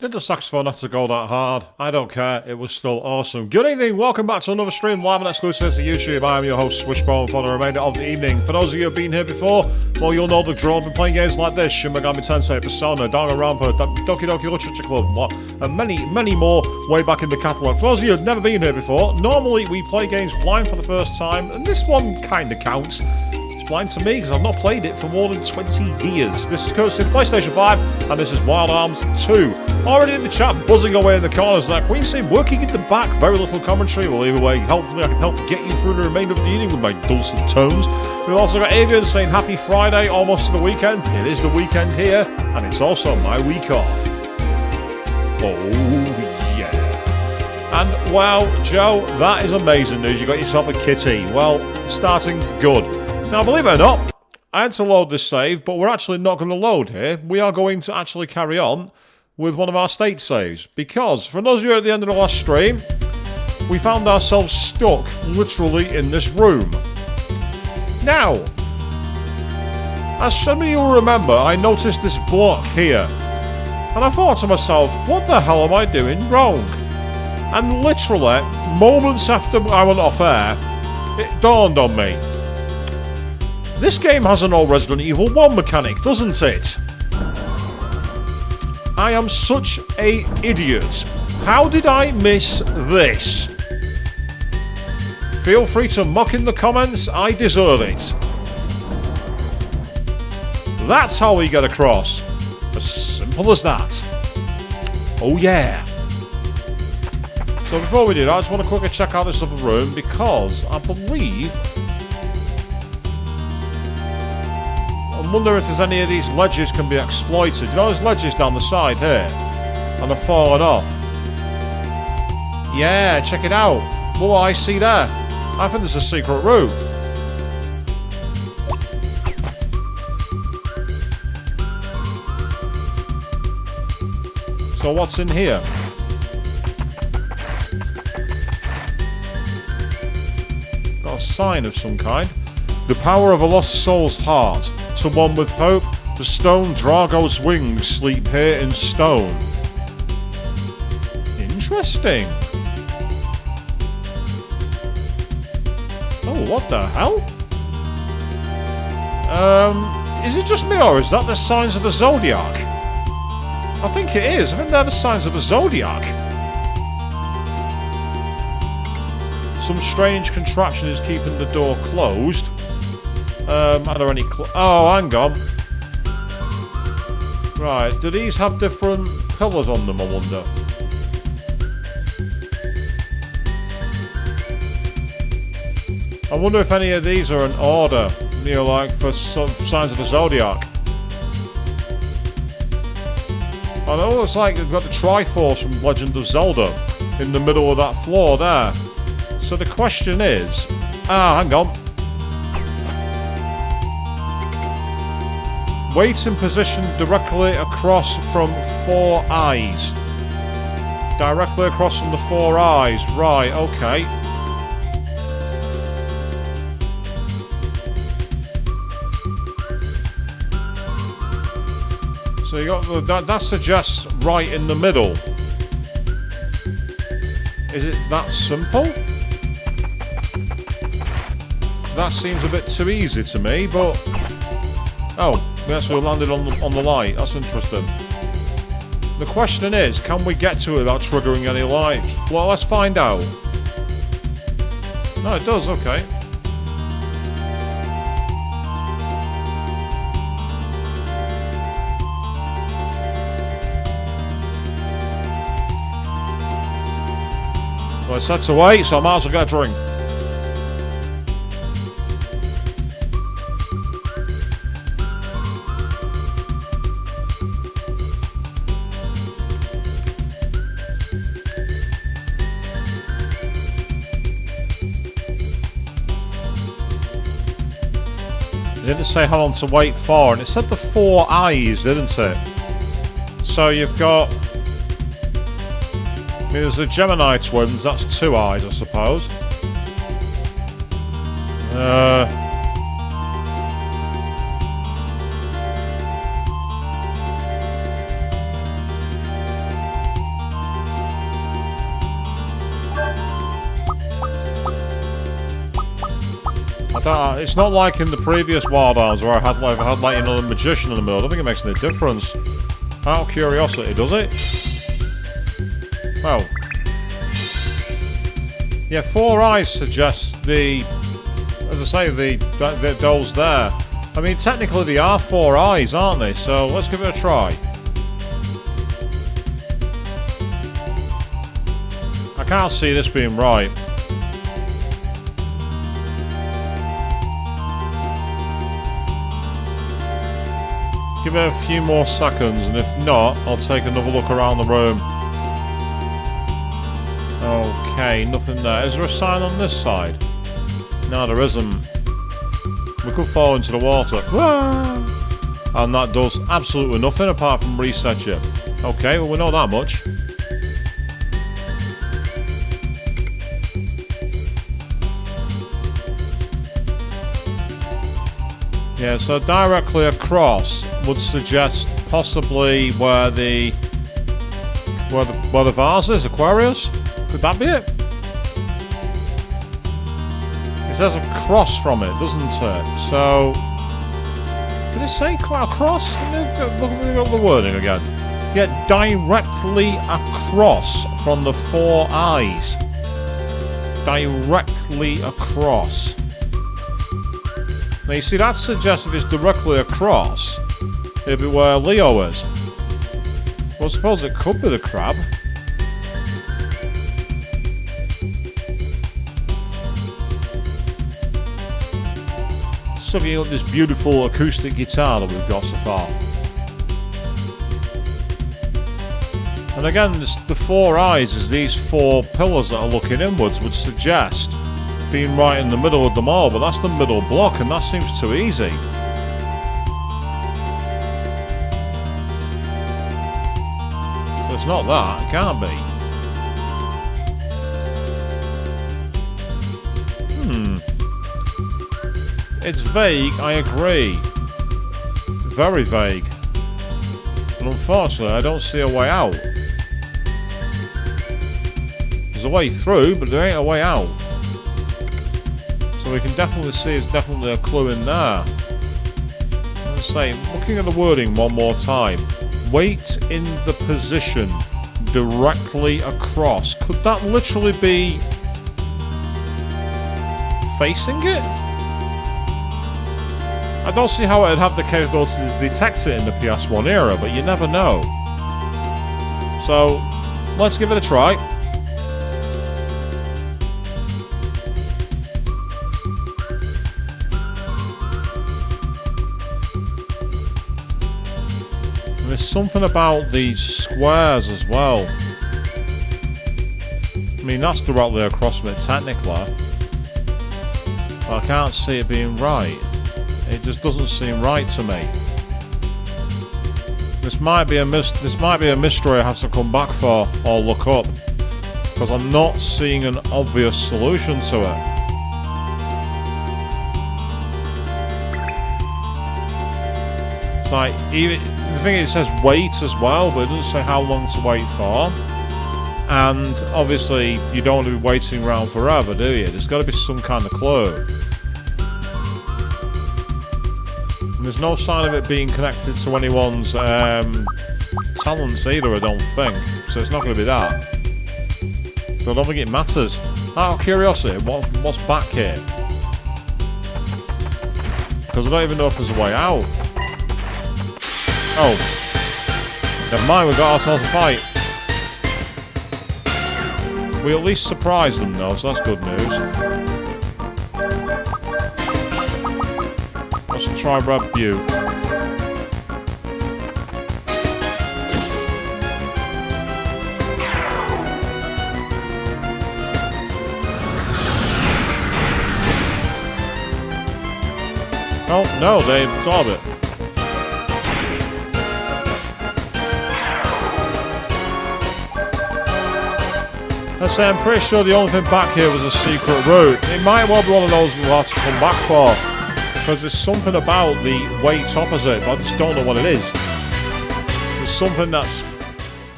Did the saxophone have to go that hard? I don't care, it was still awesome. Good evening, welcome back to another stream live and exclusive to YouTube. I am your host Swishbone for the remainder of the evening. For those of you who have been here before, well, you'll know the drill. I've been playing games like this, Shin Megami Tensei, Persona, Danganronpa, Doki Doki Literature Club, and many more way back in the catalogue. For those of you who have never been here before, normally we play games blind for the first time, and this one kinda counts. Blind to me because I've not played it for more than 20 years. This is courtesy of PlayStation 5 and this is Wild Arms 2. Already in the chat, buzzing away in the corners there. Queen Sim working in the back, very little commentary. Well, either way, hopefully I can help get you through the remainder of the evening with my dulcet tones. We've also got Avian saying happy Friday, almost to the weekend. It is the weekend here and it's also my week off. Oh yeah. And wow, Joe, that is amazing news. You got yourself a kitty. Well, starting good. Now, believe it or not, I had to load this save, but we're actually not going to load here. We are going to actually carry on with one of our state saves. Because, for those of you at the end of the last stream, we found ourselves stuck, literally, in this room. Now, as some of you will remember, I noticed this block here. And I thought to myself, what the hell am I doing wrong? And literally, moments after I went off air, it dawned on me. This game has an old Resident Evil 1 mechanic, doesn't it? I am such a idiot. How did I miss this? Feel free to mock in the comments, I deserve it. That's how we get across. As simple as that. Oh yeah. So before we do that, I just want to quickly check out this other room because I believe... I wonder if there's any of these ledges can be exploited. You know there's ledges down the side here? And they're falling off. Yeah, check it out. What do I see there? I think there's a secret room. So what's in here? Got a sign of some kind. The power of a lost soul's heart. To one with hope, the stone Drago's wings sleep here in stone. Interesting. Oh, what the hell? Is it just me or is that the signs of the Zodiac? I think it is. I think they're the signs of the Zodiac. Some strange contraption is keeping the door closed. Are there any... oh, hang on. Right, do these have different pillars on them, I wonder? I wonder if any of these are an order, you know, like for some signs of the Zodiac. I know it's like they've got the Triforce from Legend of Zelda in the middle of that floor there. So the question is... hang on. Wait in position directly across from 4 eyes. Directly across from the 4 eyes. Right, okay. So you got that suggests right in the middle. Is it that simple? That seems a bit too easy to me, but... oh. We actually landed on the light. That's interesting. The question is, can we get to it without triggering any light? Well, let's find out. No, it does. Okay. Well, it's set to wait, so I might as well get a drink. It didn't say how long to wait for, and it said the 4 eyes, didn't it? So you've got... I mean, there's the Gemini twins, that's 2 eyes, I suppose. It's not like in the previous Wild Arms where I had like you know, the magician in the middle. I don't think it makes any difference. Out of curiosity, does it? Well, yeah, 4 eyes suggests the, as I say, those there. I mean, technically they are 4 eyes, aren't they? So let's give it a try. I can't see this being right. Give it a few more seconds, and if not, I'll take another look around the room. Okay, nothing there. Is there a sign on this side? No, there isn't. We could fall into the water. And that does absolutely nothing apart from reset you. Okay, well we know that much. Yeah, so directly across would suggest possibly where the vase is, Aquarius? Could that be it? It says across from it, doesn't it? So, did it say across? Look at the wording again. Yeah, directly across from the 4 eyes. Directly across. Now you see, that suggests if it's directly across, if it were Leo is. Well, I suppose it could be the crab. Sucking up this beautiful acoustic guitar that we've got so far. And again, the 4 eyes as these 4 pillars that are looking inwards would suggest being right in the middle of them all, but that's the middle block and that seems too easy. So it's not that, it can't be. It's vague, I agree. Very vague. And unfortunately, I don't see a way out. There's a way through, but there ain't a way out. So we can definitely see there's definitely a clue in there. Let's say, looking at the wording one more time. Wait in the position directly across. Could that literally be facing it? I don't see how it'd have the capability to detect it in the PS1 era, but you never know. So, let's give it a try. And there's something about these squares as well. I mean, that's directly across from it technically. But I can't see it being right. It just doesn't seem right to me. This might be a mystery I have to come back for or look up, because I'm not seeing an obvious solution to it. It's like, even the thing is, it says wait as well, but it doesn't say how long to wait for. And obviously, you don't want to be waiting around forever, do you? There's got to be some kind of clue. And there's no sign of it being connected to anyone's talents either, I don't think. So it's not going to be that. So I don't think it matters. Out of curiosity, what's back here? Because I don't even know if there's a way out. Oh. Never mind, we got ourselves a fight. We at least surprised them though, so that's good news. Let's try Red Butte. Oh, no, they absorb it. Let's say I'm pretty sure the only thing back here was a secret route. It might well be one of those we'll have to come back for. Because there's something about the weights opposite, but I just don't know what it is. There's something that's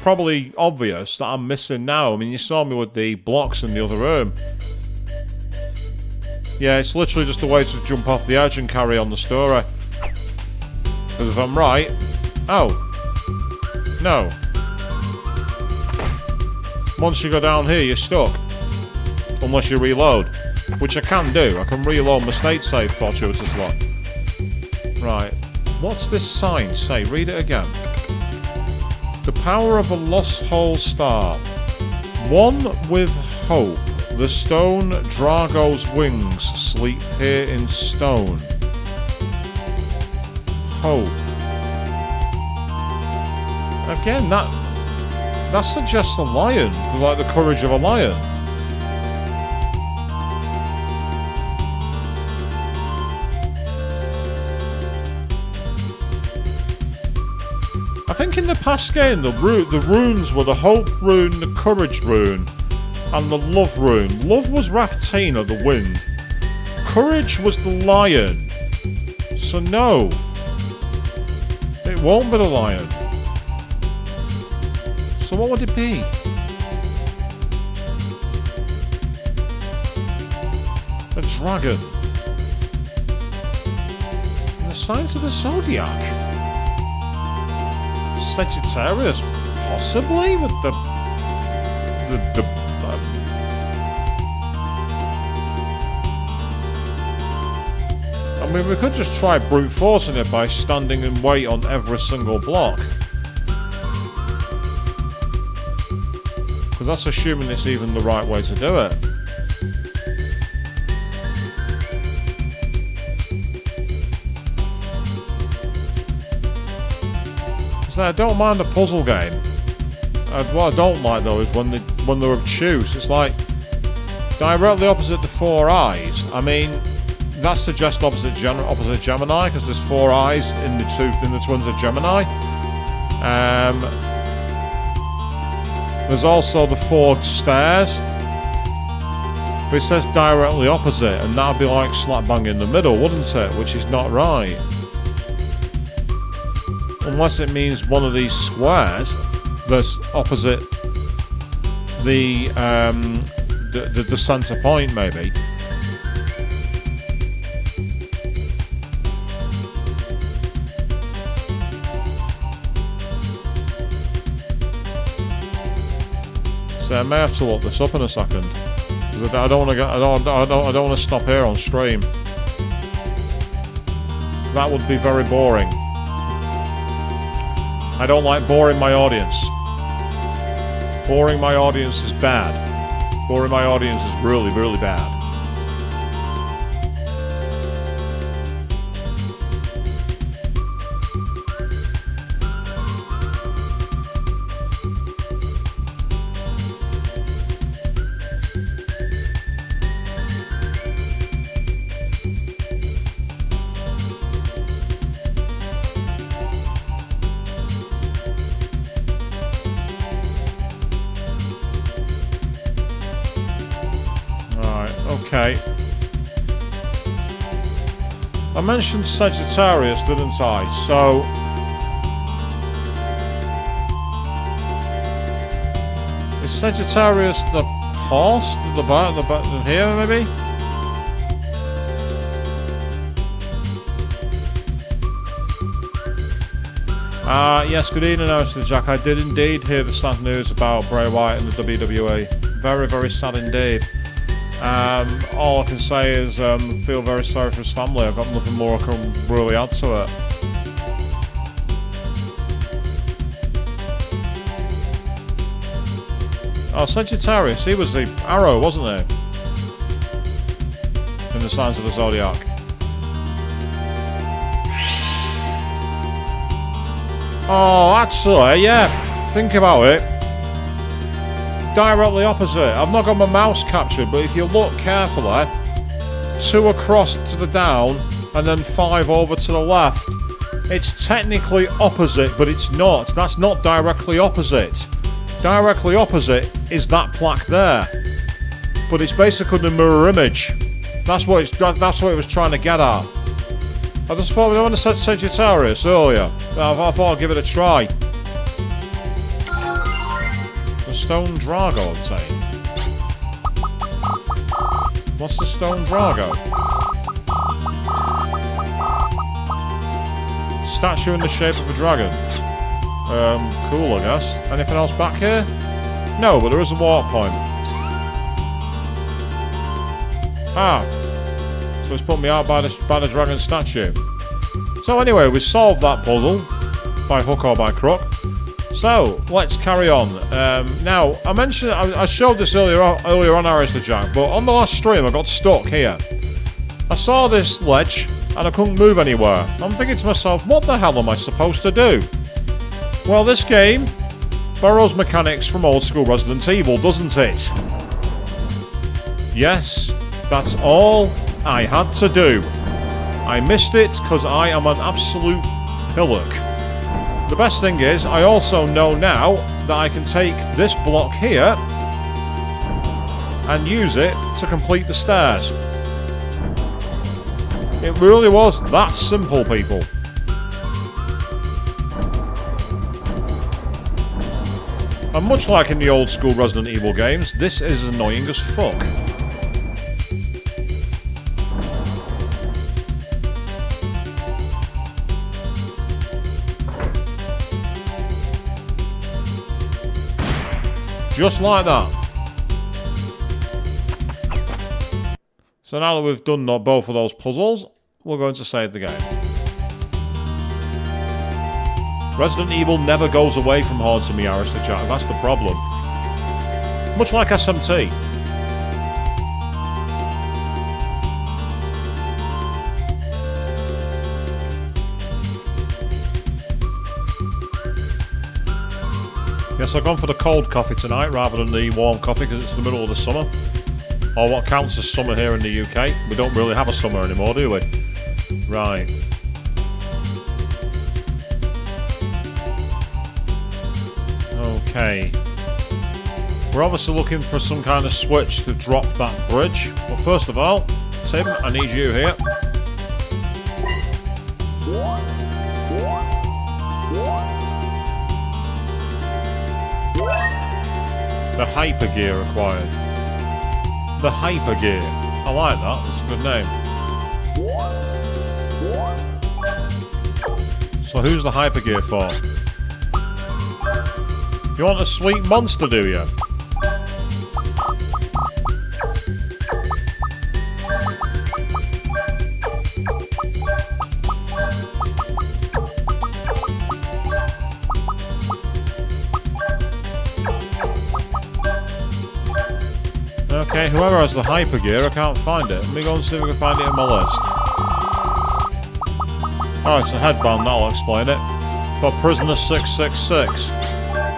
probably obvious that I'm missing now. I mean, you saw me with the blocks in the other room. Yeah, it's literally just a way to jump off the edge and carry on the story. Because if I'm right... Oh. No. Once you go down here, you're stuck. Unless you reload. Which I can do. I can reload my state save fortuitously. Right. What's this sign say? Read it again. The power of a lost whole star. One with hope. The stone Drago's wings sleep here in stone. Hope. Again, that suggests a lion, like the courage of a lion. I think in the past game, the runes were the hope rune, the courage rune, and the love rune. Love was Raftina, the wind. Courage was the lion. So no, it won't be the lion. So what would it be? A dragon. And the signs of the zodiac. Sagittarius, possibly with the I mean, we could just try brute forcing it by standing in wait on every single block. Because that's assuming it's even the right way to do it. So I don't mind a puzzle game. What I don't like though is when they're obtuse. It's like directly opposite the four eyes. I mean, that suggests opposite Gemini because there's four eyes in the twins of Gemini. There's also the four stairs. But it says directly opposite, and that'd be like slap bang in the middle, wouldn't it? Which is not right. Unless it means one of these squares that's opposite the center point, maybe. So I may have to look this up in a second, because I don't want to stop here on stream. That would be very boring. I don't like boring my audience. Boring my audience is bad. Boring my audience is really, really bad. Okay. I mentioned Sagittarius, didn't I? So is Sagittarius the horse? The here maybe? Yes, good evening, Mr. Jack. I did indeed hear the sad news about Bray Wyatt in the WWE. Very, very sad indeed. All I can say is feel very sorry for his family. I've got nothing more I can really add to it. Oh, Sagittarius, he was the arrow, wasn't he? In the signs of the zodiac. Oh, actually, yeah. Think about it. Directly opposite. I've not got my mouse captured, but if you look carefully, 2 across to the down and then 5 over to the left. It's technically opposite, but it's not. That's not directly opposite. Directly opposite is that plaque there, but it's basically the mirror image. That's what it was trying to get at. I just thought, when I said Sagittarius earlier, I thought I'd give it a try. Stone Drago obtained. What's the stone Drago? Statue in the shape of a dragon. Cool, I guess. Anything else back here? No, but there is a warp point. Ah. So it's put me out by the dragon statue. So anyway, we solved that puzzle. By hook or by crook. So, let's carry on. Now, I showed this earlier on, Arista Jack, but on the last stream I got stuck here. I saw this ledge, and I couldn't move anywhere. I'm thinking to myself, what the hell am I supposed to do? Well, this game borrows mechanics from old school Resident Evil, doesn't it? Yes, that's all I had to do. I missed it because I am an absolute pillock. The best thing is, I also know now that I can take this block here and use it to complete the stairs. It really was that simple, people. And much like in the old school Resident Evil games, this is annoying as fuck. Just like that. So now that we've done both of those puzzles, we're going to save the game. Resident Evil never goes away from haunting me, Arista Jack. That's the problem. Much like SMT. Yes, I've gone for the cold coffee tonight rather than the warm coffee because it's the middle of the summer. Or what counts as summer here in the UK. We don't really have a summer anymore, do we? Right. Okay. We're obviously looking for some kind of switch to drop that bridge. But first of all, Tim, I need you here. The hyper gear required. The hyper gear. I like that. That's a good name. So who's the hyper gear for? You want a sweet monster, do you? Okay, whoever has the hyper gear, I can't find it. Let me go and see if I can find it in my list. Oh, it's a headband, that'll explain it. For Prisoner 666.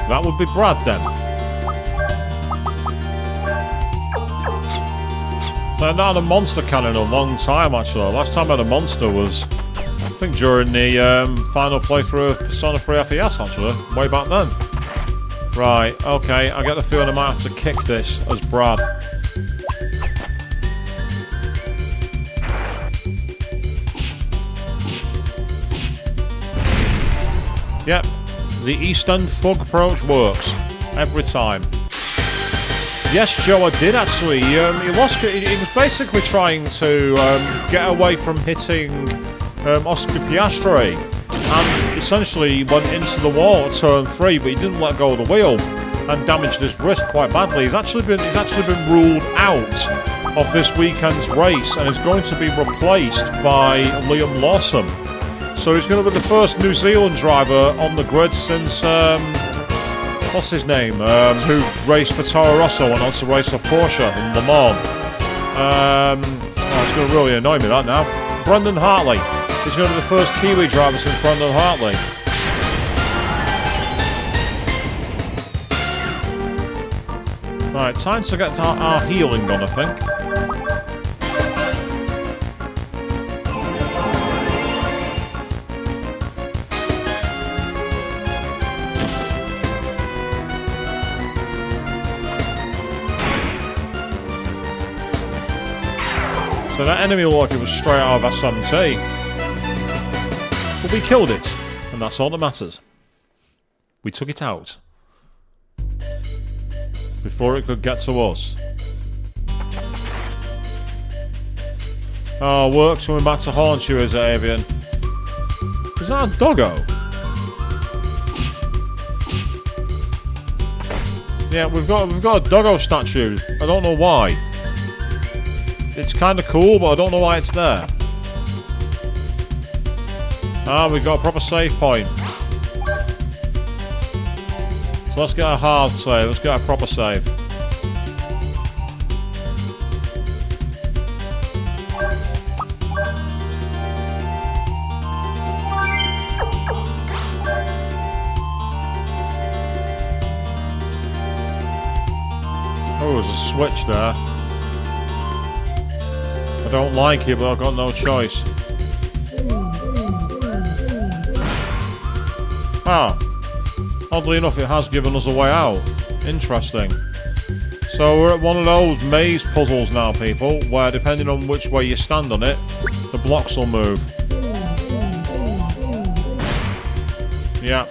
That would be Brad then. So I've not had a monster cannon in a long time actually. Last time I had a monster was, I think during the final playthrough of Persona 3 FES actually, way back then. Right, okay, I get the feeling I might have to kick this as Brad. Yep, the East End Thug approach works. Every time. Yes, Joe, I did actually. He lost it. He was basically trying to get away from hitting Oscar Piastri. And essentially went into the wall at turn 3, but he didn't let go of the wheel and damaged his wrist quite badly. He's actually been ruled out of this weekend's race and is going to be replaced by Liam Lawson. So he's going to be the first New Zealand driver on the grid since, what's his name, who raced for Toro Rosso and also raced for Porsche in Le Mans. It's going to really annoy me, that now. Brendan Hartley. He's going to be the first Kiwi driver since Brendan Hartley. Right, time to get our healing on, I think. So that enemy looked like it was straight out of SMT. But we killed it, and that's all that matters. We took it out. Before it could get to us. Oh, works coming back to haunt you, is it, Avian? Is that a doggo? Yeah, we've got a doggo statue. I don't know why. It's kind of cool, but I don't know why it's there. Ah, we've got a proper save point. So let's get a hard save. Let's get a proper save. Oh, there's a switch there. I don't like it, but I've got no choice. Ah. Oddly enough, it has given us a way out. Interesting. So we're at one of those maze puzzles now, people, where depending on which way you stand on it, the blocks will move. Yeah.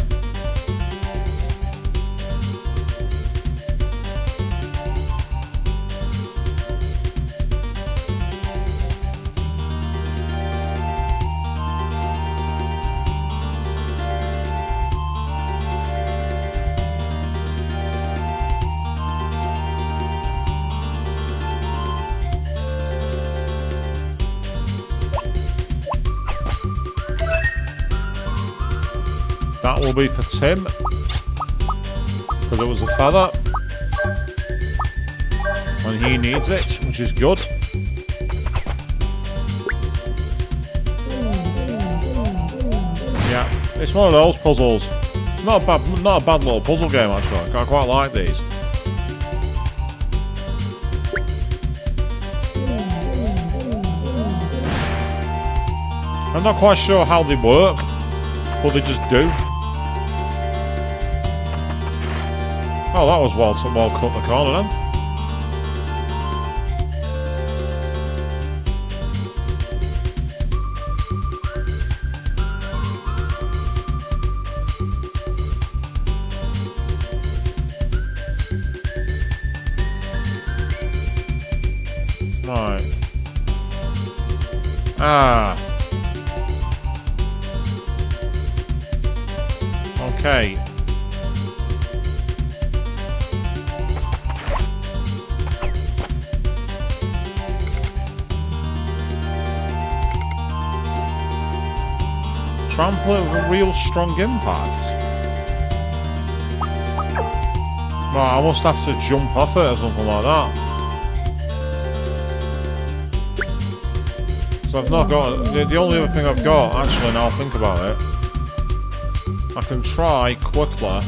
That will be for Tim, because it was a feather, and he needs it, which is good. Yeah, it's one of those puzzles. Not a bad little puzzle game actually. I quite like these. I'm not quite sure how they work, but they just do. Oh, that was well cut the corner then. Right. Ah. Okay. Trample it with a real strong impact. Right, I must have to jump off it or something like that. So I've not got... The only other thing I've got, actually, now I think about it, I can try quickly.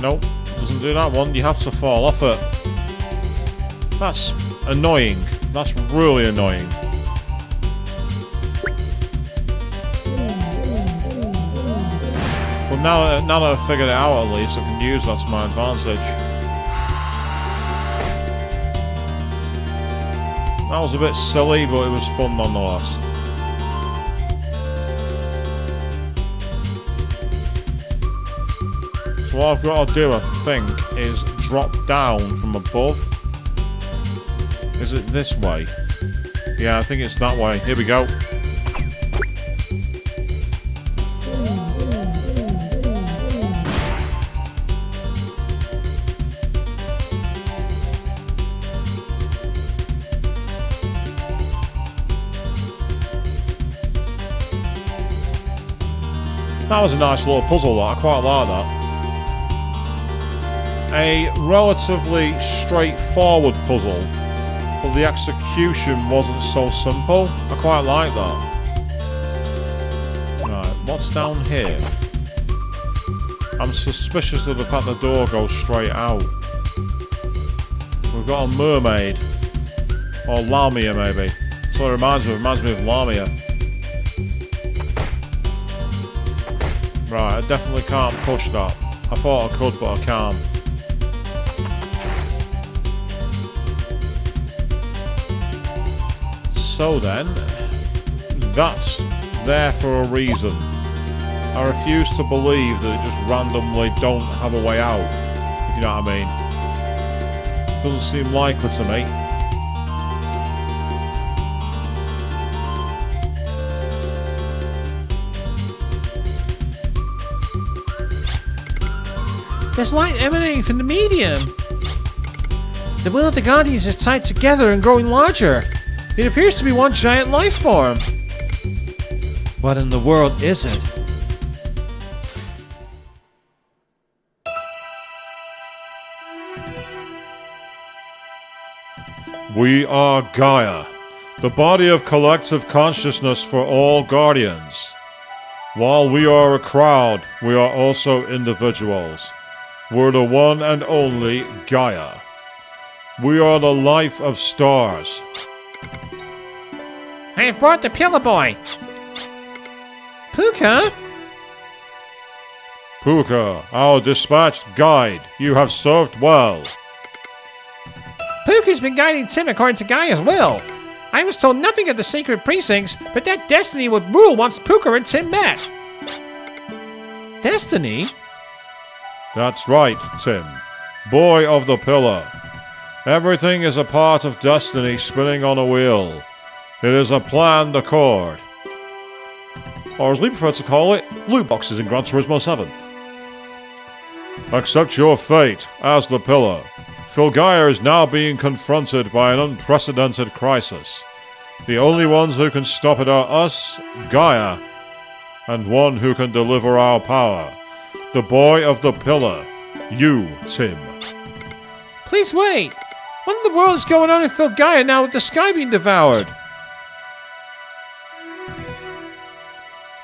Nope, doesn't do that one. You have to fall off it. That's annoying. That's really annoying. But now that I've figured it out, at least I can use that to my advantage. That was a bit silly, but it was fun nonetheless. So what I've got to do, I think, is drop down from above. Is it this way? Yeah, I think it's that way. Here we go. That was a nice little puzzle, that. I quite like that. A relatively straightforward puzzle, but the execution wasn't so simple. I quite like that. Right, what's down here? I'm suspicious of the fact the door goes straight out. We've got a mermaid. Or Lamia, maybe. So it reminds me of Lamia. Right, I definitely can't push that. I thought I could, but I can't. So then, that's there for a reason. I refuse to believe that it just randomly don't have a way out, if you know what I mean. Doesn't seem likely to me. There's light emanating from the medium. The will of the Guardians is tied together and growing larger. It appears to be one giant life form. What in the world is it? We are Gaia, the body of collective consciousness for all Guardians. While we are a crowd, we are also individuals. We're the one and only Gaia. We are the life of stars. I have brought the Pillar Boy. Puka? Puka, our dispatched guide, you have served well. Puka's been guiding Tim according to Gaia's will. I was told nothing of the sacred precincts, but that destiny would rule once Puka and Tim met. Destiny? That's right, Tim. Boy of the Pillar. Everything is a part of destiny spinning on a wheel. It is a planned accord. Or as we prefer to call it, loot boxes in Gran Turismo 7. Accept your fate as the Pillar. Filgaia is now being confronted by an unprecedented crisis. The only ones who can stop it are us, Gaia, and one who can deliver our power. The boy of the Pillar, you, Tim. Please wait. What in the world is going on in Filgaia now with the sky being devoured?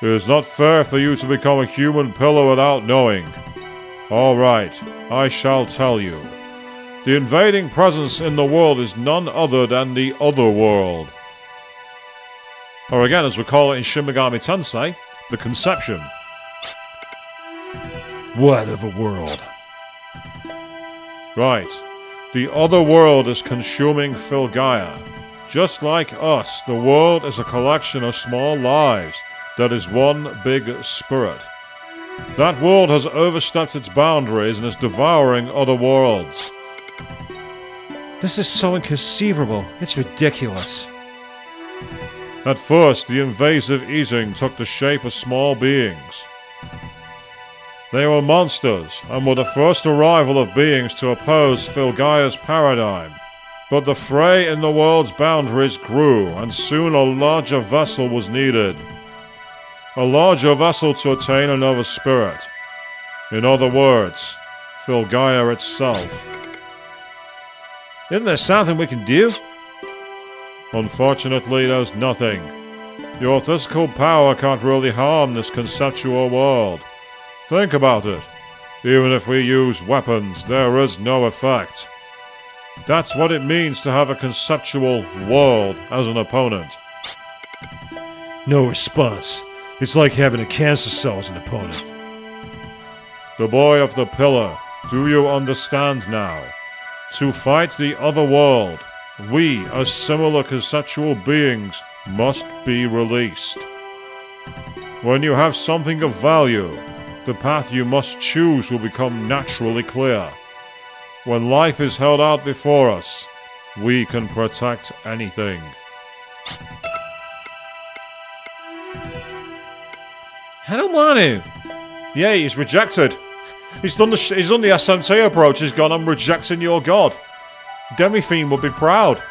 It is not fair for you to become a human pillar without knowing. All right, I shall tell you. The invading presence in the world is none other than the Other World. Or again, as we call it in Shin Megami Tensei, the Conception. What of a world? Right. The Other World is consuming Filgaia. Just like us, the world is a collection of small lives that is one big spirit. That world has overstepped its boundaries and is devouring other worlds. This is so inconceivable. It's ridiculous. At first, the invasive eating took the shape of small beings. They were monsters, and were the first arrival of beings to oppose Filgaia's paradigm. But the fray in the world's boundaries grew, and soon a larger vessel was needed. A larger vessel to attain another spirit. In other words, Filgaia itself. Isn't there something we can do? Unfortunately, there's nothing. Your physical power can't really harm this conceptual world. Think about it. Even if we use weapons, there is no effect. That's what it means to have a conceptual world as an opponent. No response. It's like having a cancer cell as an opponent. The boy of the Pillar, do you understand now? To fight the other world, we, as similar conceptual beings, must be released. When you have something of value, the path you must choose will become naturally clear. When life is held out before us, we can protect anything. I don't want to. Yeah, he's rejected. He's done the SMT approach. He's gone, I'm rejecting your god. Demi-Fiend would be proud.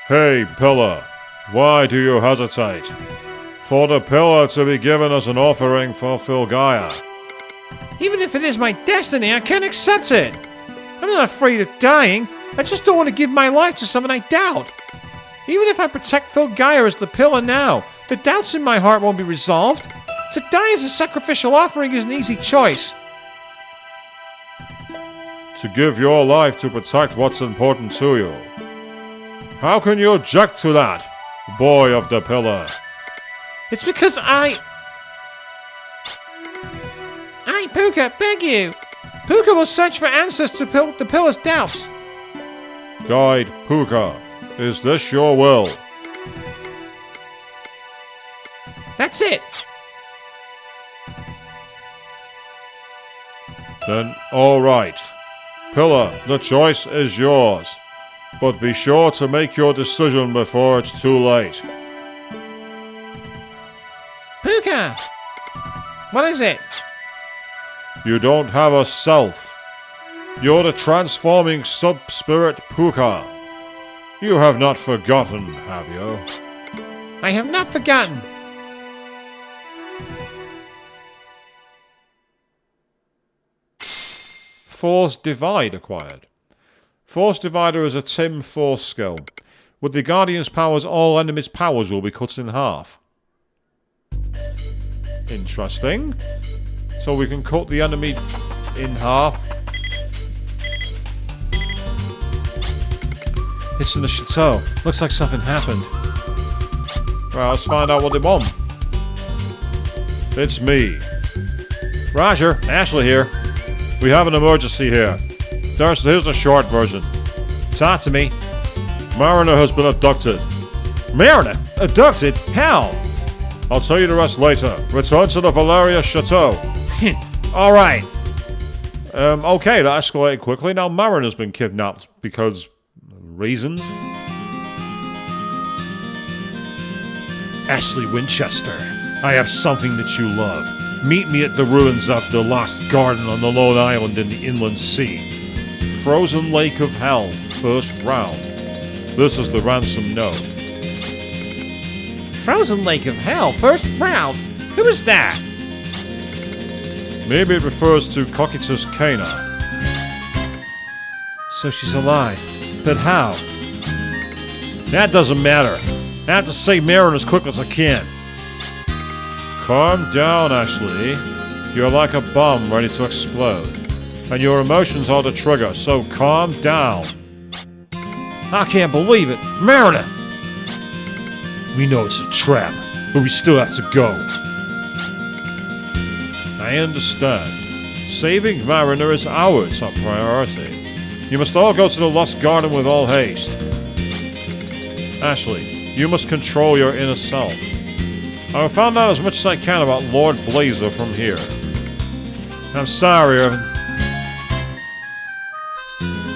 Hey, Pillar, why do you hesitate? For the Pillar to be given as an offering for Filgaia. Even if it is my destiny, I can't accept it. I'm not afraid of dying. I just don't want to give my life to someone I doubt. Even if I protect Filgaia as the Pillar now, the doubts in my heart won't be resolved. To die as a sacrificial offering is an easy choice. To give your life to protect what's important to you. How can you object to that, boy of the Pillar? It's because I, Puka, beg you. Puka will search for answers to the Pillar's doubts. Guide Puka, is this your will? That's it. Then, alright. Pillar, the choice is yours. But be sure to make your decision before it's too late. Puka! What is it? You don't have a self. You're the transforming sub-spirit Puka. You have not forgotten, have you? I have not forgotten. Force Divide acquired. Force Divider is a Tim Force skill. With the Guardian's powers, all enemies' powers will be cut in half. Interesting. So we can cut the enemy in half. It's in the chateau. Looks like something happened. Well, let's find out what they want. It's me. Roger, Ashley here. We have an emergency here. Here's the short version. Talk to me. Mariner has been abducted. Mariner? Abducted? How? I'll tell you the rest later. Return to the Valeria Chateau. Alright. Okay, that escalated quickly. Now Mariner's been kidnapped because... reasons? Ashley Winchester, I have something that you love. Meet me at the ruins of the Lost Garden on the lone island in the inland sea. Frozen Lake of Hell, first round. This is the ransom note. Frozen Lake of Hell, first round? Who is that? Maybe it refers to Cocytus Cana. So she's alive. But how? That doesn't matter. I have to save Mariner as quick as I can. Calm down, Ashley. You're like a bomb ready to explode. And your emotions are the trigger, so calm down. I can't believe it. Mariner! We know it's a trap, but we still have to go. I understand. Saving Mariner is our top priority. You must all go to the Lost Garden with all haste. Ashley, you must control your inner self. I will find out as much as I can about Lord Blazer from here. I'm sorry, Irvin.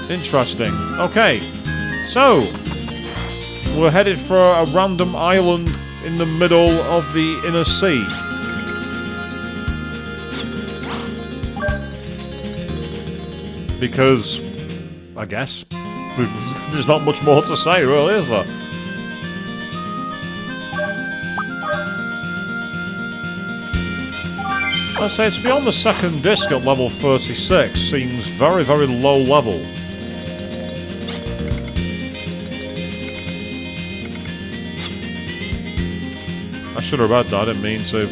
Interesting. Okay, so we're headed for a random island in the middle of the inner sea. Because, I guess, there's not much more to say, really, is there? I say it's beyond the second disc at level 36. Seems very, very low level. I should have read that, I didn't mean to.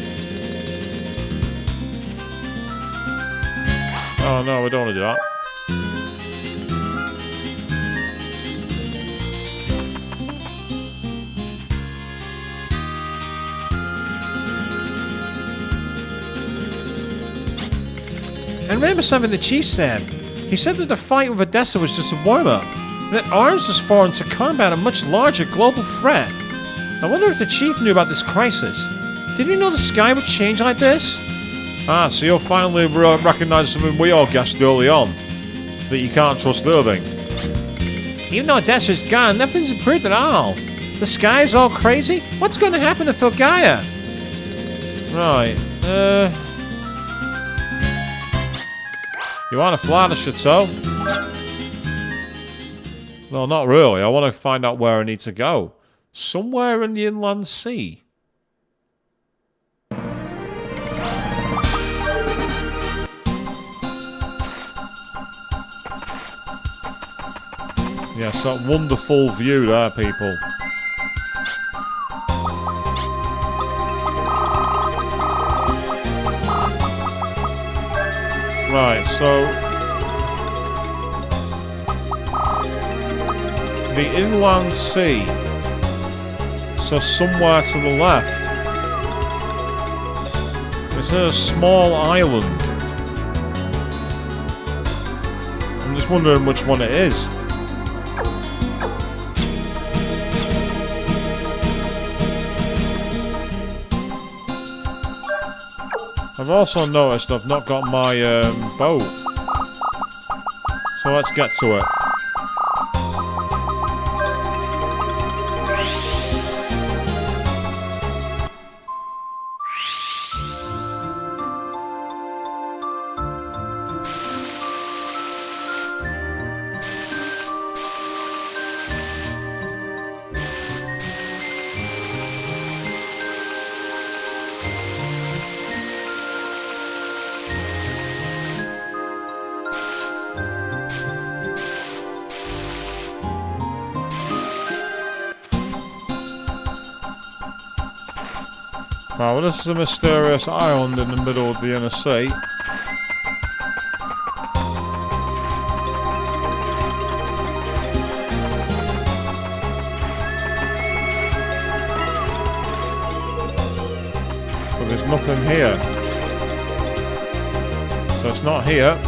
Oh no, we don't want to do that. I remember something the chief said. He said that the fight with Odessa was just a warm-up, that arms was foreign to combat a much larger global threat. I wonder if the chief knew about this crisis. Did he know the sky would change like this? Ah, so you'll finally recognize something we all guessed early on. That you can't trust Irving. Even though Odessa's gone, nothing's improved at all. The sky is all crazy? What's going to happen to Filgaia? Right, You want to fly the chateau? Well, not really. I want to find out where I need to go. Somewhere in the inland sea. Yes, that wonderful view there, people. Right, so the inland sea, so somewhere to the left, is a small island. I'm just wondering which one it is. I've also noticed I've not got my boat. So let's get to it. Well, this is a mysterious island in the middle of the inner sea. But there's nothing here. So it's not here.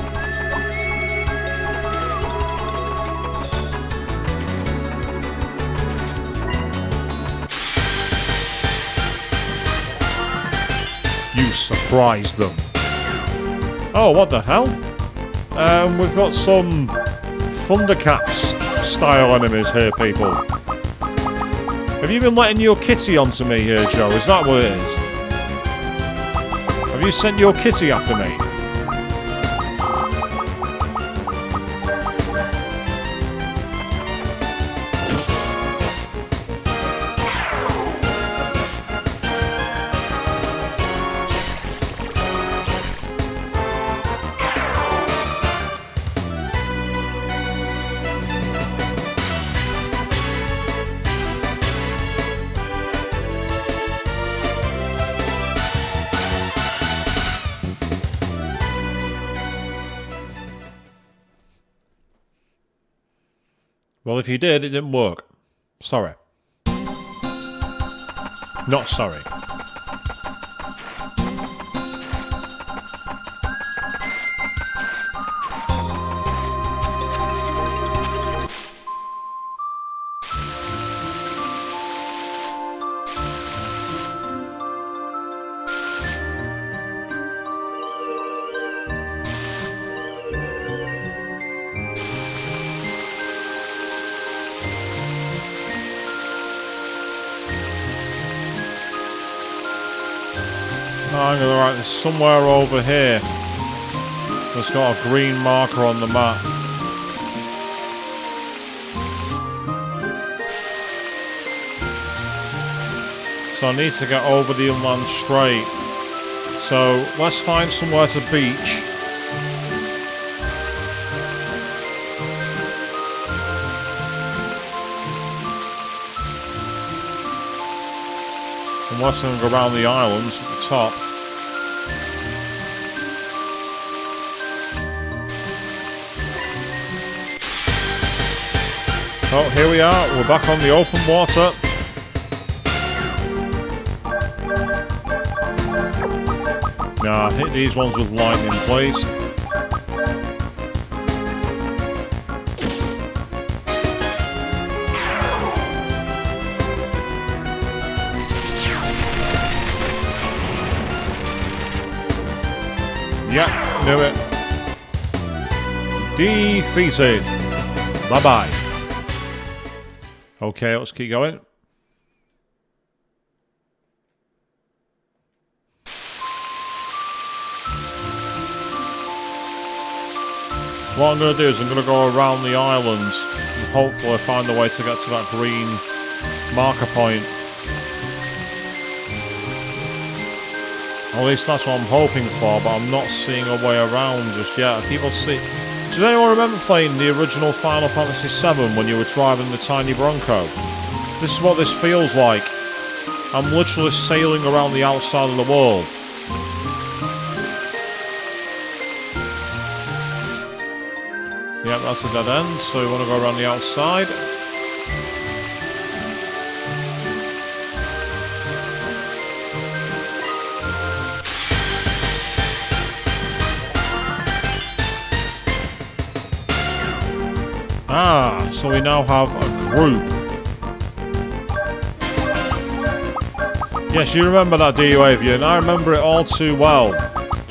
You surprised them. Oh, what the hell? We've got some Thundercats style enemies here, people. Have you been letting your kitty onto me here, Joe? Is that what it is? Have you sent your kitty after me? Well, if you did, it didn't work. Sorry. Not sorry. I'm going to write this somewhere over here. It's got a green marker on the map. So I need to get over the inland strait. So let's find somewhere to beach. Unless I'm going to go around the islands at the top. Oh, here we are. We're back on the open water. Nah, hit these ones with lightning, please. Yeah, knew it. Defeated. Bye-bye. Okay, let's keep going. What I'm going to do is I'm going to go around the islands and hopefully find a way to get to that green marker point. At least that's what I'm hoping for, but I'm not seeing a way around just yet. People see. Does anyone remember playing the original Final Fantasy VII when you were driving the tiny Bronco? This is what this feels like. I'm literally sailing around the outside of the world. Yep, that's a dead end, so we want to go around the outside. Ah, so we now have a group. Yes, you remember that, do you, Avian? I remember it all too well.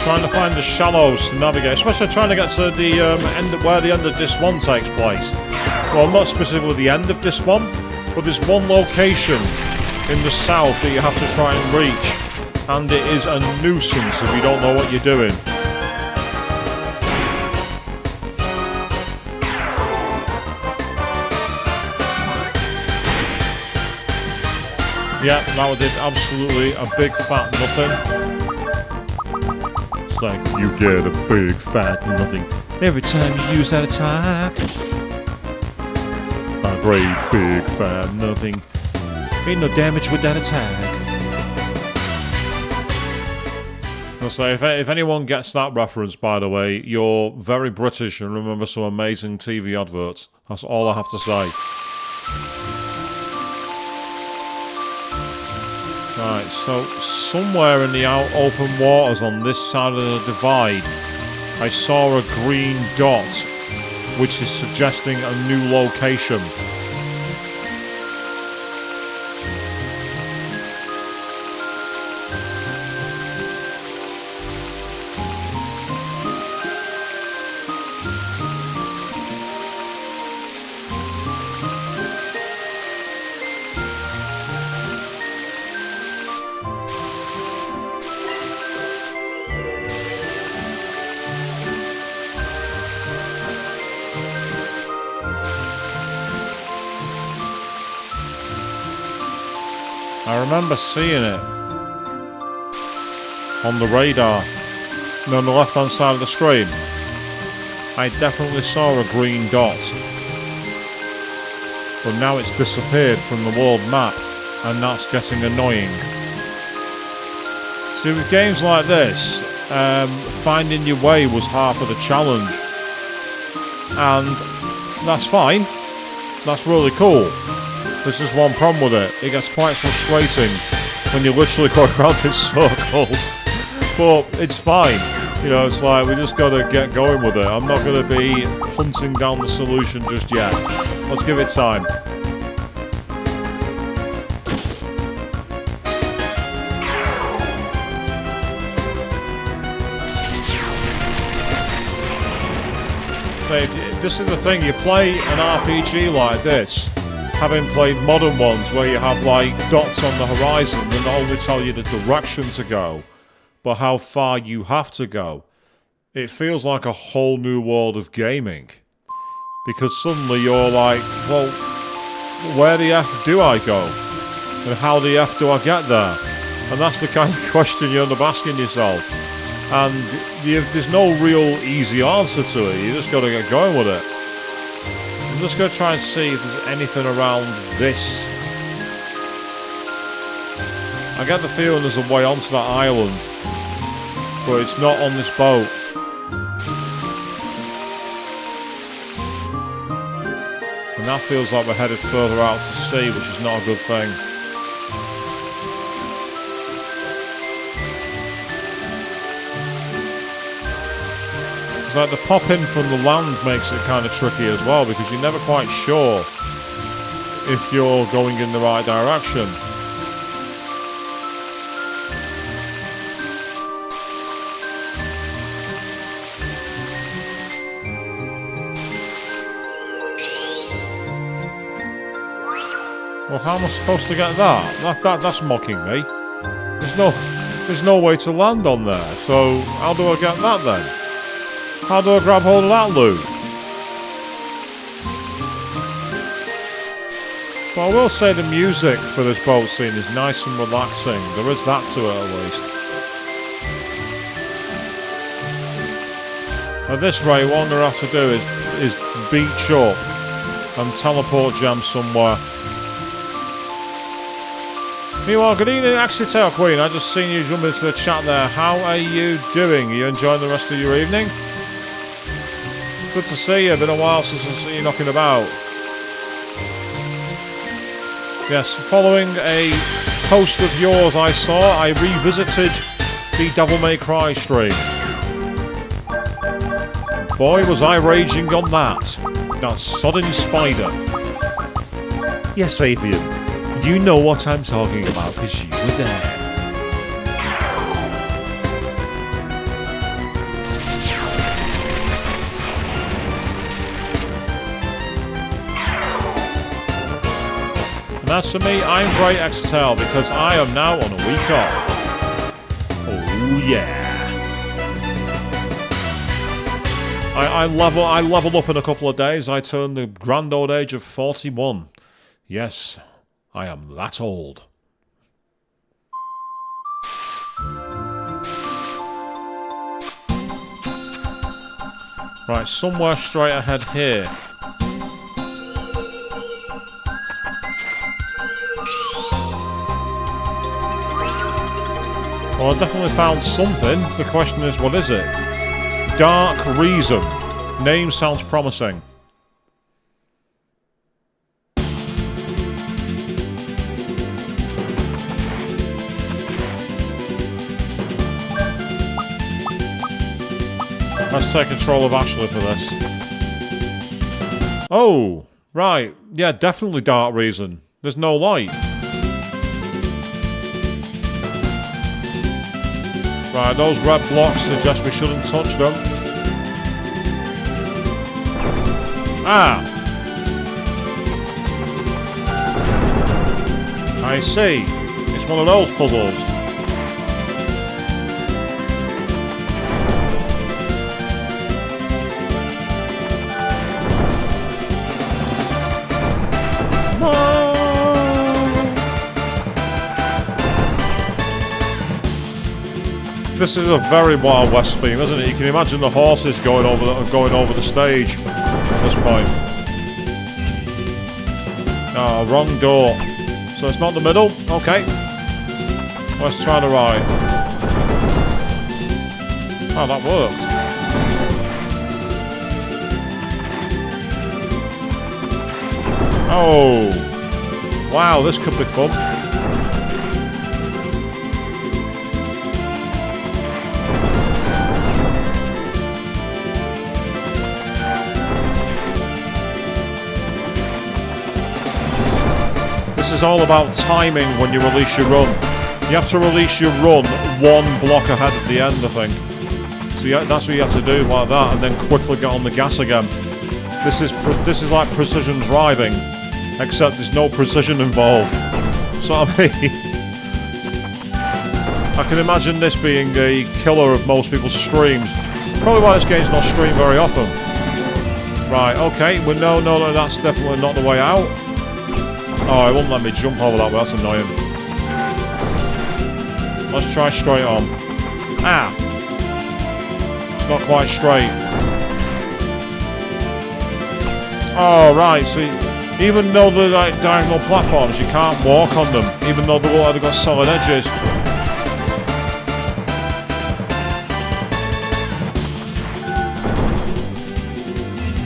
trying to find the shallows to navigate, especially trying to get to the end where the end of Disc 1 takes place. Well, not specifically the end of Disc 1, but there's one location in the south that you have to try and reach, and it is a nuisance if you don't know what you're doing. Yeah, that did absolutely a big fat nothing. It's like, you get a big fat nothing every time you use that attack. A great big fat nothing. Ain't no damage with that attack. So if anyone gets that reference, by the way, you're very British and remember some amazing TV adverts. That's all I have to say. Right, so somewhere in the open waters on this side of the divide, I saw a green dot, which is suggesting a new location. I remember seeing it on the radar on the left hand side of the screen. I definitely saw a green dot, but now it's disappeared from the world map, and that's getting annoying. See, with games like this, finding your way was half of the challenge, and that's fine. That's really cool. There's just one problem with it. It gets quite frustrating when you're literally going around in circles. But it's fine. You know, it's like we just got to get going with it. I'm not going to be hunting down the solution just yet. Let's give it time. This is the thing. You play an RPG like this, having played modern ones where you have like dots on the horizon that not only tell you the direction to go, but how far you have to go. It feels like a whole new world of gaming. Because suddenly you're like, well, where the F do I go? And how the F do I get there? And that's the kind of question you end up asking yourself. And there's no real easy answer to it. You just got to get going with it. I'm just going to try and see if there's anything around this. I get the feeling there's a way onto that island, but it's not on this boat. And that feels like we're headed further out to sea, which is not a good thing. It's like the pop in from the land makes it kind of tricky as well, because you're never quite sure if you're going in the right direction. Well, how am I supposed to get that? That's mocking me. There's no way to land on there. So how do I get that then? How do I grab hold of that loot? Well, I will say the music for this boat scene is nice and relaxing. There is that to it at least. At this rate, what I'm going to have to do is beach up and teleport jam somewhere. Meanwhile, good evening, Axitail Queen. I just seen you jump into the chat there. How are you doing? Are you enjoying the rest of your evening? Good to see you. Been a while since I've seen you knocking about. Yes, following a post of yours I saw, I revisited the Devil May Cry stream. Boy, was I raging on that. That sodden spider. Yes, Fabian. You know what I'm talking about because you were there. as for me, I'm very excited because I am now on a week off. Oh yeah. I leveled up in a couple of days. I turned the grand old age of 41. Yes, I am that old. Right, somewhere straight ahead here. Well, I definitely found something. The question is, what is it? Dark Reason. Name sounds promising. Let's take control of Ashley for this. Oh, right. Yeah, definitely Dark Reason. There's no light. Right, those red blocks suggest we shouldn't touch them. Ah! I see. It's one of those puzzles. This is a very Wild West theme, isn't it? You can imagine the horses going over the stage at this point. Oh, wrong door. So it's not the middle? Okay. Let's try the right. Oh, that worked. Oh. Wow, this could be fun. This is all about timing when you release your run. You have to release your run one block ahead of the end, I think. So that's what you have to do, like that, and then quickly get on the gas again. This is like precision driving, except there's no precision involved. So I mean, I can imagine this being a killer of most people's streams. Probably why this game's not streamed very often. Right, okay, we know that that's definitely not the way out. Oh, it won't let me jump over that way, that's annoying. Let's try straight on. Ah! It's not quite straight. Oh, right, so even though they're like diagonal platforms, you can't walk on them, even though they've got solid edges.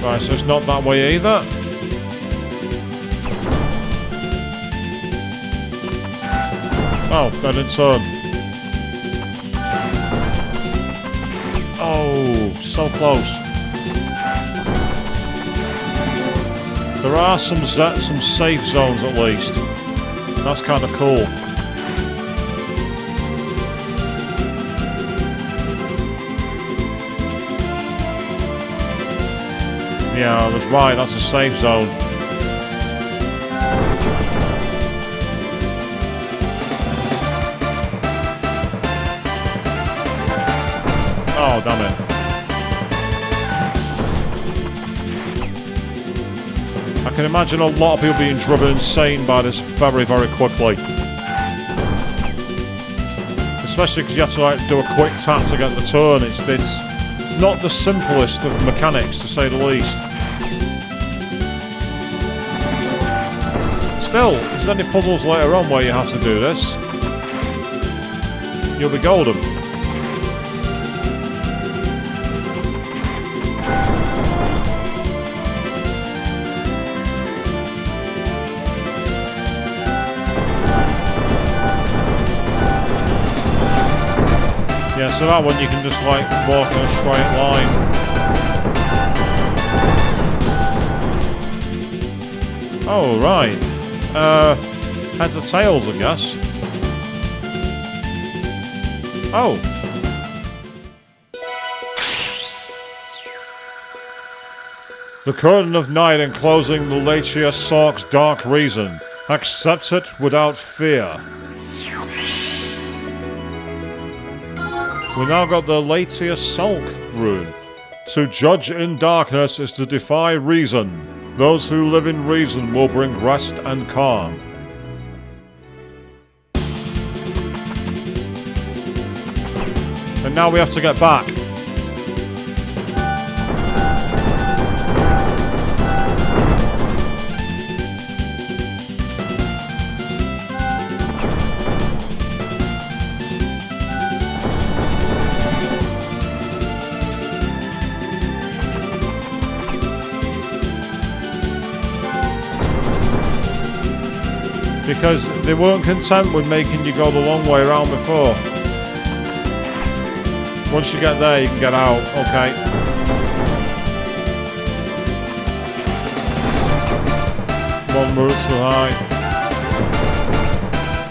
Right, so it's not that way either. Oh, that didn't turn. Oh, so close. There are some safe zones at least. That's kind of cool. Yeah, that's right, that's a safe zone. Oh, damn it. I can imagine a lot of people being driven insane by this very, very quickly. Especially because you have to like do a quick tap to get the turn. It's not the simplest of mechanics, to say the least. Still, if there's any puzzles later on where you have to do this, you'll be golden. Yeah, so that one you can just like walk in a straight line. Oh, right. Heads or tails, I guess. Oh. The curtain of night enclosing the Lachia Sork's dark reason Accept it without fear. We now got the Latia Sulk rune. To judge in darkness is to defy reason. Those who live in reason will bring rest and calm. And now we have to get back. Because they weren't content with making you go the long way around before. Once you get there, you can get out. Okay. One route to the high.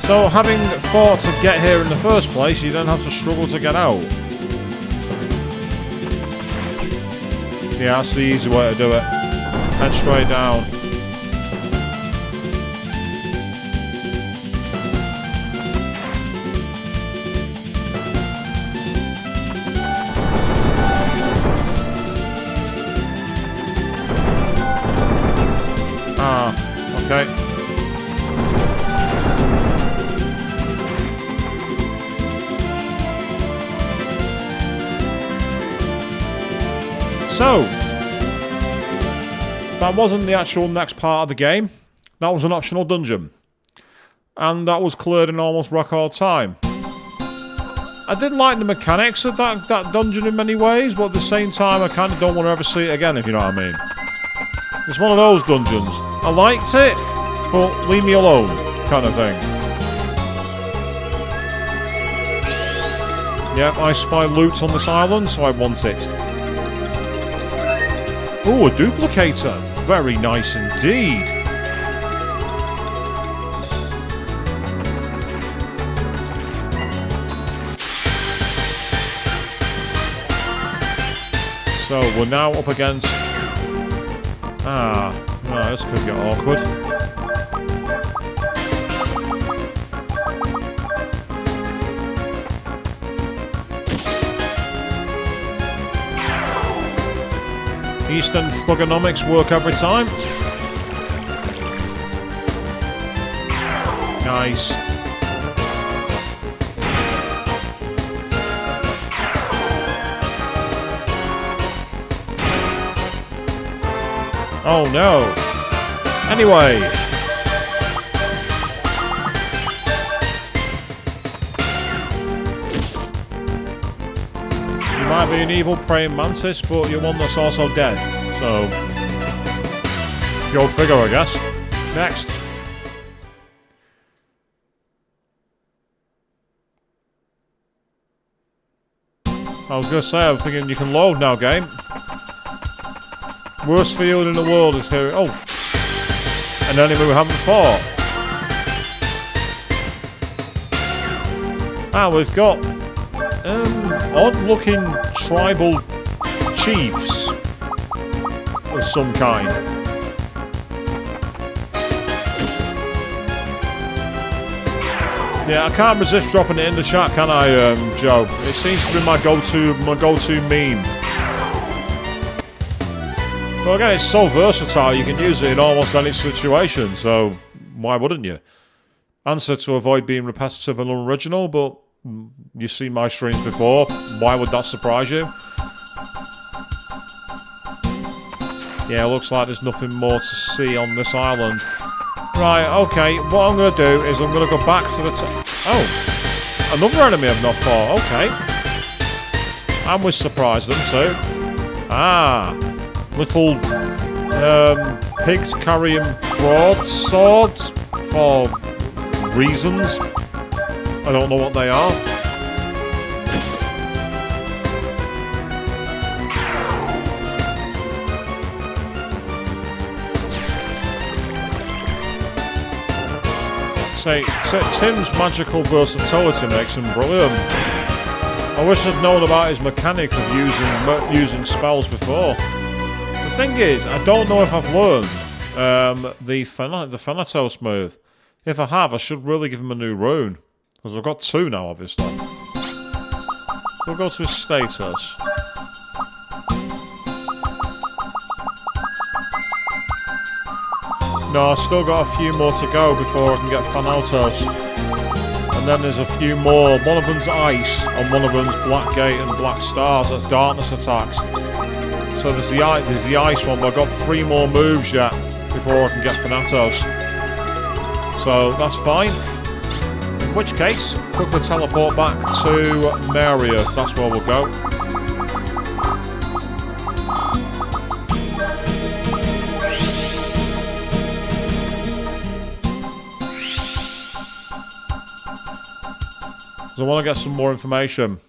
So, having fought to get here in the first place, you don't have to struggle to get out. Yeah, that's the easy way to do it. Head straight down. Okay. So, that wasn't the actual next part of the game. That was an optional dungeon. And that was cleared in almost record time. I did like the mechanics of that dungeon in many ways, but at the same time I kind of don't want to ever see it again, if you know what I mean. It's one of those dungeons. I liked it, but leave me alone, kind of thing. Yep, I spy loot on this island, so I want it. Oh, a duplicator. Very nice indeed. So, we're now up against... no, this could get awkward. Eastern thugonomics work every time. Nice. Oh no. Anyway. You might be an evil praying mantis, but you're one that's also dead. So, go figure, I guess. Next. I was going to say, I'm thinking you can load now, game. Worst field in the world is here. Oh. An enemy we haven't fought. Ah, we've got odd-looking tribal chiefs of some kind. Yeah, I can't resist dropping it in the chat, can I, Joe? It seems to be my go-to meme. Well, again, it's so versatile, you can use it in almost any situation, so why wouldn't you? Answer to avoid being repetitive and unoriginal, but you've seen my streams before, why would that surprise you? Yeah, it looks like there's nothing more to see on this island. Right, okay, what I'm going to do is I'm going to go back to the oh, another enemy I've not fought, okay. And we're surprised them too. Ah. Little pigs carrying broadswords for reasons. I don't know what they are. Say, Tim's magical versatility makes him brilliant. I wish I'd known about his mechanic of using spells before. The thing is, I don't know if I've learned the Thanatos move. If I have, I should really give him a new rune. Because I've got 2 now, obviously. We'll go to his status. No, I've still got a few more to go before I can get Thanatos. And then there's a few more. One of them's Ice, and one of them's Black Gate and Black Stars. That's Darkness attacks. So there's the Ice one, but I've got 3 more moves yet before I can get Thanatos. So that's fine. In which case, quickly teleport back to Maria. That's where we'll go. So I want to get some more information.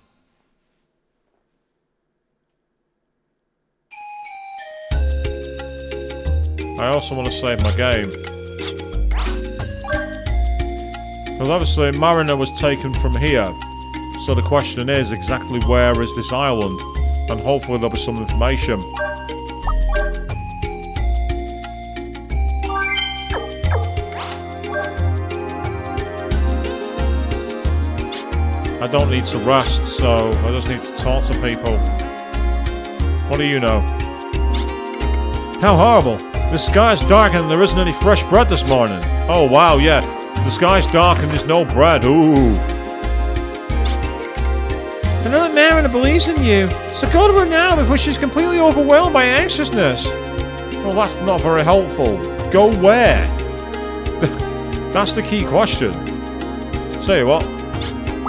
I also want to save my game. Because obviously Mariner was taken from here. So the question is, exactly where is this island? And hopefully there'll be some information. I don't need to rest, so I just need to talk to people. What do you know? How horrible! The sky's dark and there isn't any fresh bread this morning. Oh wow, yeah. The sky's dark and there's no bread. Ooh. I know that Mariner believes in you, so go to her now before she's completely overwhelmed by anxiousness. Well, that's not very helpful. Go where? That's the key question. Tell you what.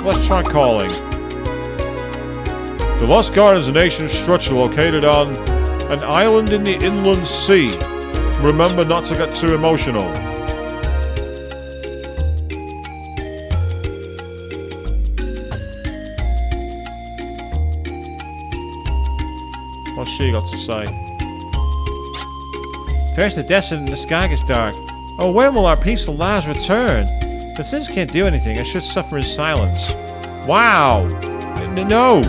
Let's try calling. The Lost Guard is an ancient structure located on an island in the inland sea. Remember not to get too emotional. What's she got to say? First the desert and the sky gets dark. Oh, when will our peaceful lives return? But since I can't do anything, I should suffer in silence. Wow! No!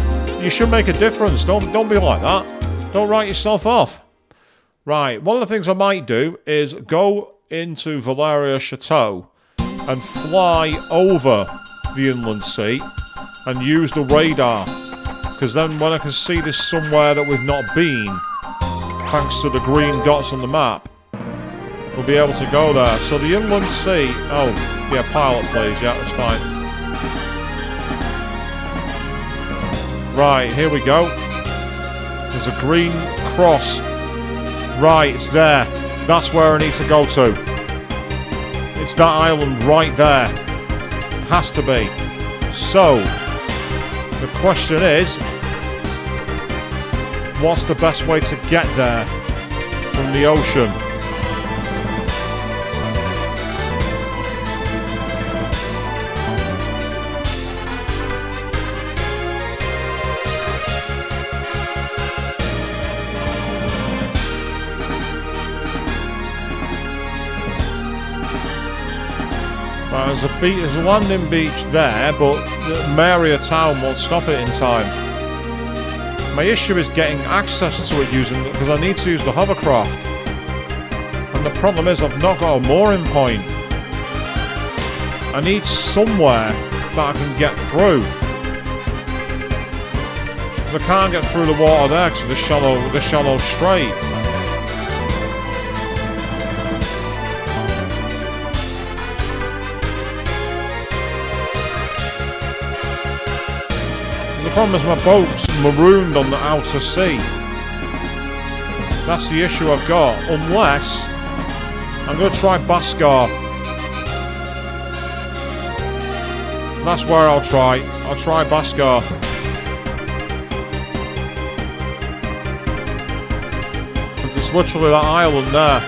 You should make a difference. Don't be like that. Don't write yourself off. Right, one of the things I might do is go into Valeria Chateau and fly over the inland sea and use the radar. Because then when I can see this somewhere that we've not been, thanks to the green dots on the map, we'll be able to go there. So the inland sea... Oh... Yeah, pilot please, yeah, that's fine. Right, here we go. There's a green cross. Right, it's there. That's where I need to go to. It's that island right there. Has to be. So, the question is, what's the best way to get there from the ocean? There's a landing beach there, but the Maria town won't stop it in time. My issue is getting access to it because I need to use the hovercraft. And the problem is I've not got a mooring point. I need somewhere that I can get through. I can't get through the water there because of the shallow strait. The problem is my boat's marooned on the outer sea. That's the issue I've got. Unless I'm going to try Baskar. That's where I'll try. I'll try Baskar. It's literally that island there.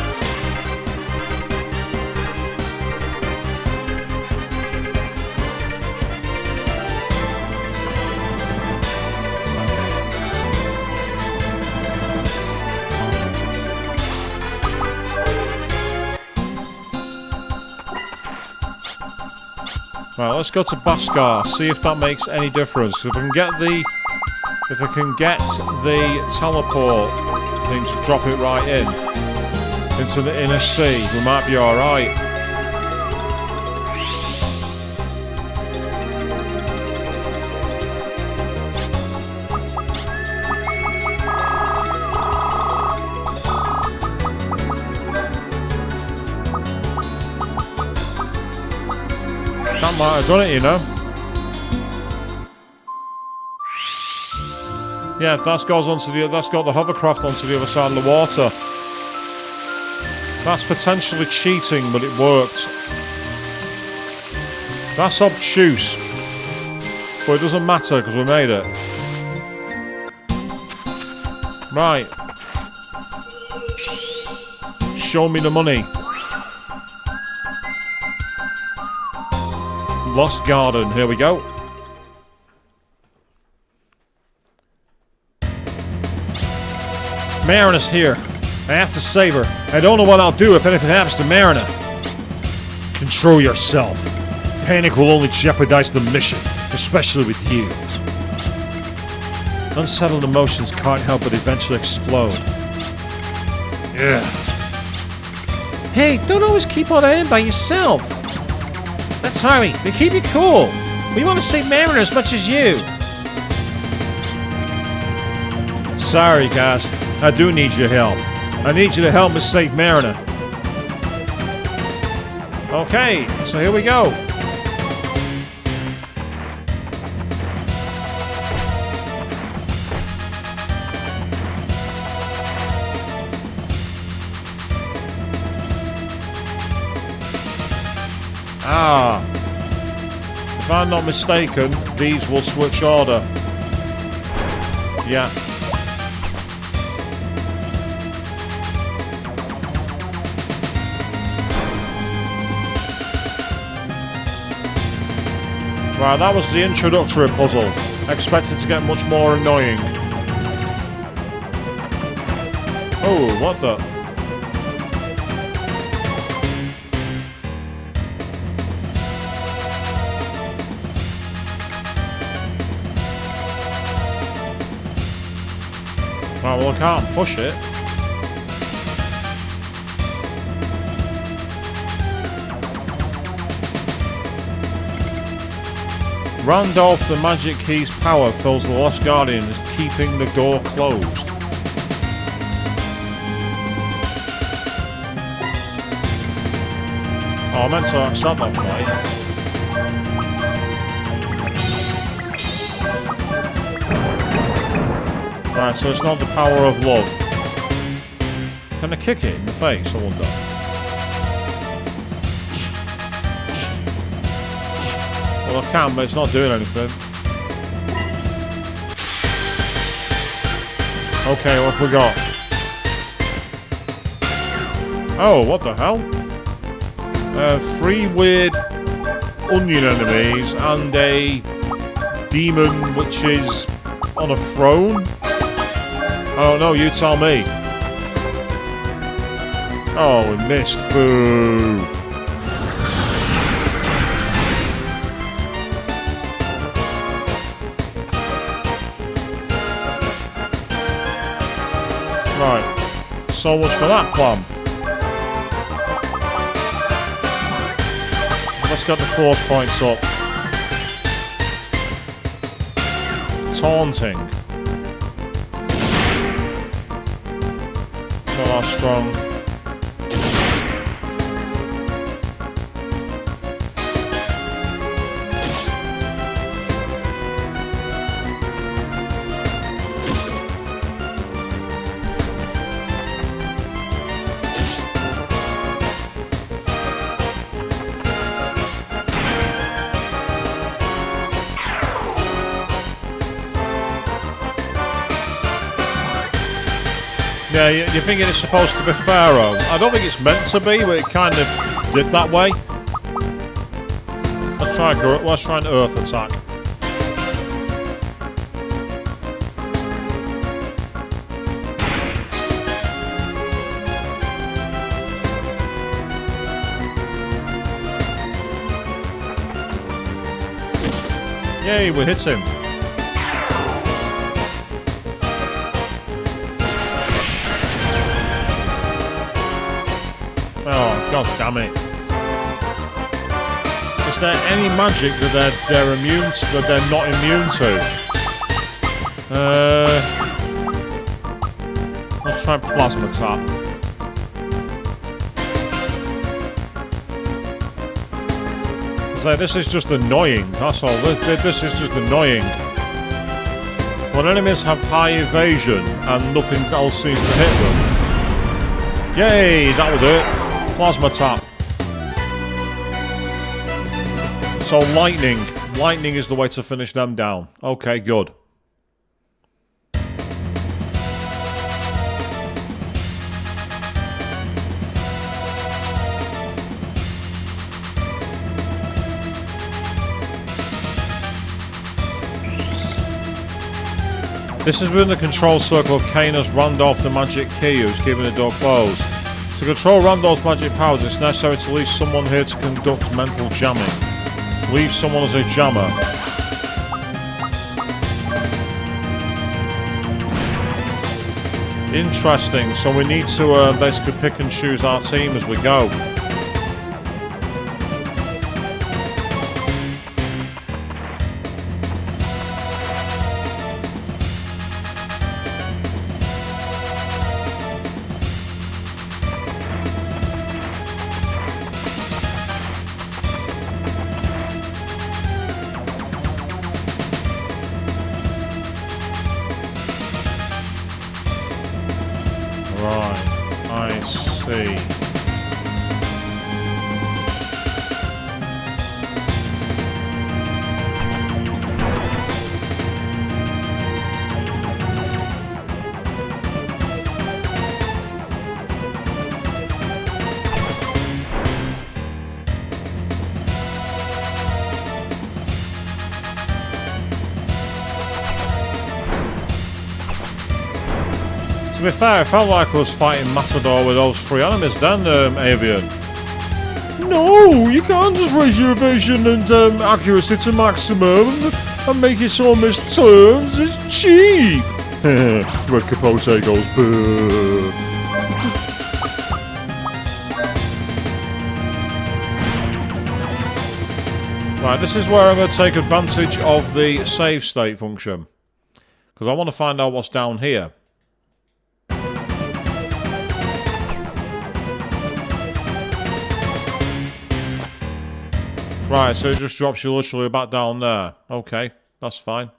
Right, let's go to Baskar, see if that makes any difference. If I can get the teleport thing to drop it right into the inner sea, we might be alright. might have done it, you know. Yeah, that's got the hovercraft onto the other side of the water. That's potentially cheating, but it worked. That's obtuse. But it doesn't matter because we made it. Right. Show me the money. Lost Garden, here we go. Marina's here. I have to save her. I don't know what I'll do if anything happens to Marina. Control yourself. Panic will only jeopardize the mission, especially with you. Unsettled emotions can't help but eventually explode. Yeah. Hey, don't always keep all that in by yourself. Let's hurry, but keep it cool. We want to save Mariner as much as you. Sorry, guys. I do need your help. I need you to help me save Mariner. Okay, so here we go. Ah. If I'm not mistaken, these will switch order. Yeah. Right, that was the introductory puzzle. Expected to get much more annoying. Oh, what the? Right, well, I can't push it. Randolph the Magic Key's power fills the Lost Guardian as keeping the door closed. Oh, I meant to accept that fight. Right, so it's not the power of love. Can I kick it in the face, I wonder? Well, I can, but it's not doing anything. Okay, what have we got? Oh, what the hell? 3 weird onion enemies and a demon which is on a throne? Oh no, you tell me. Oh, we missed. Boo. Right. So much for that plan. Let's get the 4 points up. Taunting. Not that strong. Yeah, you're thinking it's supposed to be Pharaoh. I don't think it's meant to be, but it kind of did that way. Let's try an Earth attack. Yay, we hit him. Oh, god damn it. Is there any magic that they're immune to, that they're not immune to? Let's try Plasma Tap. So this is just annoying, that's all. This is just annoying. When enemies have high evasion and nothing else seems to hit them. Yay, that will do it. Plasma tap. So lightning. Lightning is the way to finish them down. Okay, good. This is within the control circle of Canis Randolph, the magic key, who's keeping the door closed. To control Randolph's magic powers, it's necessary to leave someone here to conduct mental jamming. Leave someone as a jammer. Interesting, so we need to basically pick and choose our team as we go. Right, I see. To be fair, I felt like I was fighting Matador with those three enemies then, Avian. No, you can't just raise your evasion and accuracy to maximum and make it so miss turns. It's cheap. Red Capote goes boo. Right, this is where I'm going to take advantage of the save state function. Because I want to find out what's down here. Right, so it just drops you literally back down there. Okay, that's fine.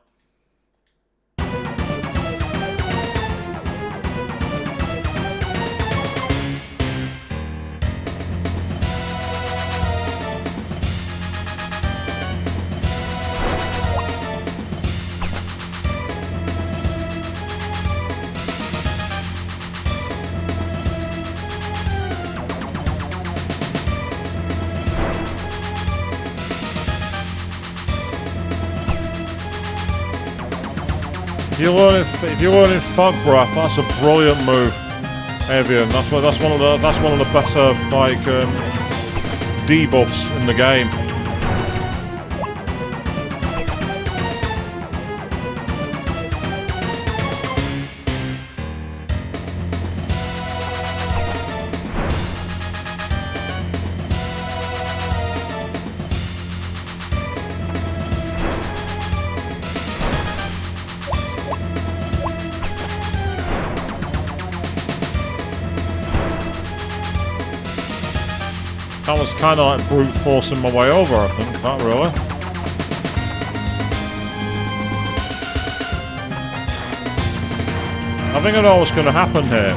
If you're learning fog breath, that's a brilliant move, Avian. That's one of the better like debuffs in the game. That was kind of like brute forcing my way over, I think, that really. I think I know what's going to happen here.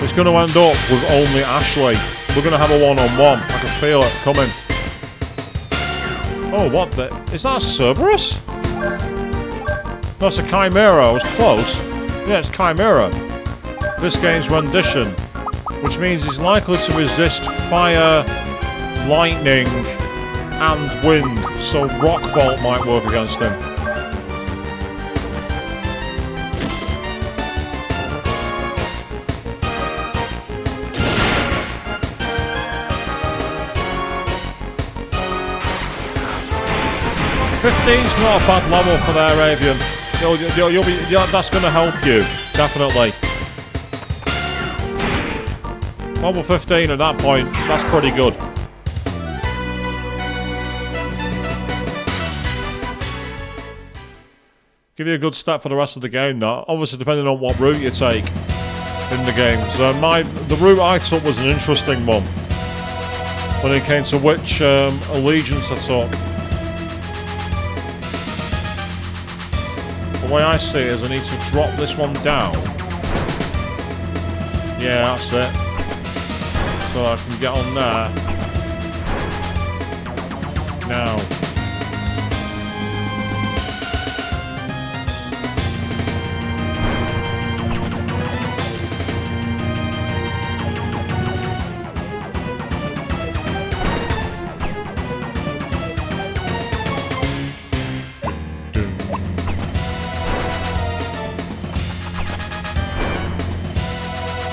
It's going to end up with only Ashley. We're going to have a one-on-one. I can feel it coming. Oh, what the... Is that a Cerberus? No, it's a Chimera. I was close. Yeah, it's Chimera. This game's rendition. Which means he's likely to resist fire, lightning, and wind, so Rock Bolt might work against him. $15's not a bad level for their Avian. That's going to help you, definitely. Level 15 at that point, that's pretty good. Give you a good start for the rest of the game now. Obviously depending on what route you take in the game. So the route I took was an interesting one. when it came to which allegiance I took. The way I see it is I need to drop this one down. Yeah, that's it. So I can get on there. Now.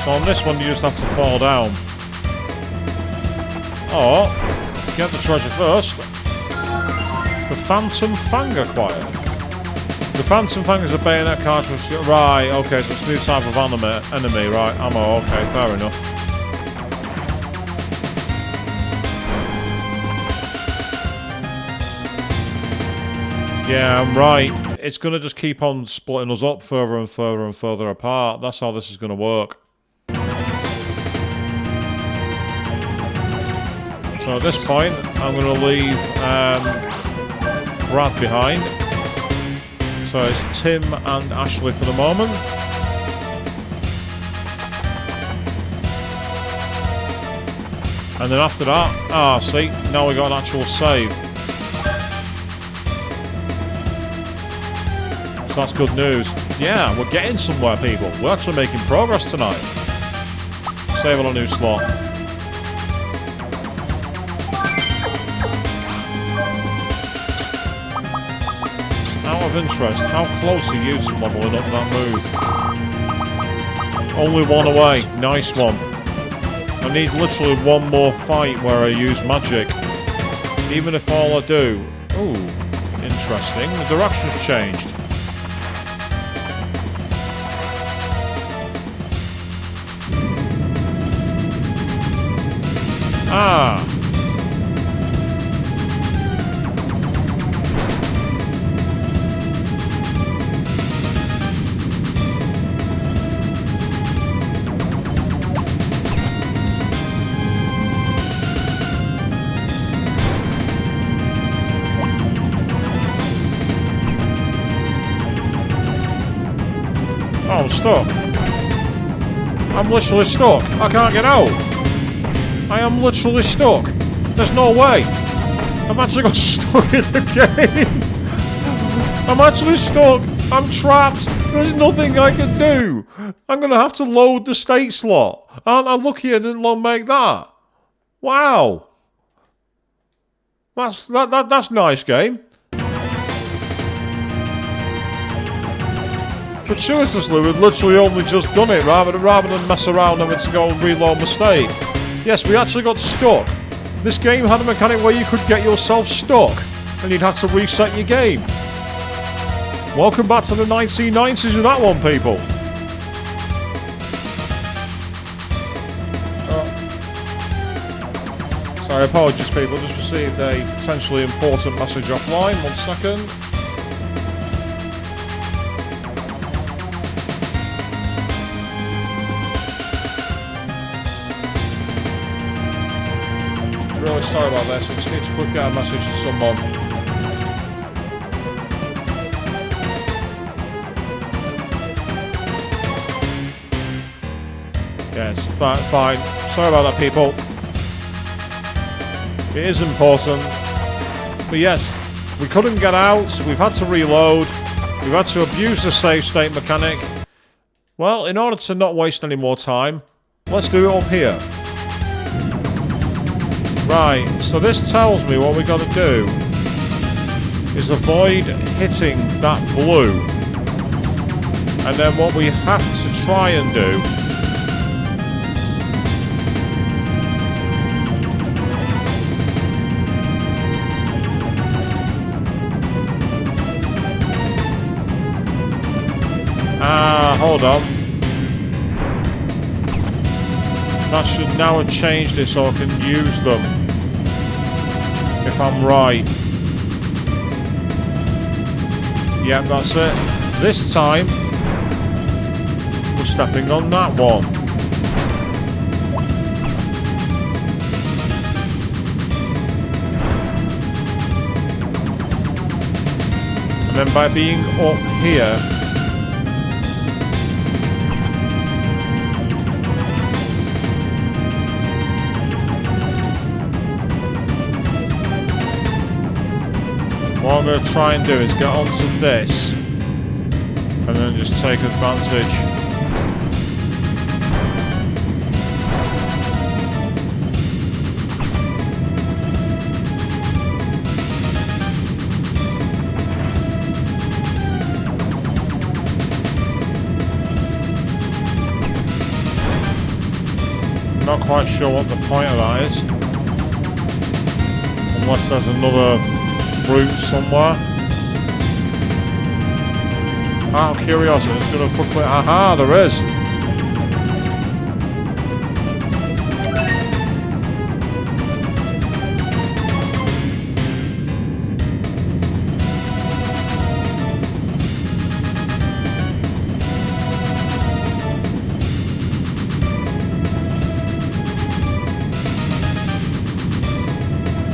So on this one you just have to fall down. Or, get the treasure first. The Phantom Fang acquired. The Phantom Fang is a bayonet cartridge. Right, okay, so it's a new type of enemy. Right, ammo, okay, fair enough. Yeah, I'm right. It's going to just keep on splitting us up further and further and further apart. That's how this is going to work. So at this point, I'm going to leave Brad behind. So it's Tim and Ashley for the moment. And then after that, see, now we got an actual save. So that's good news. Yeah, we're getting somewhere, people. We're actually making progress tonight. Save on a new slot. Out of interest, how close are you to leveling up that move? Only one away. Nice one. I need literally one more fight where I use magic. Even if all I do... Ooh, interesting. The direction's changed. Ah! Oh, I'm stuck. I'm literally stuck. I can't get out. I am literally stuck. There's no way. I'm actually got stuck in the game. I'm actually stuck. I'm trapped. There's nothing I can do. I'm going to have to load the state slot. Aren't I lucky I didn't make that? Wow. That's nice game. Fortuitously, we've literally only just done it rather than mess around having to go and reload my state. Yes, we actually got stuck. This game had a mechanic where you could get yourself stuck and you'd have to reset your game. Welcome back to the 1990s with that one, people. Sorry, apologies, people. Just received a potentially important message offline. 1 second. Really sorry about this, I just need to quick get a message to someone. Yes, fine. Sorry about that, people. It is important. But yes, we couldn't get out, we've had to reload, we've had to abuse the save state mechanic. Well, in order to not waste any more time, let's do it up here. Right, so this tells me what we got to do is avoid hitting that blue. And then what we have to try and do hold on. That should now have changed it so I can use them. If I'm right. Yep, that's it. This time, we're stepping on that one. then by being up here... What I'm going to try and do is get onto this and then just take advantage. Not quite sure what the point of that is. Unless there's another route somewhere. Out of curiosity, it's going to quickly... Aha, there is!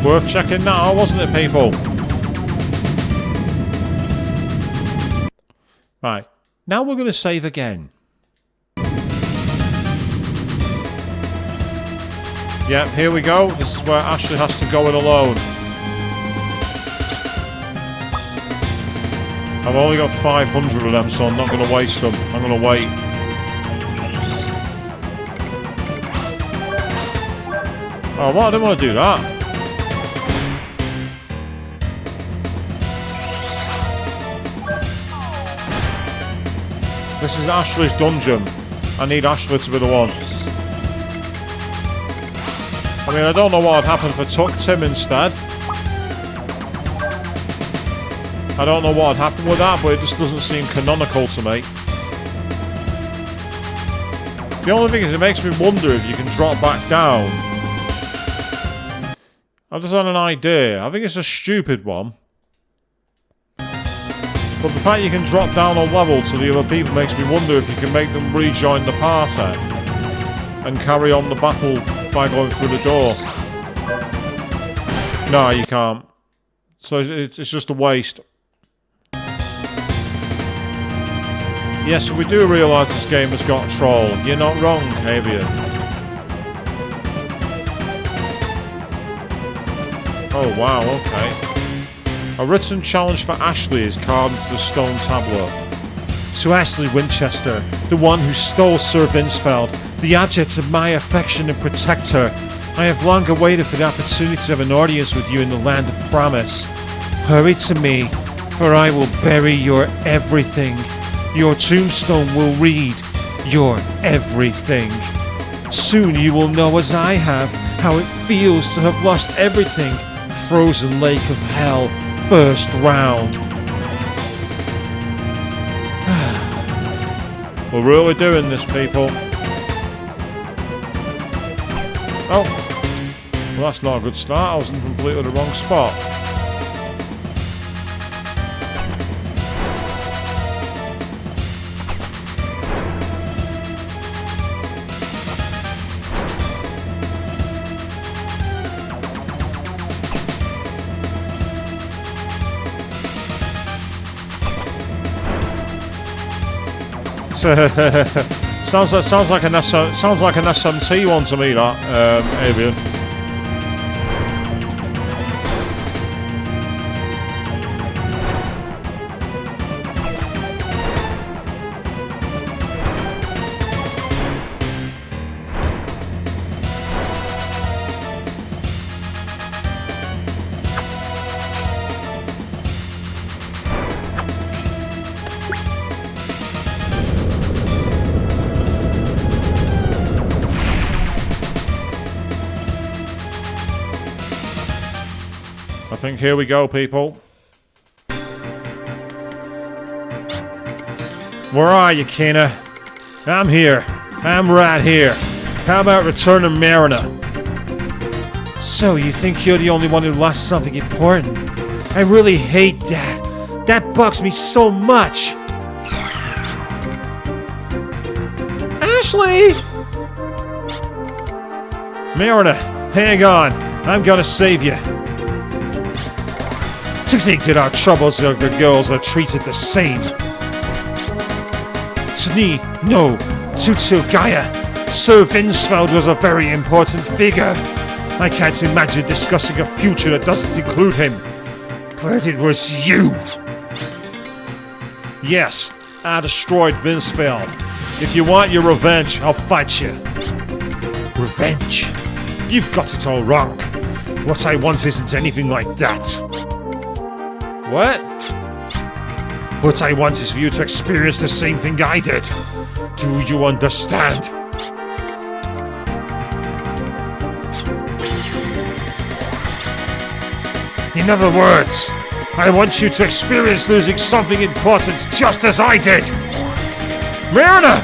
Worth checking that out, wasn't it, people? Right, now we're going to save again. Yep, here we go. This is where Ashley has to go in alone. I've only got 500 of them, so I'm not going to waste them. I'm going to wait. Oh, what? I didn't want to do that. This is Ashley's dungeon. I need Ashley to be the one. I mean, I don't know what would happen if I took Tim instead. I don't know what would happen with that, but it just doesn't seem canonical to me. The only thing is, it makes me wonder if you can drop back down. I've just had an idea. I think it's a stupid one. But the fact you can drop down a level to the other people makes me wonder if you can make them rejoin the party and carry on the battle by going through the door. No, you can't. So it's just a waste. Yes, so we do realise this game has got a troll. You're not wrong, Avian. Oh wow, okay. A written challenge for Ashley is carved into the stone tableau. To Ashley Winchester, the one who stole Sir Vincefeld, the object of my affection and protector, I have long awaited for the opportunity to have an audience with you in the land of promise. Hurry to me, for I will bury your everything. Your tombstone will read, your everything. Soon you will know as I have, how it feels to have lost everything. Frozen Lake of Hell. First round. We're really doing this, people. Oh. Well, that's not a good start. I was in completely the wrong spot. sounds like an SMT one to me, that Avian. I think here we go, people. Where are you, Kena? I'm here. I'm right here. How about returning Mariner? So, you think you're the only one who lost something important? I really hate that. That bugs me so much. Ashley! Mariner, hang on. I'm gonna save you. To think that our troubles of the girls are treated the same. Tni, no, Tutu Gaia. Sir Vinsfeld was a very important figure. I can't imagine discussing a future that doesn't include him. But it was you. Yes, I destroyed Vinsfeld. If you want your revenge, I'll fight you. Revenge? You've got it all wrong. What I want isn't anything like that. What? What I want is for you to experience the same thing I did. Do you understand? In other words, I want you to experience losing something important just as I did. Mariner!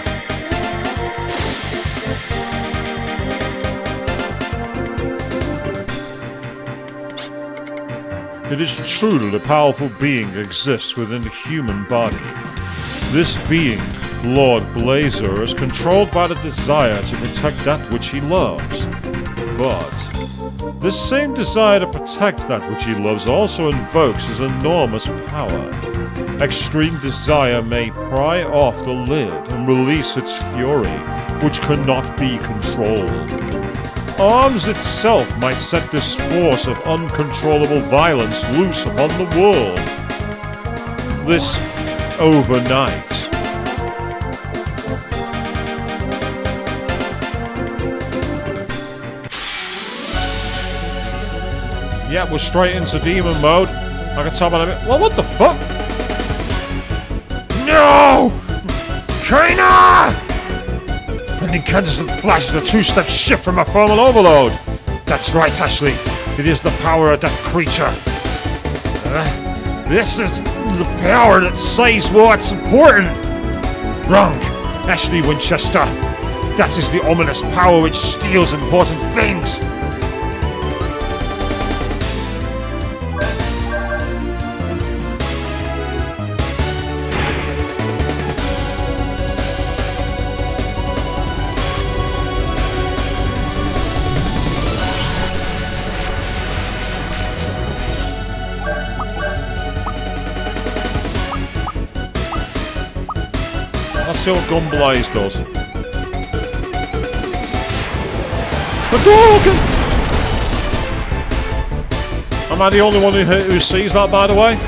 It is true that a powerful being exists within the human body. This being, Lord Blazer, is controlled by the desire to protect that which he loves. But this same desire to protect that which he loves also invokes his enormous power. Extreme desire may pry off the lid and release its fury, which cannot be controlled. Arms itself might set this force of uncontrollable violence loose upon the world. This overnight. Yeah, we're straight into demon mode. I can tell by the bit. Well, what the fuck? No! Kaina! An incandescent flash is a two-step shift from a thermal overload. That's right, Ashley. It is the power of that creature. This is the power that says what's important. Wrong, Ashley Winchester. That is the ominous power which steals important things. Let's see what Gunblaze does. Am I the only one who sees that, by the way?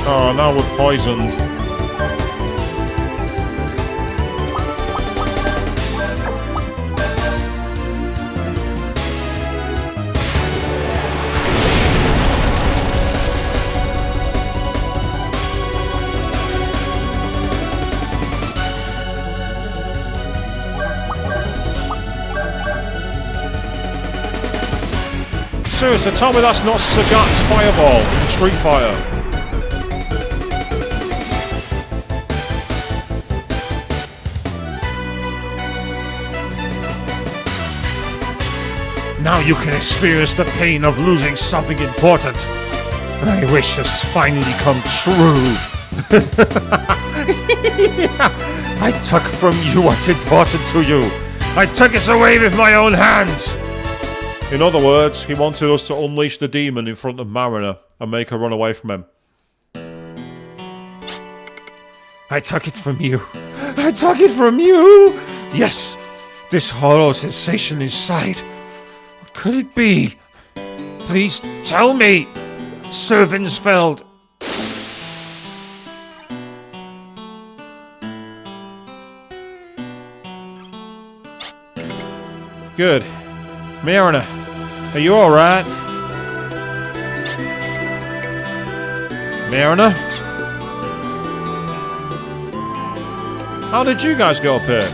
Oh, now we're poisoned. Seriously, tell me that's not Sagat's fireball in Street Fighter. Now you can experience the pain of losing something important. My wish has finally come true. I took from you what's important to you. I took it away with my own hands. In other words, he wanted us to unleash the demon in front of Mariner and make her run away from him. I took it from you. I took it from you! Yes, this hollow sensation inside. What could it be? Please tell me, Sir Vinsfeld. Good. Mariner, are you alright? Mariner? How did you guys get up here?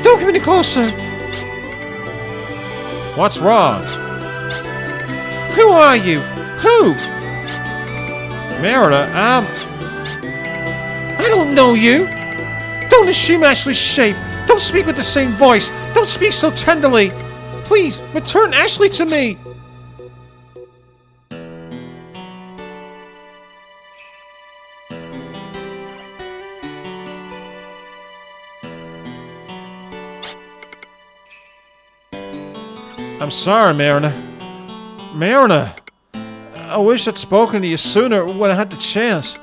Don't come any closer. What's wrong? Who are you? Who? Mariner, I don't know you. Don't assume Ashley's shape. Don't speak with the same voice. Don't speak so tenderly. Please, return Ashley to me! I'm sorry, Mariner. Mariner! I wish I'd spoken to you sooner when I had the chance.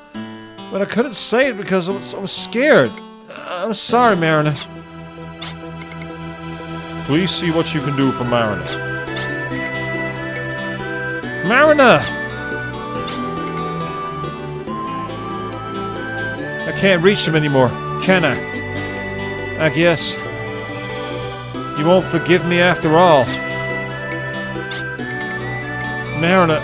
But I couldn't say it because I was scared. I'm sorry, Mariner. Please see what you can do for Mariner. Mariner! I can't reach him anymore, can I? I guess. You won't forgive me after all. Mariner,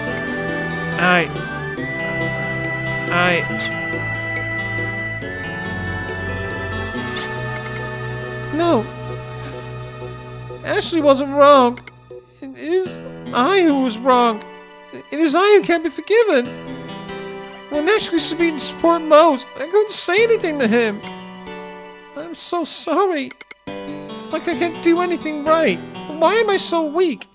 No. Ashley wasn't wrong. It is I who was wrong. It is I who can't be forgiven. When Ashley should be in support mode, I couldn't say anything to him. I'm so sorry. It's like I can't do anything right. Why am I so weak?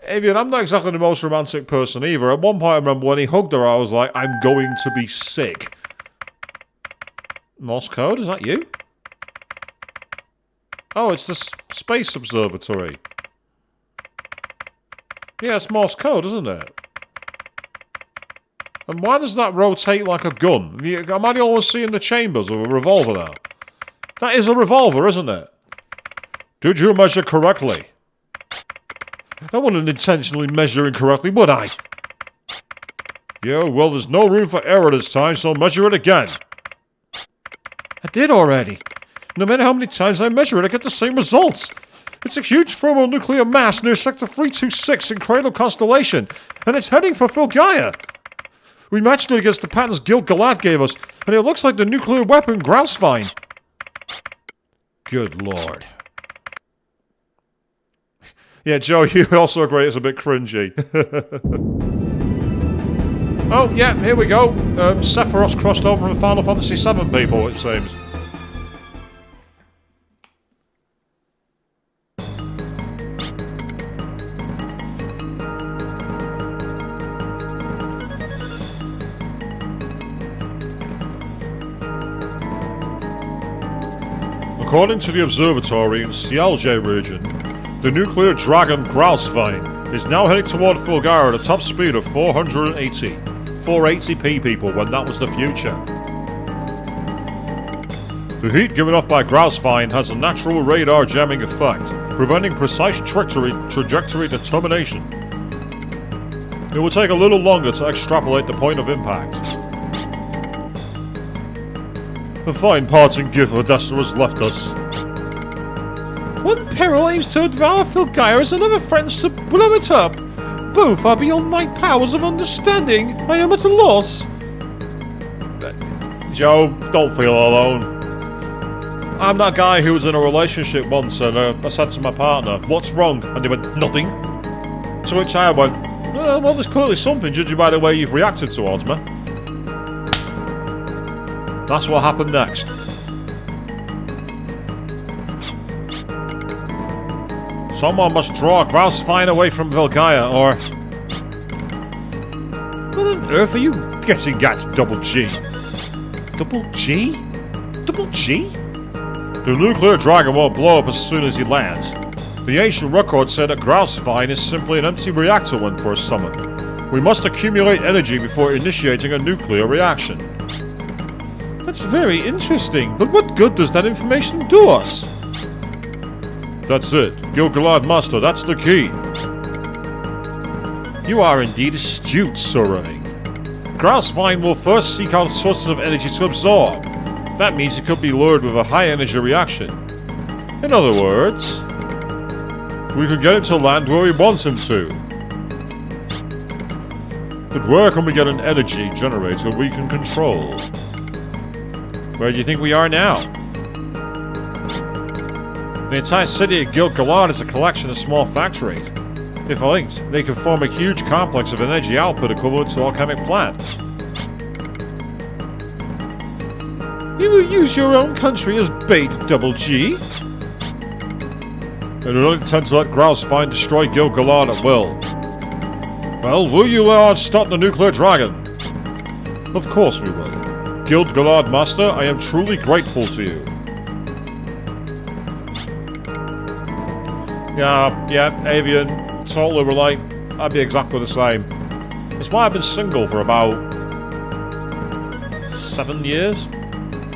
Avian, I'm not exactly the most romantic person either. At one point I remember when he hugged her, I was like, I'm going to be sick. Morse code, is that you? Oh, it's the space observatory. Yeah, it's Morse code, isn't it? And why does that rotate like a gun? Am I the only one seeing the chambers of a revolver now? That is a revolver, isn't it? Did you measure correctly? I wouldn't intentionally measure incorrectly, would I? Yeah, well, there's no room for error this time, so measure it again. I did already. No matter how many times I measure it, I get the same results. It's a huge thermonuclear mass near Sector 326 in Cradle Constellation, and it's heading for Filgaia. We matched it against the patterns Gil-galad gave us, and it looks like the nuclear weapon Grousevine. Good lord. Yeah, Joe, you also agree it's a bit cringy. Oh, yeah, here we go. Sephiroth's crossed over from Final Fantasy VII, people, it seems. According to the observatory in Cialje region, the nuclear dragon Grousevine is now heading toward Filgaia at a top speed of 480. 480p, people, when that was the future. The heat given off by Grousevine has a natural radar jamming effect, preventing precise trajectory determination. It will take a little longer to extrapolate the point of impact. A fine parting gift Odessa has left us. One peril aims to devour Filgaia as another threatens to blow it up. Both are beyond my powers of understanding. I am at a loss. Joe, don't feel alone. I'm that guy who was in a relationship once and I said to my partner, "What's wrong?" And they went, "Nothing." To which I went, well, there's clearly something judging by the way you've reacted towards me. That's what happened next. Someone must draw Grousevine away from Filgaia, or... What on earth are you getting at, Double G? Double G? Double G? The nuclear dragon won't blow up as soon as he lands. The ancient records say that Grousevine is simply an empty reactor when first summoned. We must accumulate energy before initiating a nuclear reaction. That's very interesting, but what good does that information do us? That's it. Gil-galad Master, that's the key. You are indeed astute, Sorang. Grousevine will first seek out sources of energy to absorb. That means it could be lured with a high energy reaction. In other words, we could get him to land where we want him to. But where can we get an energy generator we can control? Where do you think we are now? The entire city of Gil-galad is a collection of small factories. If linked, they can form a huge complex of energy output equivalent to alchemic plants. You will use your own country as bait, Double G? I do not intend to let Grousevine destroy Gil-galad at will. Well, will you allow us to stop the nuclear dragon? Of course we will. Gil-galad Master, I am truly grateful to you. Yeah, avian, totally relate. I'd be exactly the same. It's why I've been single for about 7 years?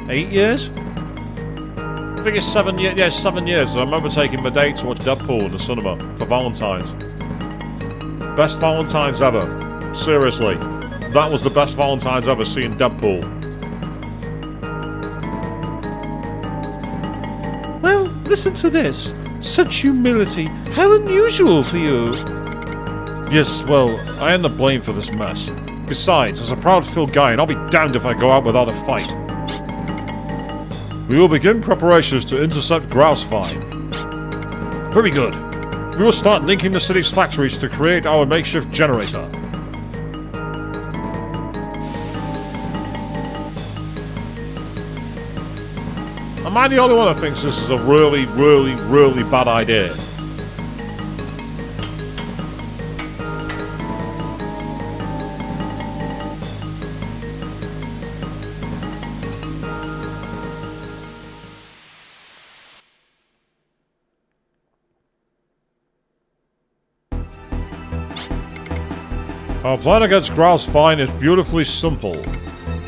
8 years? I think it's 7 years. Yeah, 7 years. I remember taking my date to watch Deadpool in the cinema for Valentine's. Best Valentine's ever. Seriously. That was the best Valentine's ever, seeing Deadpool. Well, listen to this. Such humility. How unusual for you. Yes, well, I am the blame for this mess. Besides, as a proud Phil guy, and I'll be damned if I go out without a fight. We will begin preparations to intercept Grousevine. Very good. We will start linking the city's factories to create our makeshift generator. Am I the only one that thinks this is a really, really, really bad idea? Our plan against Grousevine is beautifully simple.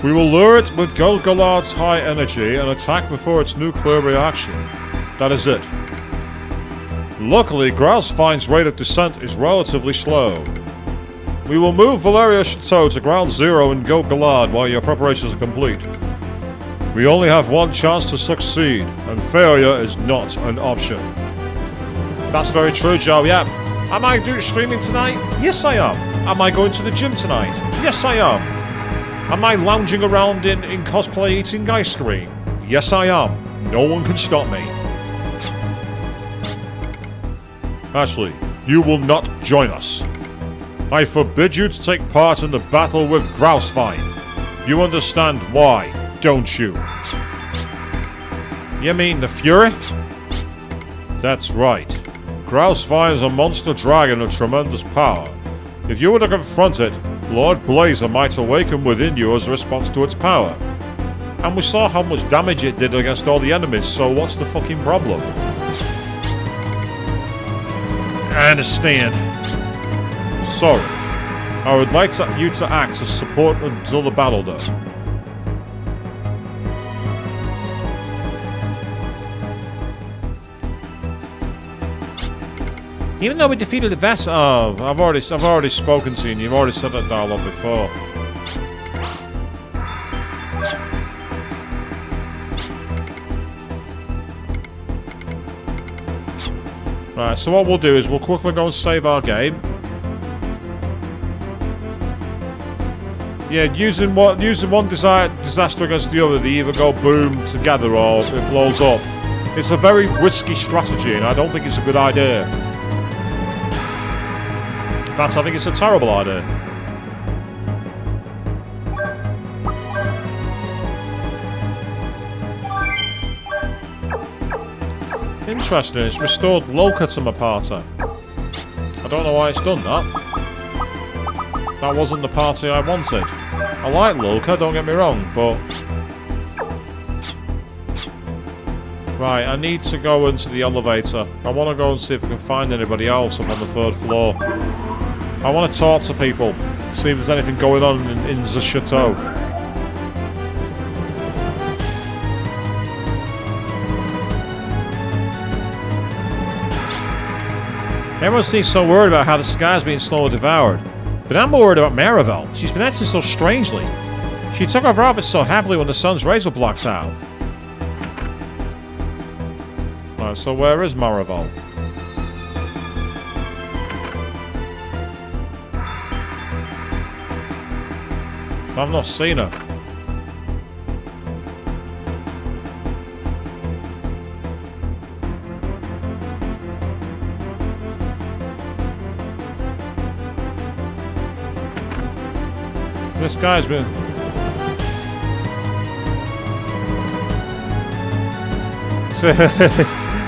We will lure it with Golgalard's high energy and attack before its nuclear reaction. That is it. Luckily, Grousevine's rate of descent is relatively slow. We will move Valeria Chateau to ground zero in Golgalard while your preparations are complete. We only have one chance to succeed, and failure is not an option. That's very true, Joe, yeah. Am I streaming tonight? Yes, I am. Am I going to the gym tonight? Yes, I am. Am I lounging around in cosplay eating ice cream? Yes, I am. No one can stop me. Ashley, you will not join us. I forbid you to take part in the battle with Grousevine. You understand why, don't you? You mean the Fury? That's right. Grousevine is a monster dragon of tremendous power. If you were to confront it, Lord Blazer might awaken within you as a response to its power. And we saw how much damage it did against all the enemies, so what's the fucking problem? I understand. Sorry. I would like you to act as support until the battle though. Even though we defeated the vessel... Oh, I've already spoken to you and you've already said that dialogue before. Right, so what we'll do is we'll quickly go and save our game. Yeah, using one disaster against the other, they either go boom together or it blows up. It's a very risky strategy and I don't think it's a good idea. In fact, I think it's a terrible idea. Interesting, it's restored Loka to my party. I don't know why it's done that. That wasn't the party I wanted. I like Loka, don't get me wrong, but... Right, I need to go into the elevator. I want to go and see if I can find anybody else up on the 3rd floor. I want to talk to people, see if there's anything going on in the chateau. Everyone seems so worried about how the sky's being slowly devoured. But I'm more worried about Marivel. She's been acting so strangely. She took off her outfit so happily when the sun's rays were blocked out. Right, so where is Marivel? I've not seen her. This guy's been...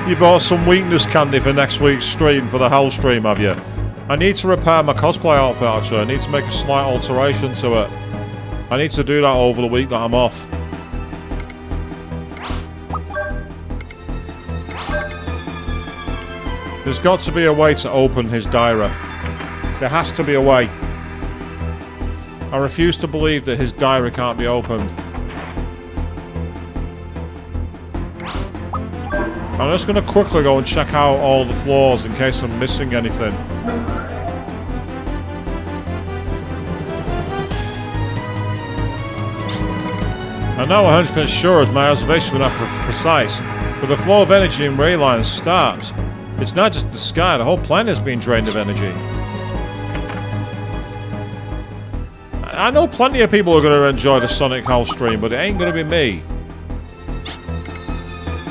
You bought some weakness candy for next week's stream, for the Hell stream, have you? I need to repair my cosplay outfit, actually. I need to make a slight alteration to it. I need to do that over the week that I'm off. There's got to be a way to open his diary. There has to be a way. I refuse to believe that his diary can't be opened. I'm just going to quickly go and check out all the floors in case I'm missing anything. I'm not 100% sure as my observation were not precise, but the flow of energy in ray lines stopped. It's not just the sky, the whole planet is being drained of energy. I know plenty of people are going to enjoy the Sonic House stream, but it ain't going to be me.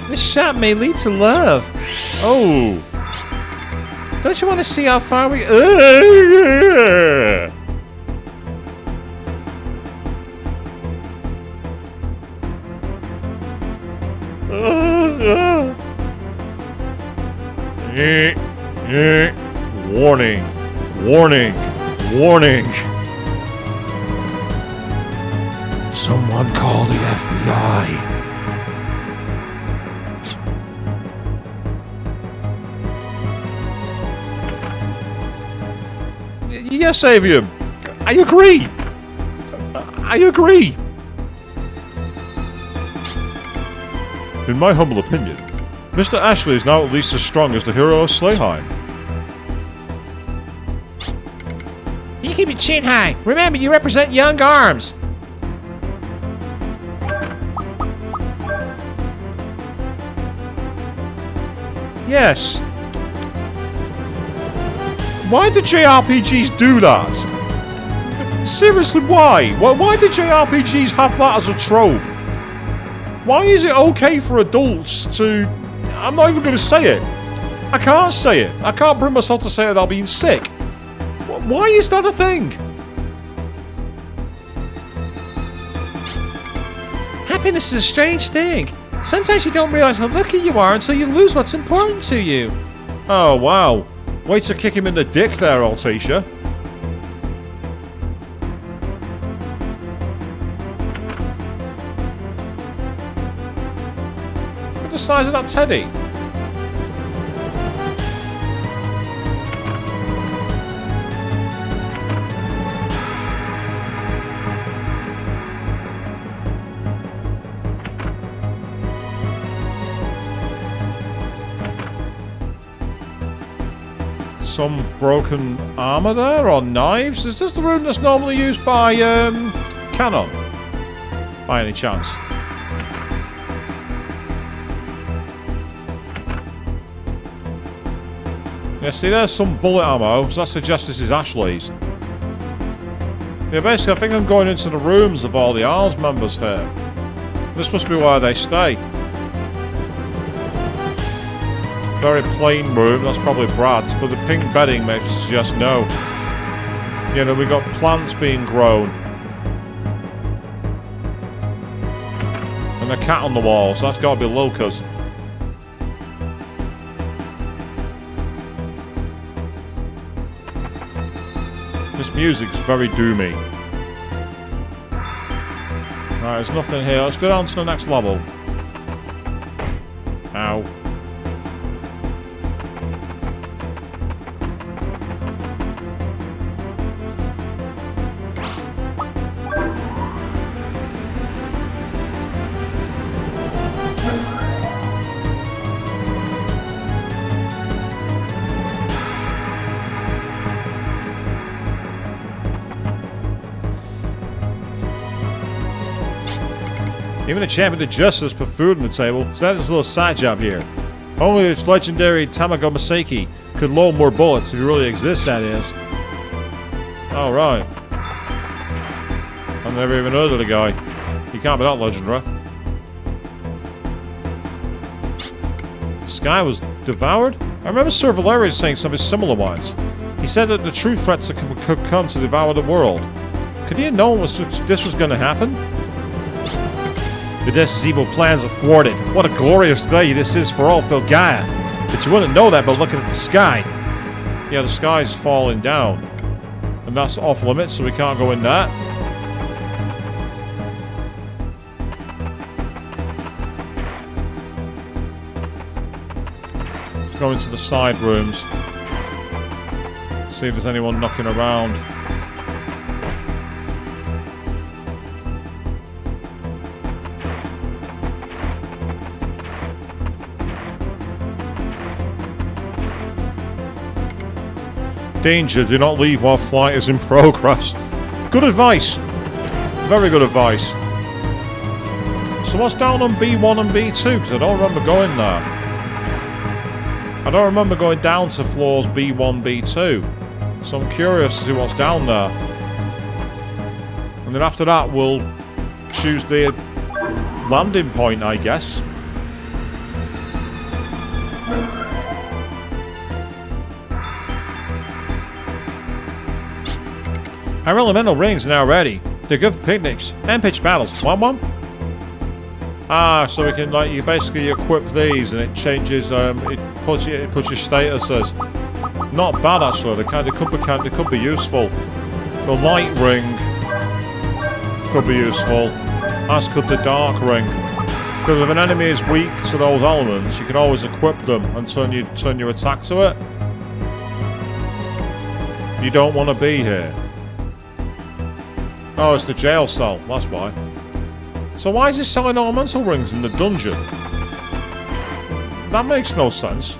This shot may lead to love. Oh! Don't you want to see how far we... Warning. Warning. Warning. Someone call the FBI. Yes, Avium. I agree. I agree. In my humble opinion, Mr. Ashley is now at least as strong as the hero of Slayheim. You keep your chin high. Remember, you represent young arms. Yes. Why did JRPGs do that? Seriously, why? Why did JRPGs have that as a trope? Why is it okay for adults to... I'm not even going to say it. I can't say it. I can't bring myself to say it without being sick. Why is that a thing? Happiness is a strange thing. Sometimes you don't realize how lucky you are until you lose what's important to you. Oh, wow. Way to kick him in the dick there, Altacia. Look at the size of that teddy. Some broken armor there, or knives? Is this the room that's normally used by, Canon? By any chance? Yeah, see, there's some bullet ammo, so that suggests this is Ashley's. Yeah, basically, I think I'm going into the rooms of all the ARMS members here. This must be where they stay. Very plain room, that's probably Brad's, but the pink bedding makes us suggest no. You know, we got plants being grown. And a cat on the wall, so that's got to be Luca's. This music's very doomy. Right, there's nothing here. Let's go down to the next level. Ow. Even the champion of justice put food on the table, so that is a little side job here. Only its legendary Tamago Maseki could load more bullets if he really exists, that is. Oh, right. I've never even heard of the guy. He can't be that legendary. The sky was devoured? I remember Sir Valerius saying something similar once. He said that the true threats could come to devour the world. Could he have known this was going to happen? Videssa's evil plans are thwarted. What a glorious day this is for all Filgaia. But you wouldn't know that by looking at the sky. Yeah, the sky's falling down. And that's off limits, so we can't go in that. go into the side rooms. See if there's anyone knocking around. Danger, do not leave while flight is in progress. Good advice. Very good advice. So what's down on B1 and B2? Because I don't remember going there. I don't remember going down to floors B1, B2. So I'm curious to see what's down there. And then after that we'll choose the landing point, I guess. Our elemental rings are now ready. They're good for picnics and pitch battles. Want one? Ah, so we can you basically equip these and it changes. It puts your statuses. Not bad actually. They could be useful. The light ring could be useful. As could the dark ring. Because if an enemy is weak to those elements, you can always equip them and turn your attack to it. You don't want to be here. Oh, it's the jail cell, that's why. So why is he selling elemental rings in the dungeon? That makes no sense.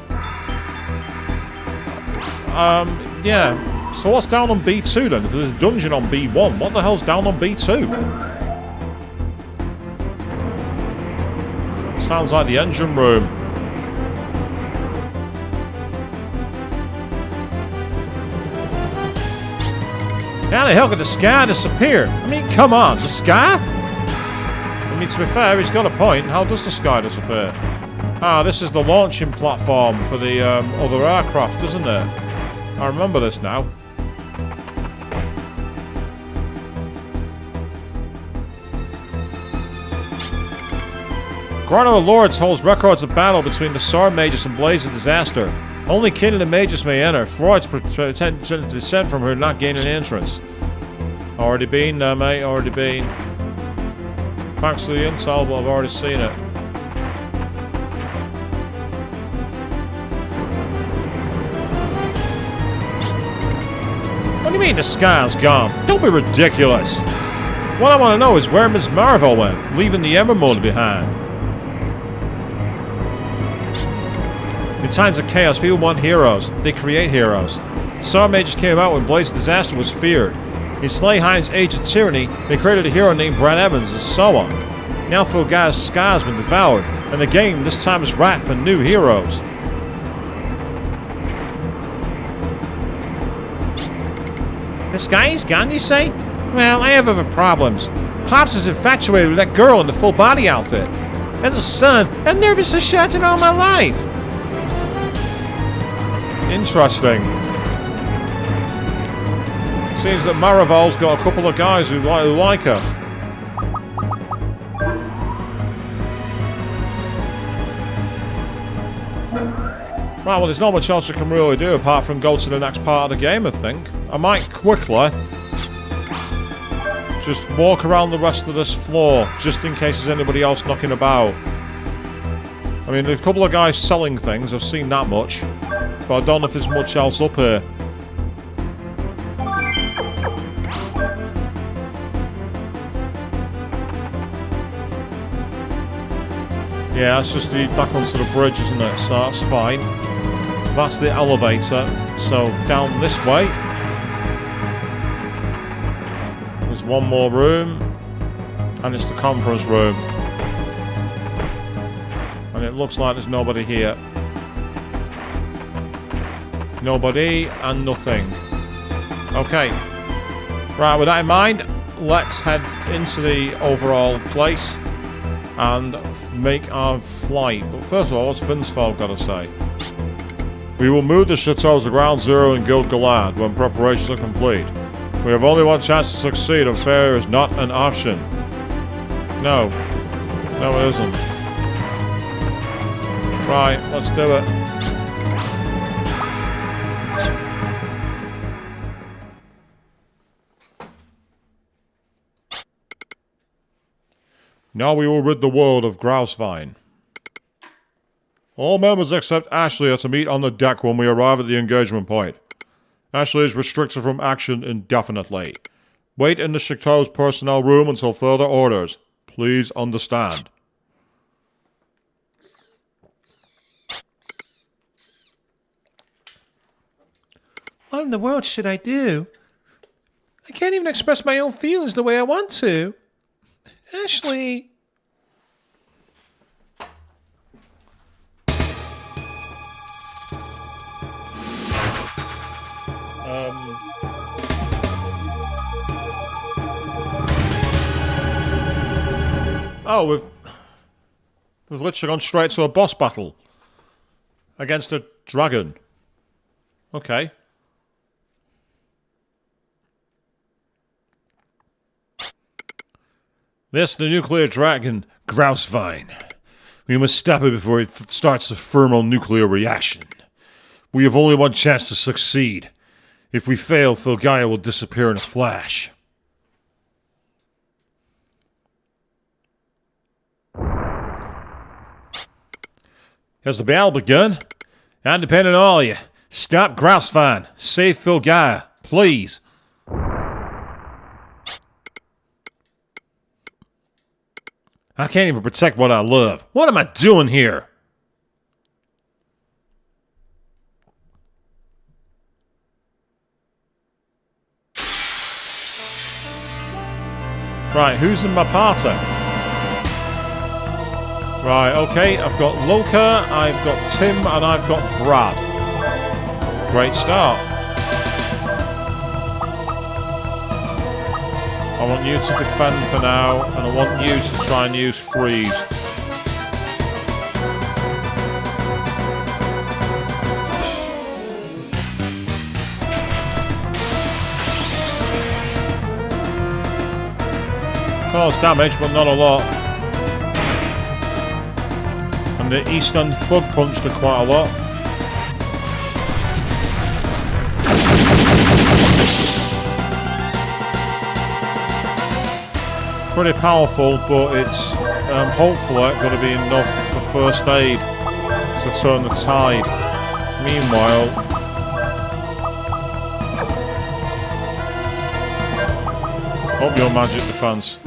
Yeah. So what's down on B2 then? If there's a dungeon on B1, what the hell's down on B2? Sounds like the engine room. How the hell could the sky disappear? I mean, come on, the sky? I mean, to be fair, he's got a point. How does the sky disappear? Ah, this is the launching platform for the other aircraft, isn't it? I remember this now. Grotto of Lords holds records of battle between the Sword Magus and Blaze of Disaster. Only kin of the Magus may enter. Frauds pretend to descend from her, not gaining entrance. Already been there, mate. Already been. Thanks to the intel, but I've already seen it. What do you mean the sky's gone? Don't be ridiculous. What I want to know is where Miss Marvel went, leaving the Emerald behind. In times of chaos, people want heroes. They create heroes. Sword Mages came out when Blaze of Disaster was feared. In Slayheim's Age of Tyranny, they created a hero named Brad Evans, and so on. Now Fulgar's sky has been devoured, and the game this time is ripe for new heroes. The sky is gone, you say? Well, I have other problems. Pops is infatuated with that girl in the full body outfit. As a son, I've never been so shocked in all my life. Interesting. Seems that Maraval's got a couple of guys who like her. Right, well, there's not much else I can really do apart from go to the next part of the game, I think. I might quickly just walk around the rest of this floor, just in case there's anybody else knocking about. I mean, there's a couple of guys selling things, I've seen that much. But I don't know if there's much else up here. Yeah, that's just the back onto the bridge, isn't it? So that's fine. That's the elevator. So down this way. There's one more room. And it's the conference room. And it looks like there's nobody here. Nobody and nothing. Okay. Right, with that in mind, let's head into the overall place and make our flight. But first of all, what's Vinsfeld got to say? We will move the chateau to ground zero in Guild Galad when preparations are complete. We have only one chance to succeed, and failure is not an option. No. No, it isn't. Right, let's do it. Now we will rid the world of Grousevine. All members except Ashley are to meet on the deck when we arrive at the engagement point. Ashley is restricted from action indefinitely. Wait in the Chateau's personnel room until further orders. Please understand. What in the world should I do? I can't even express my own feelings the way I want to. Ashley... Oh, we've literally gone straight to a boss battle against a dragon. Okay. This, the nuclear dragon, Grousevine. We must stop it before it starts a thermonuclear reaction. We have only one chance to succeed. If we fail, Filgaia will disappear in a flash. Has the battle begun? I depend on all of you. Stop Grousevine. Save Filgaia, please. I can't even protect what I love. What am I doing here? Right, who's in my party? Right, okay, I've got Loka, I've got Tim, and I've got Brad. Great start. I want you to defend for now, and I want you to try and use freeze. Cause damage, but not a lot. And the Eastern Thug punched her quite a lot. Pretty powerful, but it's hopefully going to be enough for first aid to turn the tide. Meanwhile, hope your magic defense.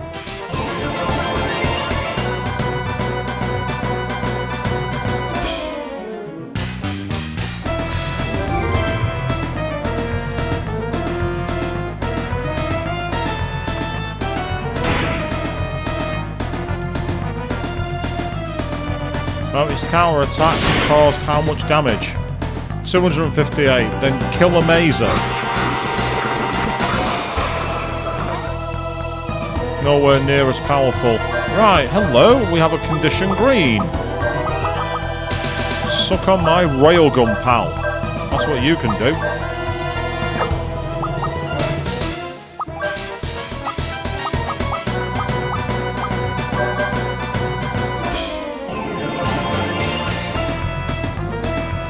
Well, his counter-attack caused how much damage? 258. Then kill a Mazer. Nowhere near as powerful. Right, hello, we have a condition green. Suck on my railgun, pal. That's what you can do.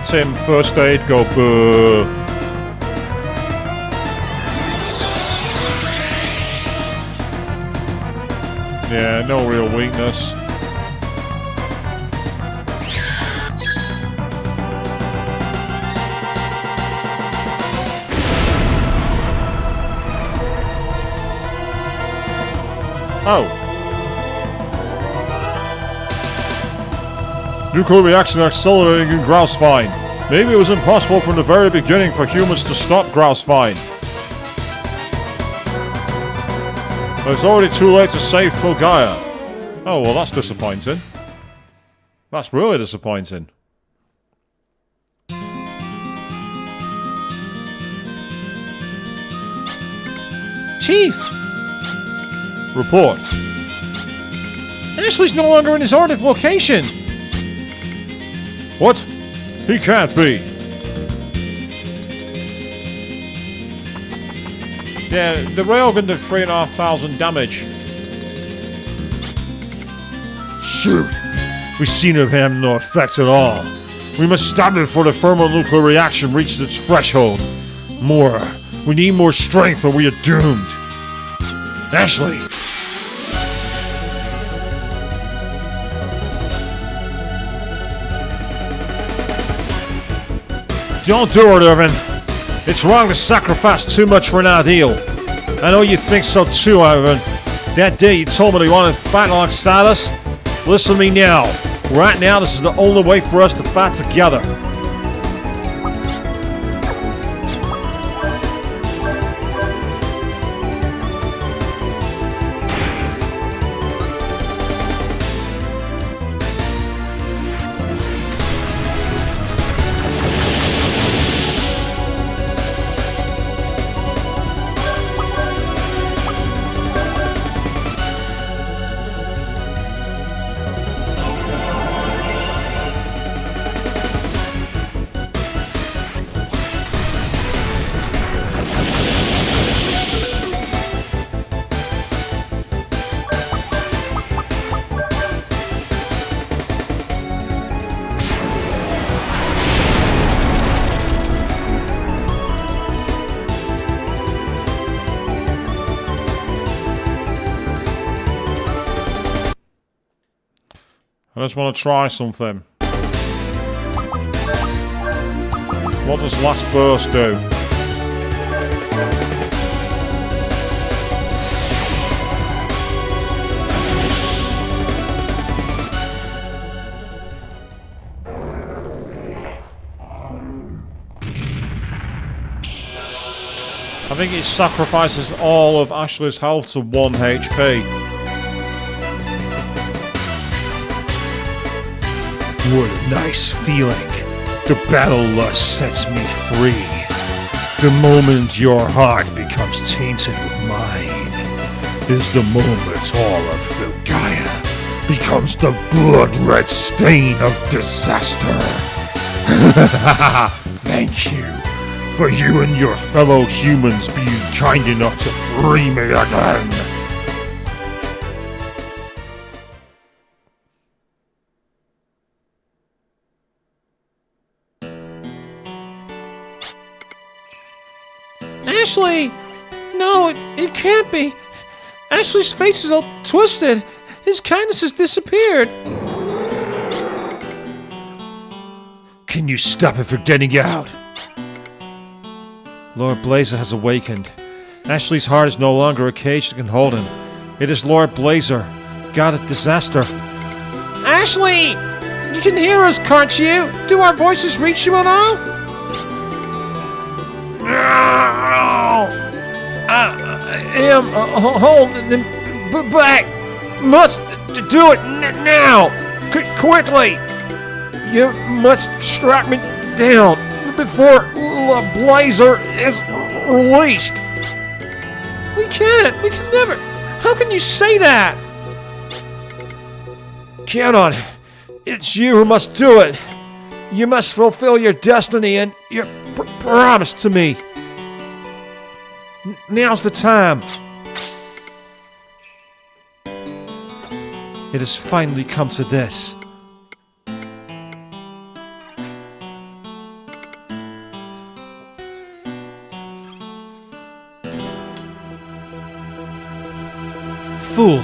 Tim, first aid, go boo. Yeah, no real weakness. Oh. Nuclear reaction accelerating in Grousevine. Maybe it was impossible from the very beginning for humans to stop Grousevine. But it's already too late to save Filgaia. Oh, well, that's disappointing. That's really disappointing. Chief! Report. Ashley's no longer in his ordered location. What? He can't be. Yeah, the railgun did 3,500 damage. Shoot! We seem to have no effect at all. We must stop it before the thermonuclear reaction reaches its threshold. More. We need more strength or we are doomed. Ashley! Don't do it, Irvin. It's wrong to sacrifice too much for an ideal. I know you think so too, Irvin. That day you told me you wanted to fight alongside us. Listen to me now. Right now, this is the only way for us to fight together. I just want to try something. What does last burst do? I think it sacrifices all of Ashley's health to 1 HP. What a nice feeling. The battle lust sets me free. The moment your heart becomes tainted with mine is the moment all of Filgaia becomes the blood-red stain of disaster. Thank you for you and your fellow humans being kind enough to free me again. Ashley! No, it can't be. Ashley's face is all twisted. His kindness has disappeared. Can you stop it from getting out? Lord Blazer has awakened. Ashley's heart is no longer a cage that can hold him. It is Lord Blazer, god of disaster. Ashley! You can hear us, can't you? Do our voices reach you at all? I am holding them back. Must do it now. Quickly. You must strike me down before the Blazer is released. We can't. We can never. How can you say that? Count on. It's you who must do it. You must fulfill your destiny and your promise to me. Now's the time. It has finally come to this. Fool,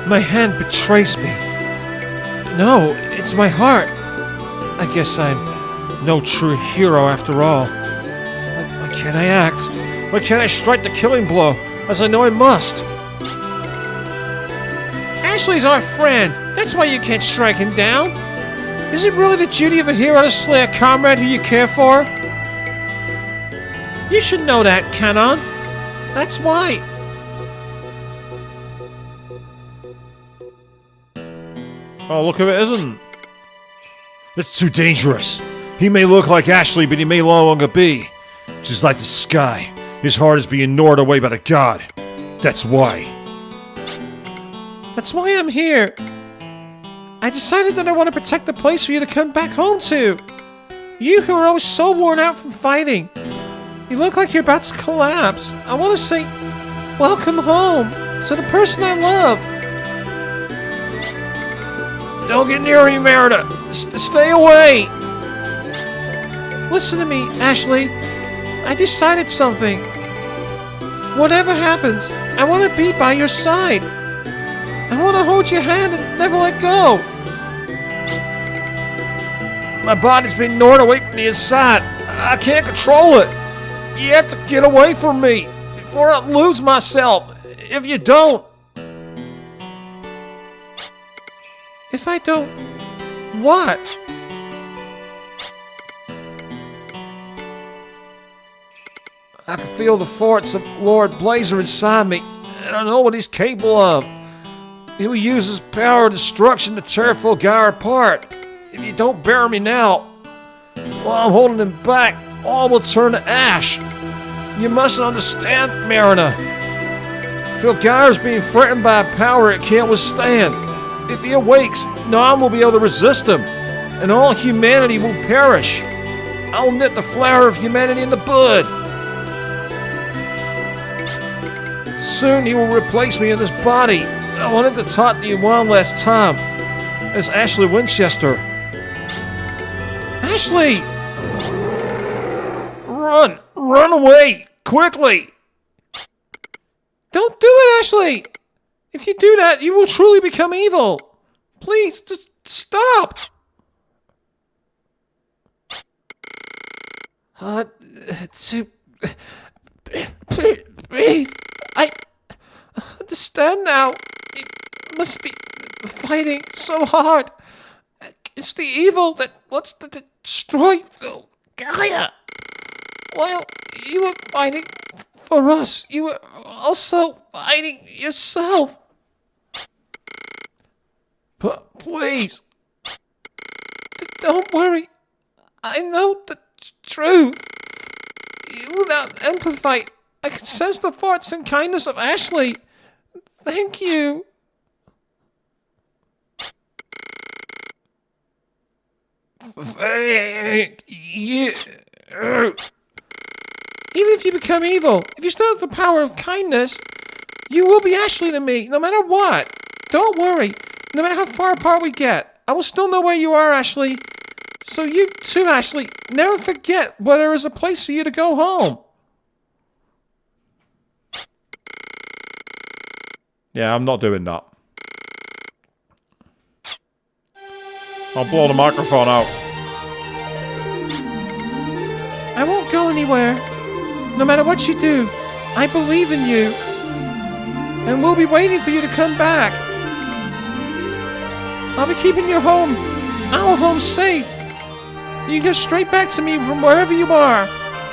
my hand betrays me. No, it's my heart. I guess I'm no true hero after all. Why can't I act? Why can't I strike the killing blow, as I know I must? Ashley's our friend. That's why you can't strike him down. Is it really the duty of a hero to slay a comrade who you care for? You should know that, Canon. That's why. Oh, look if it isn't. It's too dangerous. He may look like Ashley, but he may no longer be. Just like the sky. His heart is being gnawed away by the god. That's why. That's why I'm here. I decided that I want to protect the place for you to come back home to. You who are always so worn out from fighting. You look like you're about to collapse. I want to say, welcome home to the person I love. Don't get near me, Merida. Stay away. Listen to me, Ashley. I decided something. Whatever happens, I want to be by your side. I want to hold your hand and never let go. My body's been gnawed away from the inside. I can't control it. You have to get away from me before I lose myself. If you don't... If I don't... What? I can feel the force of Lord Blazer inside me, and I know what he's capable of. He will use his power of destruction to tear Fulgar apart. If you don't bury me now, while I'm holding him back, all will turn to ash. You must understand, Mariner. Fulgar is being threatened by a power it can't withstand. If he awakes, none will be able to resist him, and all humanity will perish. I'll nip the flower of humanity in the bud. Soon he will replace me in this body. I wanted to talk to you one last time. It's Ashley Winchester. Ashley! Run! Run away! Quickly! Don't do it, Ashley! If you do that, you will truly become evil. Please, just stop! Breathe. I understand now. You must be fighting so hard. It's the evil that wants to destroy Gaia. While you were fighting for us, you were also fighting yourself. But please, don't worry. I know the truth. Without empathy, I can sense the thoughts and kindness of Ashley. Thank you. Thank you. Even if you become evil, if you still have the power of kindness, you will be Ashley to me, no matter what. Don't worry. No matter how far apart we get, I will still know where you are, Ashley. So you too, Ashley, never forget where there is a place for you to go home. Yeah, I'm not doing that. I'll blow the microphone out. I won't go anywhere. No matter what you do, I believe in you. And we'll be waiting for you to come back. I'll be keeping your home, our home, safe. You can go straight back to me from wherever you are,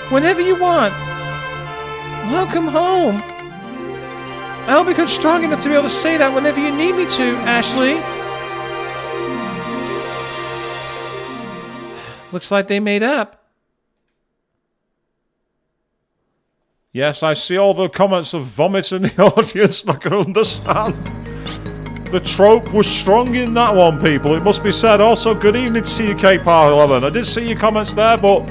whenever you want. Welcome home. I'll become strong enough to be able to say that whenever you need me to, Ashley. Looks like they made up. Yes, I see all the comments of vomit in the audience. I can understand. The trope was strong in that one, people. It must be said. Also, good evening to you, K-Par11. I did see your comments there, but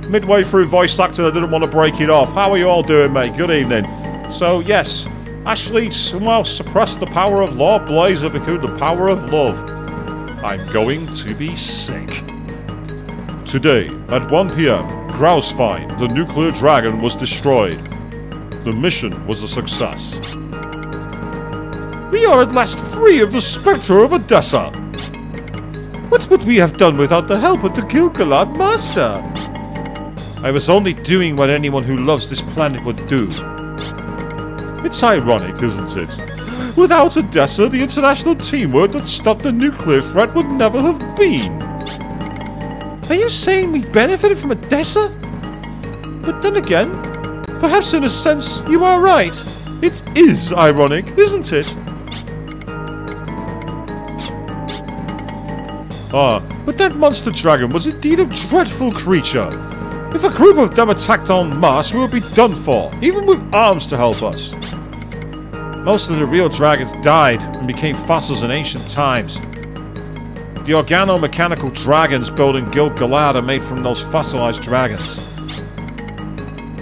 midway through voice acting, I didn't want to break it off. How are you all doing, mate? Good evening. So, yes, Ashley somehow suppressed the power of Lord Blazer because of the power of love. I'm going to be sick. Today, at 1 p.m., Grousefine, the nuclear dragon, was destroyed. The mission was a success. We are at last free of the spectre of Odessa. What would we have done without the help of the Gil-galad Master? I was only doing what anyone who loves this planet would do. It's ironic, isn't it? Without Odessa, the international teamwork that stopped the nuclear threat would never have been. Are you saying we benefited from Odessa? But then again, perhaps in a sense you are right. It is ironic, isn't it? Ah, but that monster dragon was indeed a dreadful creature. If a group of them attacked en masse, we would be done for, even with arms to help us. Most of the real dragons died and became fossils in ancient times. The organo-mechanical dragons built in Gil-galad are made from those fossilized dragons.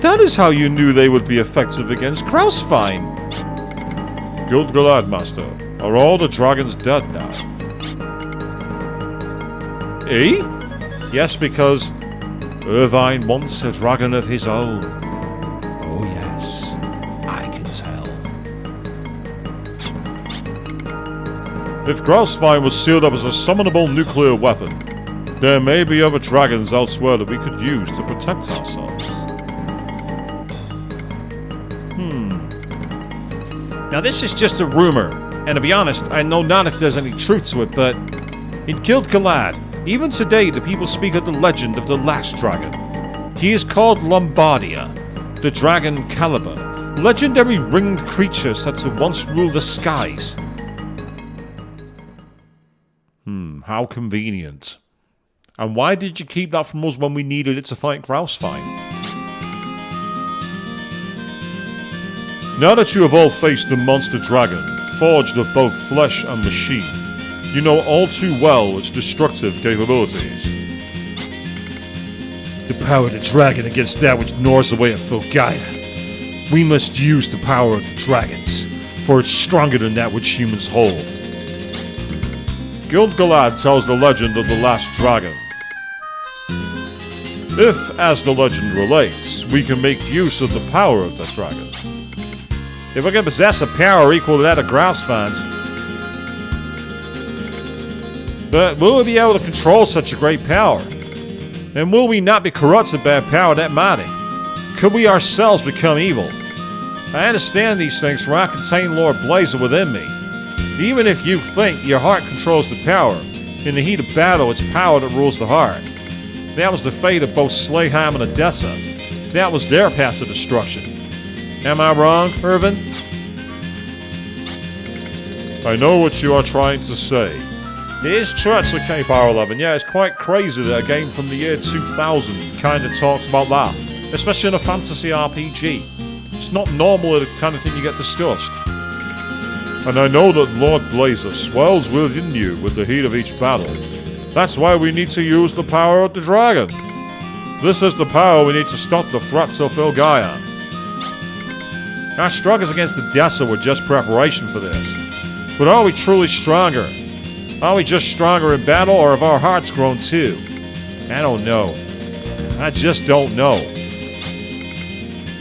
That is how you knew they would be effective against Grousefine. Gil-galad, Master. Are all the dragons dead now? Eh? Yes, because Irvine wants a dragon of his own. Oh yes, I can tell. If Grousefine was sealed up as a summonable nuclear weapon, There may be other dragons elsewhere that we could use to protect ourselves. Now this is just a rumor, and to be honest, I know not if there's any truth to it, but in Guild-Galad, even today the people speak of the legend of the last dragon. He is called Lombardia, the dragon Caliber, legendary winged creature said to once rule the skies. How convenient. And why did you keep that from us when we needed it to fight Grousefine? Now that you have all faced the monster dragon, forged of both flesh and machine, you know all too well its destructive capabilities. The power of the dragon against that which gnaws away at Filgaia. We must use the power of the dragons, for it's stronger than that which humans hold. Guild-Galad tells the legend of the last dragon. If, as the legend relates, we can make use of the power of the dragon. If we can possess a power equal to that of Grousefines. But will we be able to control such a great power? And will we not be corrupted by a power that mighty? Could we ourselves become evil? I understand these things, for I contain Lord Blazer within me. Even if you think your heart controls the power, in the heat of battle it's power that rules the heart. That was the fate of both Slayheim and Odessa. That was their path to destruction. Am I wrong, Irvin? I know what you are trying to say. It is true, actually, K-Power 11. Yeah, it's quite crazy that a game from the year 2000 kind of talks about that. Especially in a fantasy RPG. It's not normally the kind of thing you get discussed. And I know that Lord Blazer swells within you with the heat of each battle. That's why we need to use the power of the dragon. This is the power we need to stop the threats of Filgaia. Our struggles against Odessa were just preparation for this. But are we truly stronger? Are we just stronger in battle, or have our hearts grown too? I don't know. I just don't know.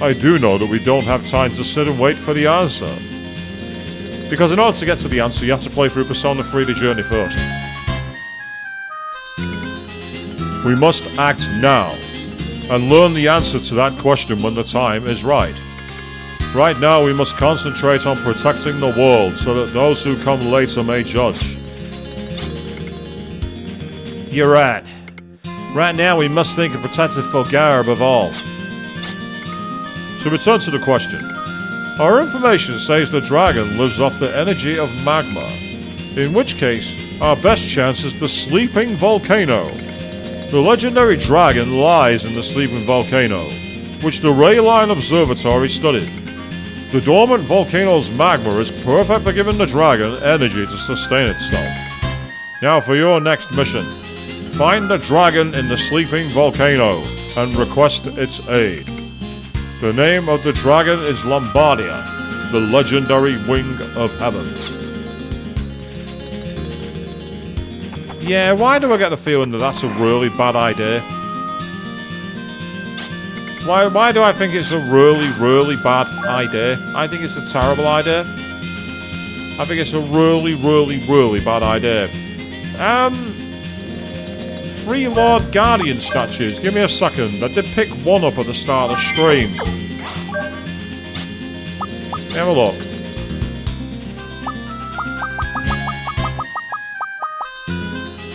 I do know that we don't have time to sit and wait for the answer. Because in order to get to the answer, you have to play through Persona 3 The Journey first. We must act now, and learn the answer to that question when the time is right. Right now we must concentrate on protecting the world, so that those who come later may judge. You're right. Right now we must think of protecting Filgaia above all. To return to the question, our information says the dragon lives off the energy of magma, in which case our best chance is the sleeping volcano. The legendary dragon lies in the sleeping volcano, which the Rayline Observatory studied. The dormant volcano's magma is perfect for giving the dragon energy to sustain itself. Now for your next mission. Find the dragon in the sleeping volcano and request its aid. The name of the dragon is Lombardia, the legendary wing of heaven. Yeah, why do I get the feeling that that's a really bad idea? Why do I think it's a really, really bad idea? I think it's a terrible idea. I think it's a really, really, really bad idea. 3 Lord Guardian statues. Give me a second. I did pick one up at the start of the stream. Have a look.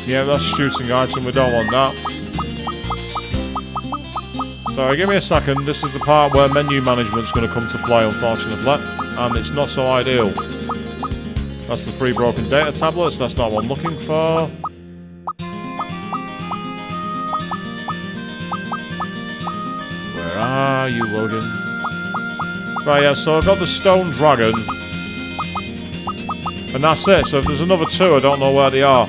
Yeah, that's shooting item. We don't want that. Sorry, give me a second. This is the part where menu management's going to come to play, unfortunately. And it's not so ideal. That's the 3 broken data tablets. That's not what I'm looking for. Where are you, Logan? Right, yeah, so I've got the stone dragon. And that's it. So if there's another 2, I don't know where they are.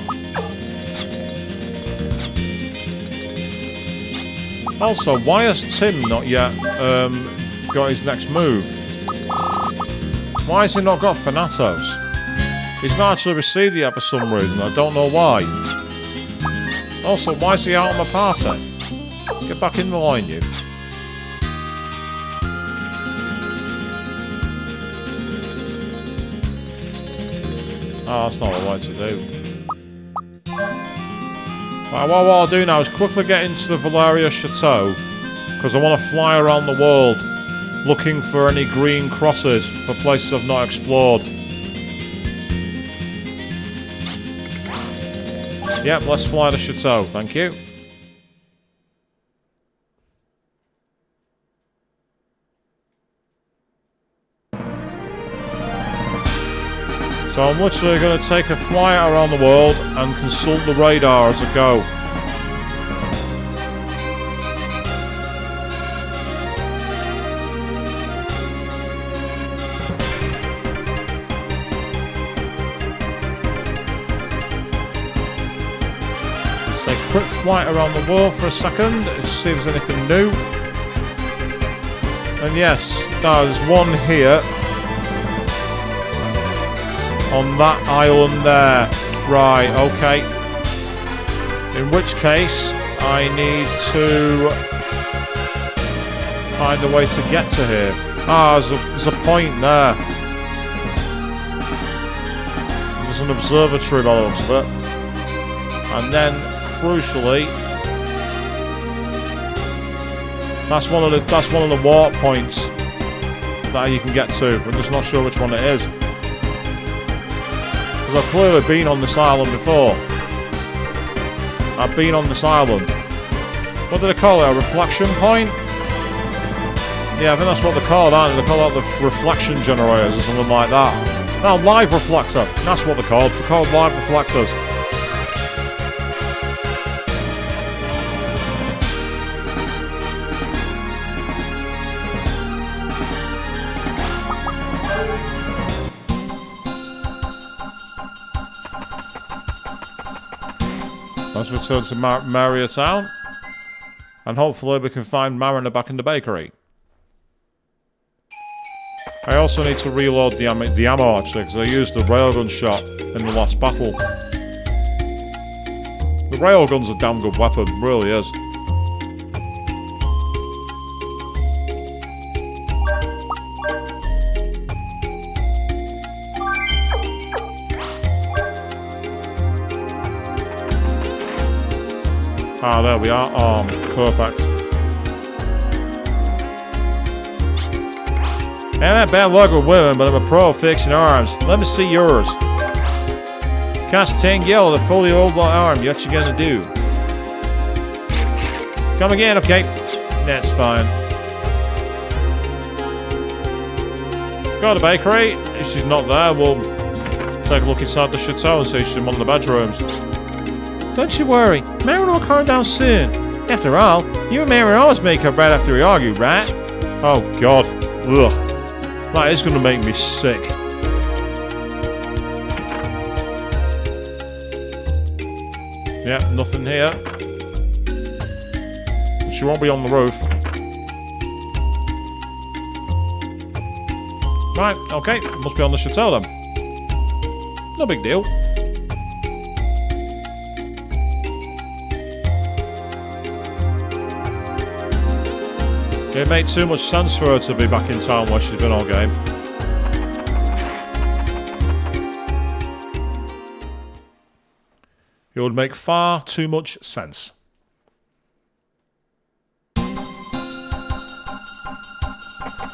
Also, why has Tim not yet got his next move? Why has he not got Thanatos? He's not actually received it yet for some reason. I don't know why. Also, why is he out of my party? Get back in the line, you. Oh, that's not what I like to do. Right, what I'll do now is quickly get into the Valeria Chateau, because I want to fly around the world looking for any green crosses for places I've not explored. Yep, let's fly the Chateau, thank you. So I'm literally going to take a flight around the world and consult the radar as I go. Just take a quick flight around the world for a second to see if there's anything new. And yes, there's one here. On that island there. Right, okay. In which case, I need to find a way to get to here. Ah, there's a point there. There's an observatory by the looks of it. And then, crucially, that's one of the warp points that you can get to. I'm just not sure which one it is. I've clearly been on this island before. I've been on this island. What do they call it? A reflection point? Yeah, I think that's what they call it, aren't they? They call it the reflection generators or something like that. No, live reflector. That's what they're called. They're called live reflectors. Let's return to Maria Town, and hopefully we can find Mariner back in the bakery. I also need to reload the ammo actually, because I used the railgun shot in the last battle. The railgun's a damn good weapon, really is. Ah, there we are. Armed. Perfect. I'm not bad luck with women, but I'm a pro fixing arms. Let me see yours. Cost 10 gil to fully old arm. What you gonna do? Come again, okay. That's fine. Go to the bakery. If she's not there, we'll take a look inside the chateau and see if she's in one of the bedrooms. Don't you worry, Mariner will calm down soon. After all, you and Mariner always make up right after we argue, right? Oh god. Ugh. That is going to make me sick. Yeah, nothing here. She won't be on the roof. Right, okay, must be on the chateau then. No big deal. It made too much sense for her to be back in town where she's been all game. It would make far too much sense.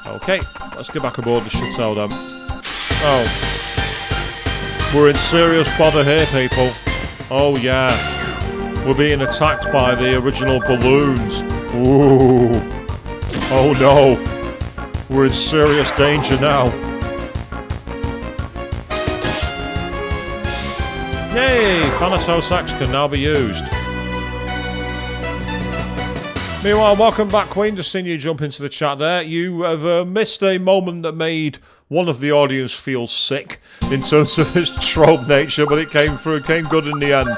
Okay, let's get back aboard the chateau then. Oh. We're in serious bother here, people. Oh yeah. We're being attacked by the original balloons. Ooh. Oh no, we're in serious danger now. Yay, Thanatos Axe can now be used. Meanwhile, welcome back Queen, just seeing you jump into the chat there. You have missed a moment that made one of the audience feel sick in terms of its trope nature, but it came through, it came good in the end.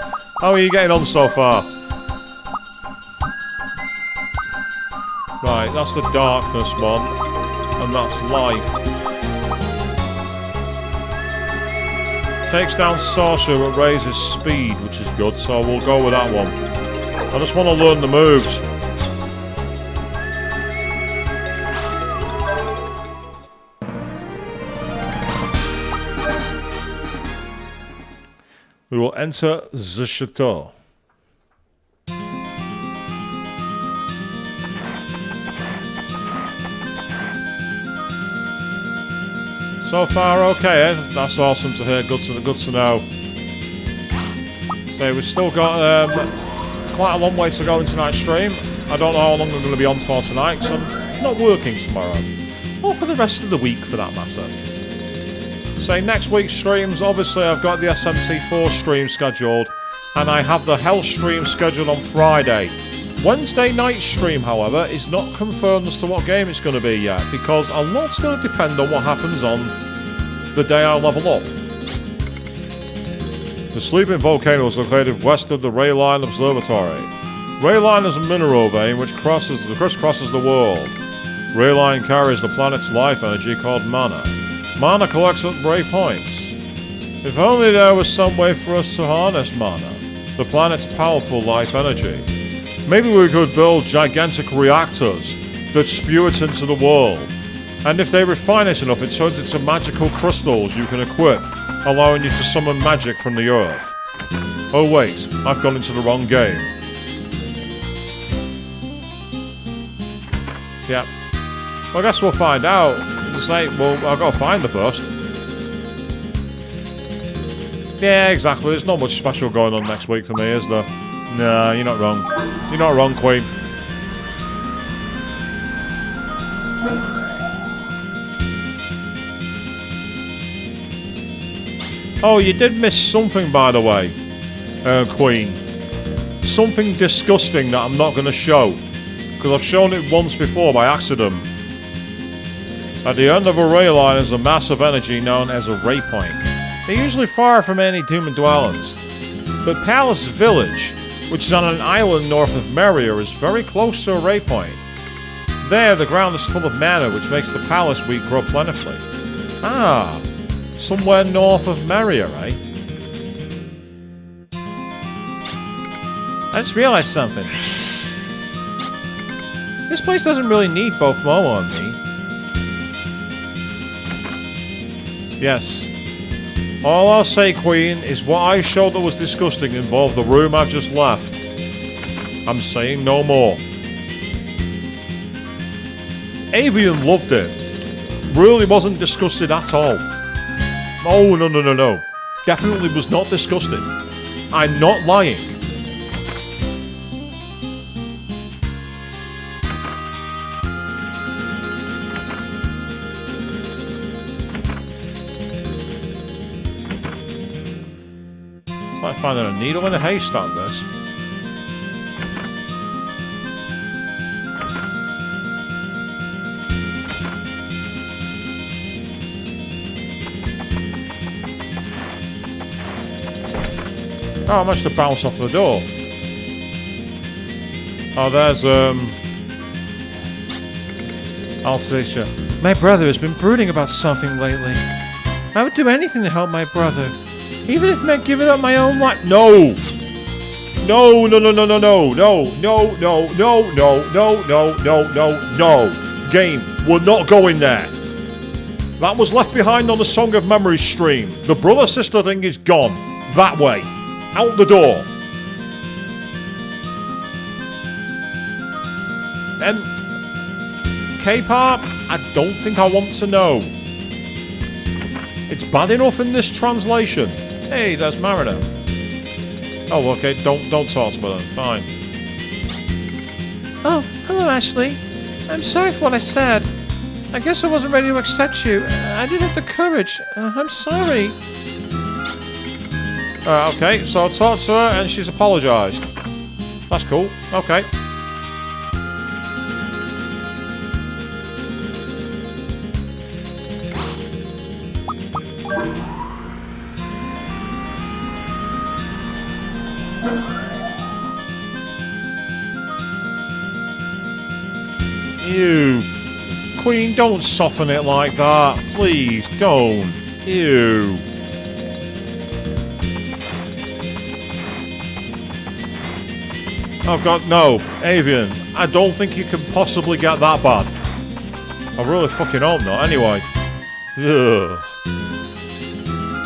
How are you getting on so far? Right, that's the darkness one, and that's life. Takes down sorcerer but raises speed, which is good, so we'll go with that one. I just want to learn the moves. We will enter the chateau. So far, okay, eh? That's awesome to hear. Good to know. So we've still got quite a long way to go in tonight's stream. I don't know how long I'm going to be on for tonight, because I'm not working tomorrow. Or for the rest of the week, for that matter. So next week's streams, obviously I've got the SMT4 stream scheduled, and I have the Hell stream scheduled on Friday. Wednesday night stream, however, is not confirmed as to what game it's going to be yet, because a lot's going to depend on what happens on the day I level up. The sleeping volcano is located west of the Ray Line Observatory. Ray Line is a mineral vein which crisscrosses the world. Ray Line carries the planet's life energy called mana. Mana collects at ray points. If only there was some way for us to harness mana, the planet's powerful life energy. Maybe we could build gigantic reactors that spew it into the world. And if they refine it enough, it turns into magical crystals you can equip, allowing you to summon magic from the earth. Oh wait, I've gone into the wrong game. Yeah. Well, I guess we'll find out. Well, I've got to find her first. Yeah, exactly. There's not much special going on next week for me, is there? Nah, you're not wrong. You're not wrong, Queen. Oh, you did miss something, by the way, Queen. Something disgusting that I'm not going to show, because I've shown it once before by accident. At the end of a ray line is a mass of energy known as a ray point. They're usually far from any human dwellings. But Palace Village, which is on an island north of Meria, is very close to a ray point. There, the ground is full of mana, which makes the palace wheat grow plentifully. Ah, somewhere north of Meria, eh? I just realized something. This place doesn't really need both Momo and me. Yes. All I'll say, Queen, is what I showed that was disgusting involved the room I've just left. I'm saying no more. Avian loved it. Really wasn't disgusted at all. Oh, no. Definitely was not disgusted. I'm not lying. It's like finding a needle in a haystack, this. Oh, I managed to bounce off the door. Oh, there's, Altacia. My brother has been brooding about something lately. I would do anything to help my brother. Even if it meant giving up my own life. No! No. Game, we're not going there. That was left behind on the Song of Memories stream. The brother-sister thing is gone. That way. Out the door. K-pop, I don't think I want to know. It's bad enough in this translation. Hey, there's Mariner. Oh, okay, don't talk to me then. Fine. Oh, hello, Ashley. I'm sorry for what I said. I guess I wasn't ready to accept you. I didn't have the courage. I'm sorry. Okay, so I talked to her and she's apologised. That's cool. Okay. Ew. Queen, don't soften it like that. Please, don't. Ew. Oh god, no. Avian, I don't think you can possibly get that bad. I really fucking hope not. Anyway. Ugh.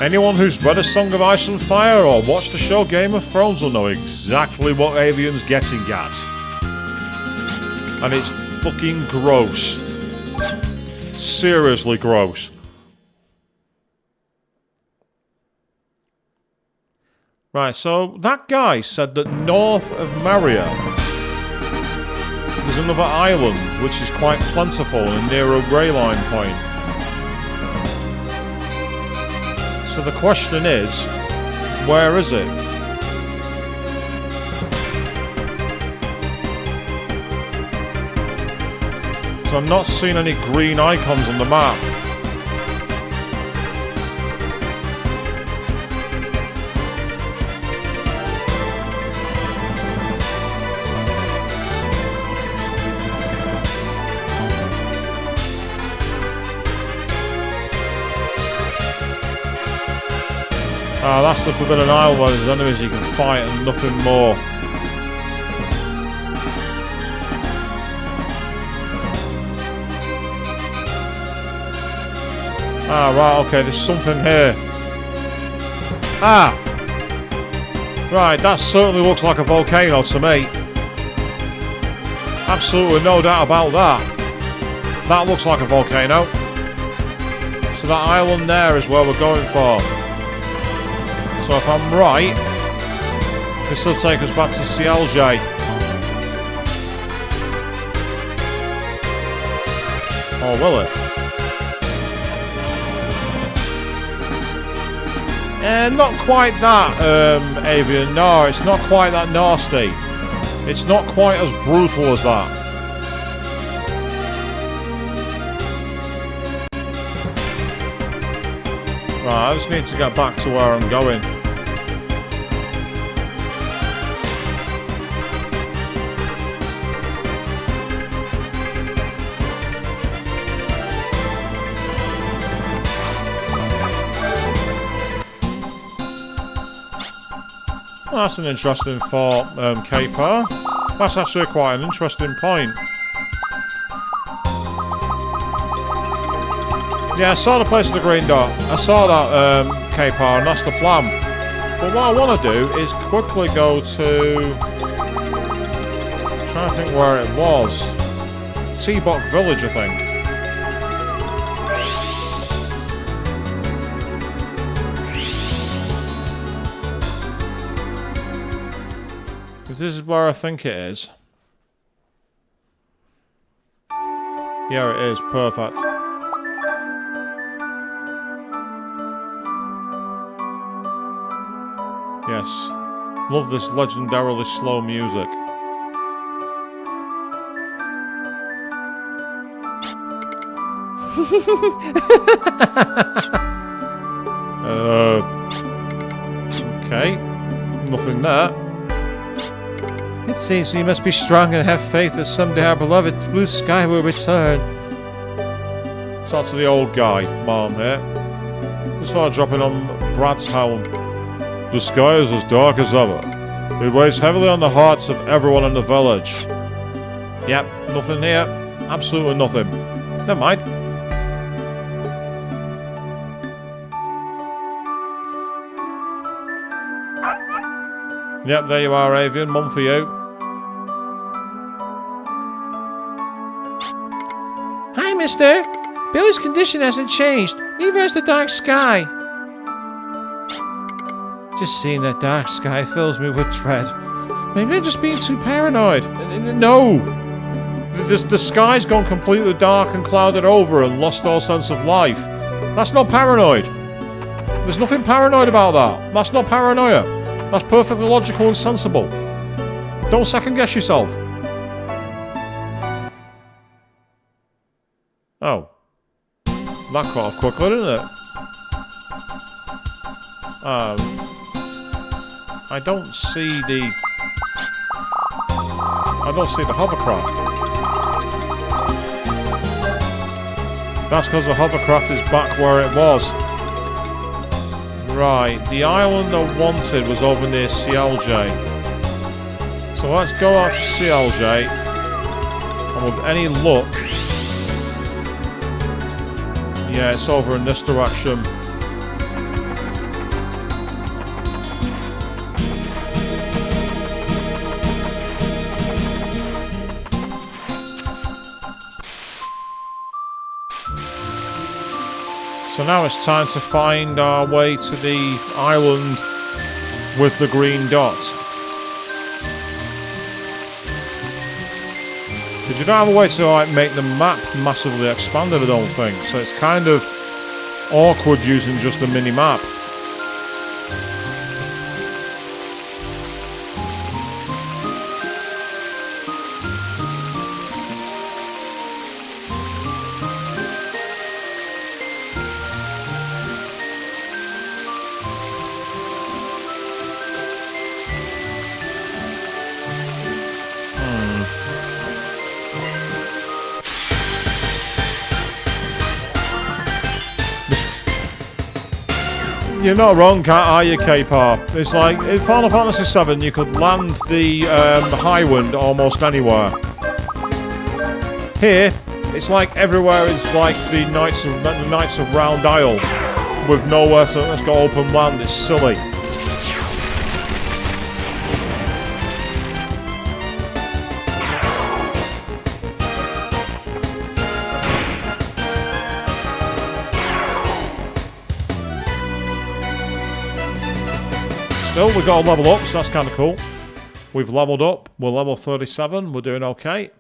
Anyone who's read A Song of Ice and Fire or watched the show Game of Thrones will know exactly what Avian's getting at. And it's fucking gross. Seriously gross. Right, so that guy said that north of Maria there's another island which is quite plentiful and near a grey line point. So the question is, where is it? So I'm not seeing any green icons on the map. Ah, that's the Forbidden Isle where there's enemies you can fight and nothing more. Ah, right, okay, there's something here. Ah! Right, that certainly looks like a volcano to me. Absolutely no doubt about that. That looks like a volcano. So that island there is where we're going for. So if I'm right, this will take us back to CLJ. Or will it? Not quite that, Avian. No, it's not quite that nasty. It's not quite as brutal as that. Right, I just need to get back to where I'm going. Well, that's an interesting thought, Caper. That's actually quite an interesting point. Yeah, I saw the place of the green dot. I saw that, Caper, and that's the plan. But what I want to do is quickly go to... I'm trying to think where it was. T-Bok Village, I think. Because this is where I think it is. Yeah, it is. Perfect. Yes. Love this legendarily slow music. Okay. Nothing there. It seems we must be strong and have faith that someday our beloved blue sky will return. Talk to the old guy, Mom here. Just thought of dropping on Brad's helm. The sky is as dark as ever. It weighs heavily on the hearts of everyone in the village. Yep, nothing here. Absolutely nothing. Never mind. Yep, there you are, Avian. One for you. Hi, mister. Billy's condition hasn't changed. Neither has the dark sky. Just seeing that dark sky fills me with dread. Maybe I'm just being too paranoid. No! The sky's gone completely dark and clouded over and lost all sense of life. That's not paranoid. There's nothing paranoid about that. That's not paranoia. That's perfectly logical and sensible. Don't second guess yourself. Oh. That cut off quickly, didn't it? I don't see the hovercraft. That's because the hovercraft is back where it was. Right, the island I wanted was over near CLJ. So let's go out to CLJ. And with any luck... Yeah, it's over in this direction. So now it's time to find our way to the island with the green dot. Because you don't have a way to like make the map massively expanded, I don't think. So it's kind of awkward using just the mini map. You're not wrong, are you, K-Par? It's like, in Final Fantasy VII, you could land the Highwind almost anywhere. Here, it's like everywhere is like the Knights of Round Isle, with nowhere so let's go open land. It's silly. Still, we've got to level up, so that's kind of cool. We've leveled up. We're level 37. We're doing okay.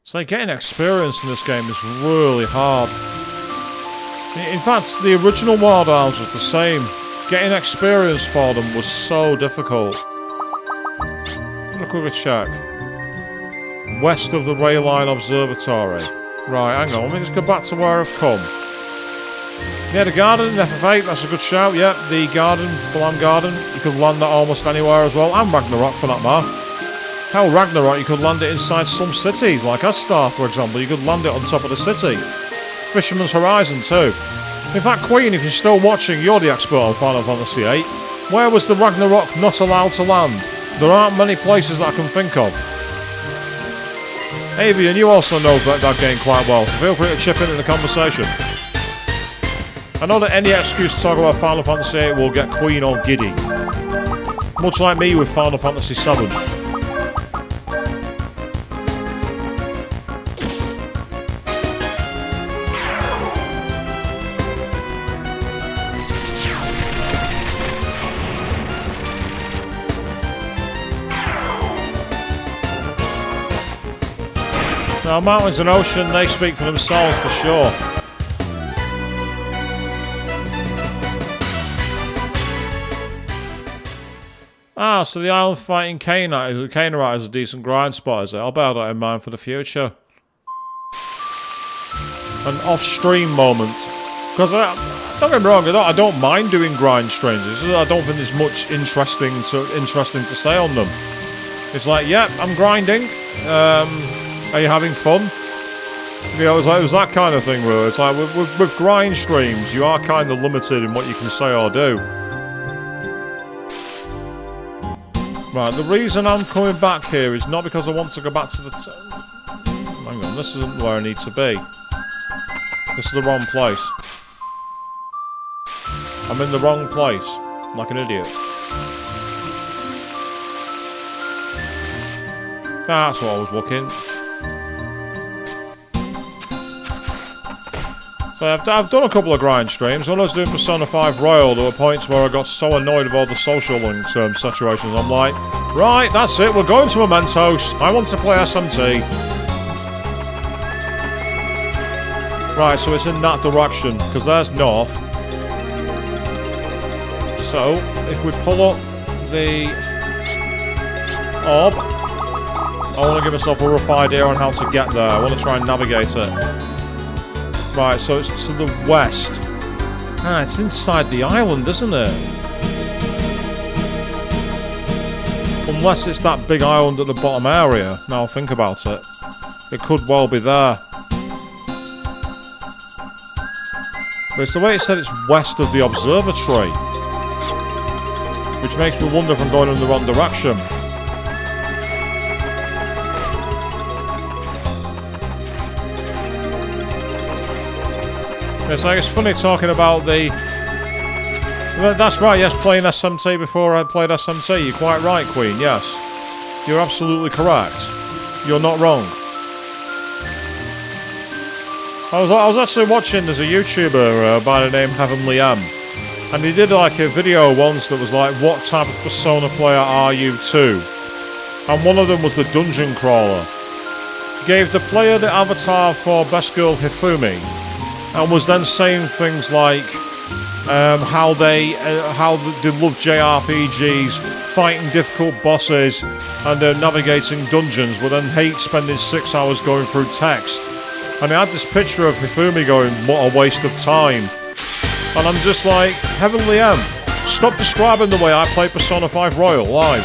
So getting experience in this game is really hard. In fact, the original Wild Isles was the same. Getting experience for them was so difficult. Look at a check. West of the Rayline Observatory. Right, hang on. Let me just go back to where I've come. Yeah, the garden, FF8, that's a good shout. Yep, the garden, Balam Garden. You could land that almost anywhere as well. And Ragnarok, for that matter. Hell, Ragnarok, you could land it inside some cities, like Astar, for example. You could land it on top of the city. Fisherman's Horizon, too. In fact, Queen, if you're still watching, you're the expert on Final Fantasy VIII. Where was the Ragnarok not allowed to land? There aren't many places that I can think of. Avian, you also know that game quite well, so feel free to chip in the conversation. I know that any excuse to talk about Final Fantasy VIII will get Queen all giddy. Much like me with Final Fantasy VII. Now, mountains and ocean, they speak for themselves for sure. Ah, so the island fighting Cainite is a decent grind spot, is it? I'll bear that in mind for the future. An off-stream moment. Because, don't get me wrong, I don't mind doing grind streams. I don't think there's much interesting to say on them. It's like, yep, I'm grinding. Are you having fun? You know, it was that kind of thing, really. It's like, with grind streams, you are kind of limited in what you can say or do. Right, the reason I'm coming back here is not because I want to go back to the... Hang on, this isn't where I need to be. This is the wrong place. I'm in the wrong place. Like an idiot. That's what I was looking. So I've done a couple of grind streams. When I was doing Persona 5 Royal, there were points where I got so annoyed with all the social and situations. I'm like, right, that's it, we're going to Mementos. I want to play SMT. Right, so it's in that direction, because there's north. So, if we pull up the orb, I want to give myself a rough idea on how to get there. I want to try and navigate it. Right, so it's to the west. Ah, it's inside the island, isn't it? Unless it's that big island at the bottom area. Now I'll think about it. It could well be there. But it's the way it said it's west of the observatory. Which makes me wonder if I'm going in the wrong direction. It's like, it's funny talking about the... That's right, yes, playing SMT before I played SMT. You're quite right, Queen, yes. You're absolutely correct. You're not wrong. I was actually watching, there's a YouTuber by the name Heavenly M. And he did like a video once that was like, what type of Persona player are you too? And one of them was the dungeon crawler. Gave the player the avatar for Best Girl Hifumi, and was then saying things like how they love JRPGs, fighting difficult bosses, and navigating dungeons, but then hate spending 6 hours going through text. And he had this picture of Hifumi going, what a waste of time. And I'm just like, Heavenly M, stop describing the way I play Persona 5 Royal live.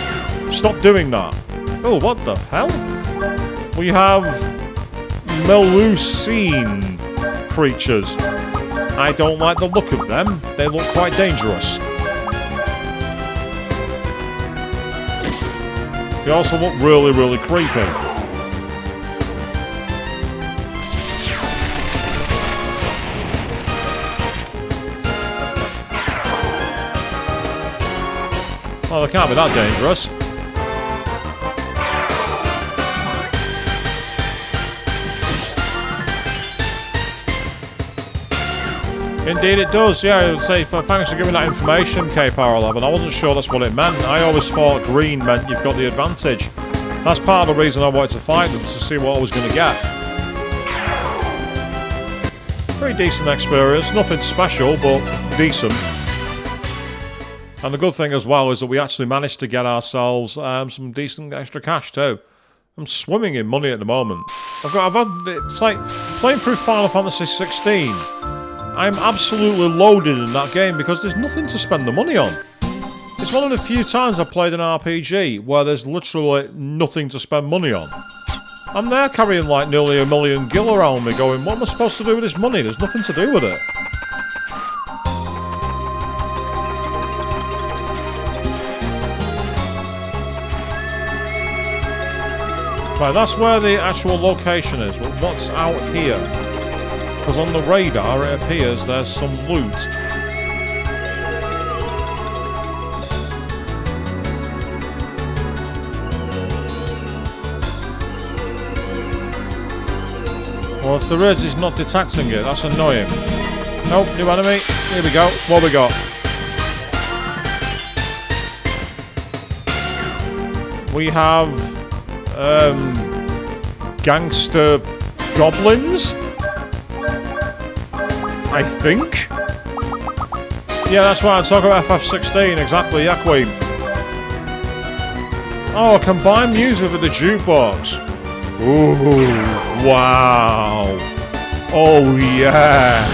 Stop doing that. Oh, what the hell? We have Melusine creatures. I don't like the look of them. They look quite dangerous. They also look really, really creepy. Well, they can't be that dangerous. Indeed it does, yeah. I would say thanks for giving that information, K-Power11. I wasn't sure that's what it meant. I always thought green meant you've got the advantage. That's part of the reason I wanted to fight them, to see what I was going to get. Pretty decent experience. Nothing special, but decent. And the good thing as well is that we actually managed to get ourselves some decent extra cash too. I'm swimming in money at the moment. It's like playing through Final Fantasy 16. I'm absolutely loaded in that game because there's nothing to spend the money on. It's one of the few times I've played an RPG where there's literally nothing to spend money on. I'm there carrying like nearly 1 million gil around me going, what am I supposed to do with this money? There's nothing to do with it. Right, that's where the actual location is. But what's out here? Because on the radar it appears there's some loot. Well, if there is, he's not detecting it. That's annoying. Nope, new enemy. Here we go. What we got? We have gangster goblins, I think. Yeah, that's why I'm talking about FF16. Exactly, yeah, Queen. Oh, combine music with the jukebox. Ooh, wow. Oh, yeah.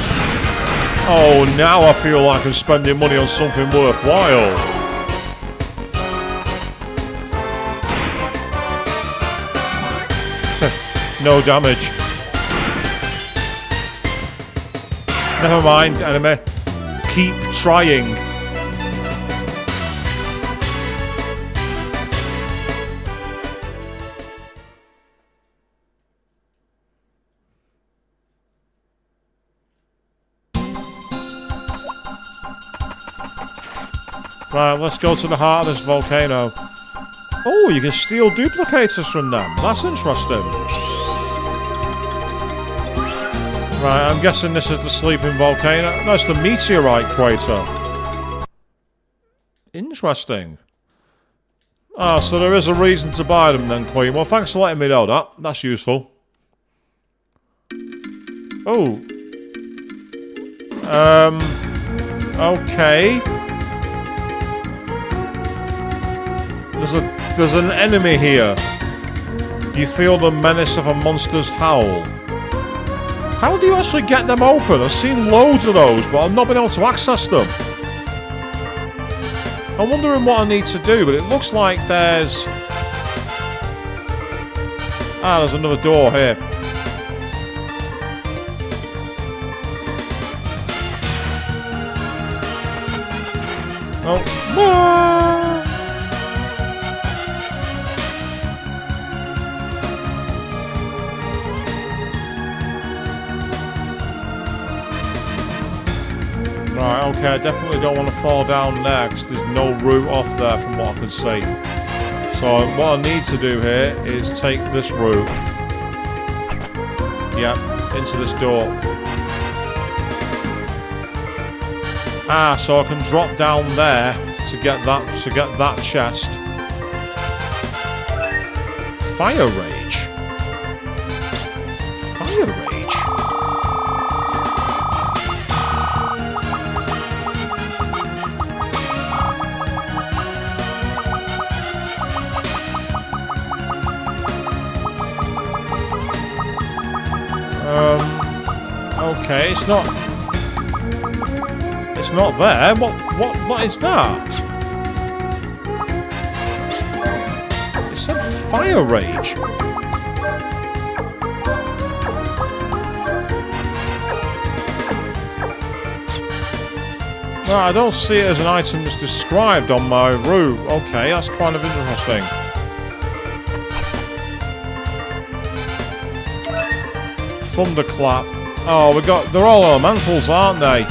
Oh, now I feel like I'm spending money on something worthwhile. No damage. Never mind, enemy. Keep trying. Right, let's go to the heart of this volcano. Oh, you can steal duplicators from them. That's interesting. Right, I'm guessing this is the sleeping volcano. No, it's the meteorite crater. Interesting. Ah, so there is a reason to buy them then, Queen. Well, thanks for letting me know that. That's useful. Oh. Okay. There's an enemy here. You feel the menace of a monster's howl. How do you actually get them open? I've seen loads of those, but I've not been able to access them. I'm wondering what I need to do, but it looks like there's... Ah, there's another door here. Oh. Right, okay, I definitely don't want to fall down there because there's no route off there from what I can see. So what I need to do here is take this route. Yep, into this door. Ah, so I can drop down there to get that chest. Fire rage. Fire rage. Okay, it's not there. What is that? It said fire rage. No, I don't see it as an item that's described on my route. Okay, that's kind of interesting. Thunderclap. Oh, they're all elementals, aren't they?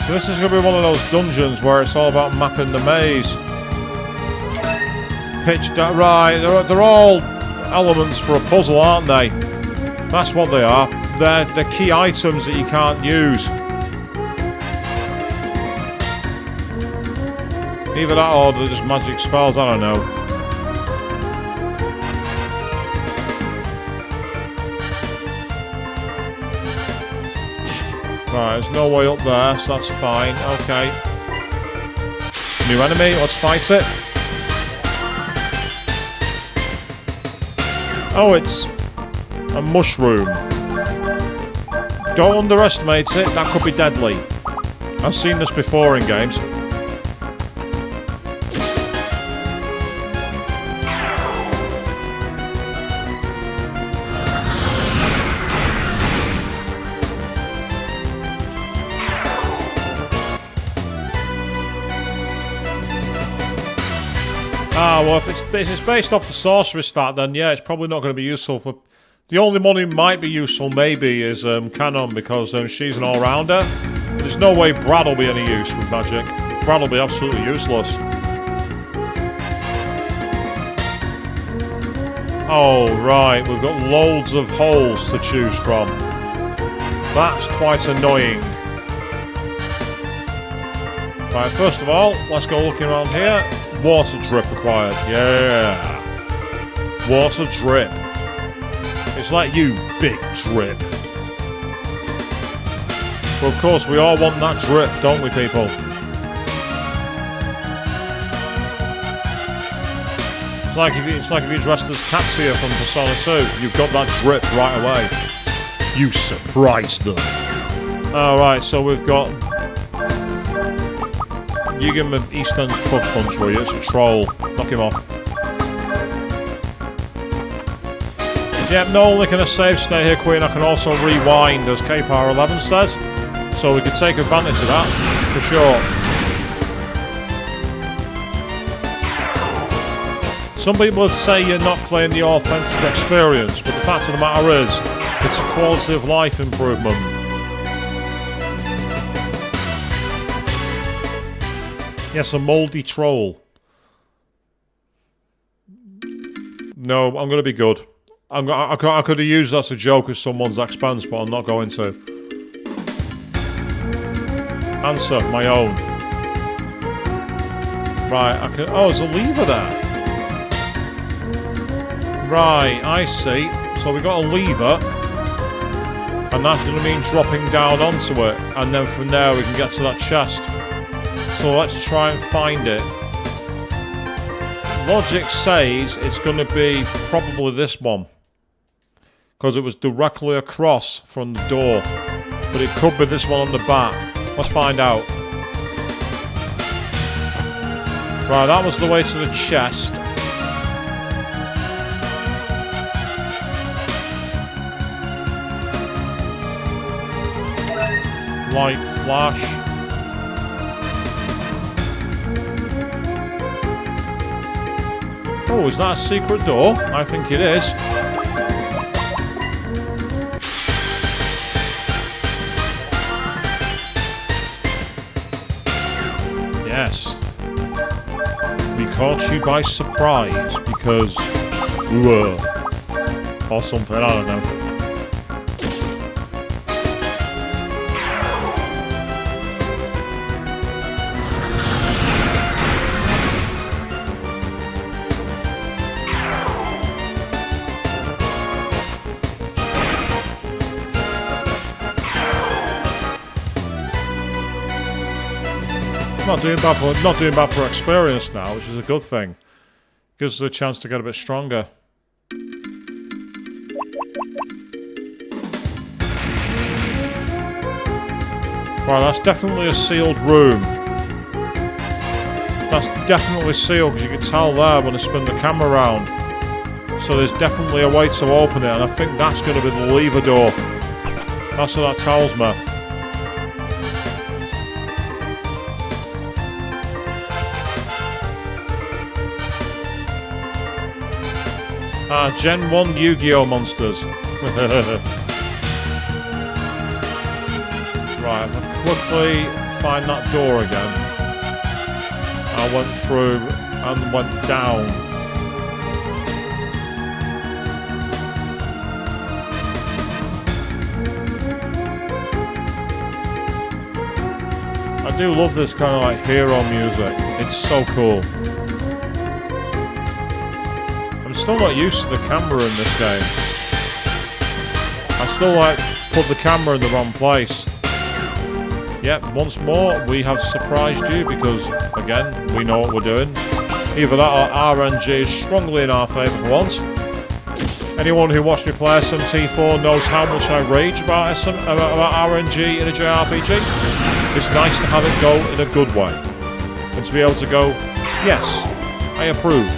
So this is going to be one of those dungeons where it's all about mapping the maze. Pitch down, right, they're all elements for a puzzle, aren't they? That's what they are. They're key items that you can't use. Either that or they're just magic spells, I don't know. Right, there's no way up there, so that's fine. Okay. New enemy, let's fight it. Oh, it's a mushroom. Don't underestimate it, that could be deadly. I've seen this before in games. Ah, well, if it's based off the sorcery stat, then yeah, it's probably not going to be useful for... The only one who might be useful, maybe, is Canon, because she's an all-rounder. But there's no way Brad will be any use with magic. Brad will be absolutely useless. Oh, right, we've got loads of holes to choose from. That's quite annoying. Right, first of all, let's go looking around here. Water drip required. Yeah. Water drip. It's like you, big drip. Well, of course, we all want that drip, don't we, people? It's like if you dressed as Katsuya from Persona 2, you've got that drip right away. You surprised them. Alright, so we've got... You give him an East End Fud Punch, will you? It's a troll. Knock him off. Yep, not only can I save stay here, Queen, I can also rewind, as K-Power 11 says. So we could take advantage of that, for sure. Some people would say you're not playing the authentic experience, but the fact of the matter is, it's a quality of life improvement. Yes, a mouldy troll. No, I'm going to be good. I could have used that as a joke at someone's expense, but I'm not going to. Answer, my own. Right, I can... Oh, there's a lever there. Right, I see. So we got a lever. And that's going to mean dropping down onto it. And then from there we can get to that chest. So let's try and find it. Logic says it's going to be probably this one. Because it was directly across from the door. But it could be this one on the back. Let's find out. Right, that was the way to the chest. Light flash. Oh, is that a secret door? I think it is. Yes. We caught you by surprise because... or something, I don't know. not doing bad for experience now, which is a good thing. Gives us a chance to get a bit stronger. Right, that's definitely a sealed room. That's definitely sealed because you can tell there when I spin the camera around. So there's definitely a way to open it, and I think that's going to be the lever door. That's what that tells me. Gen 1 Yu-Gi-Oh! Monsters. Right, if I quickly find that door again. I went through and went down. I do love this kind of like hero music. It's so cool. I'm still not used to the camera in this game. I still like put the camera in the wrong place. Yep, once more we have surprised you because again we know what we're doing. Either that or RNG is strongly in our favour for once. Anyone who watched me play SMT4 knows how much I rage about RNG in a JRPG. It's nice to have it go in a good way. And to be able to go, yes, I approve.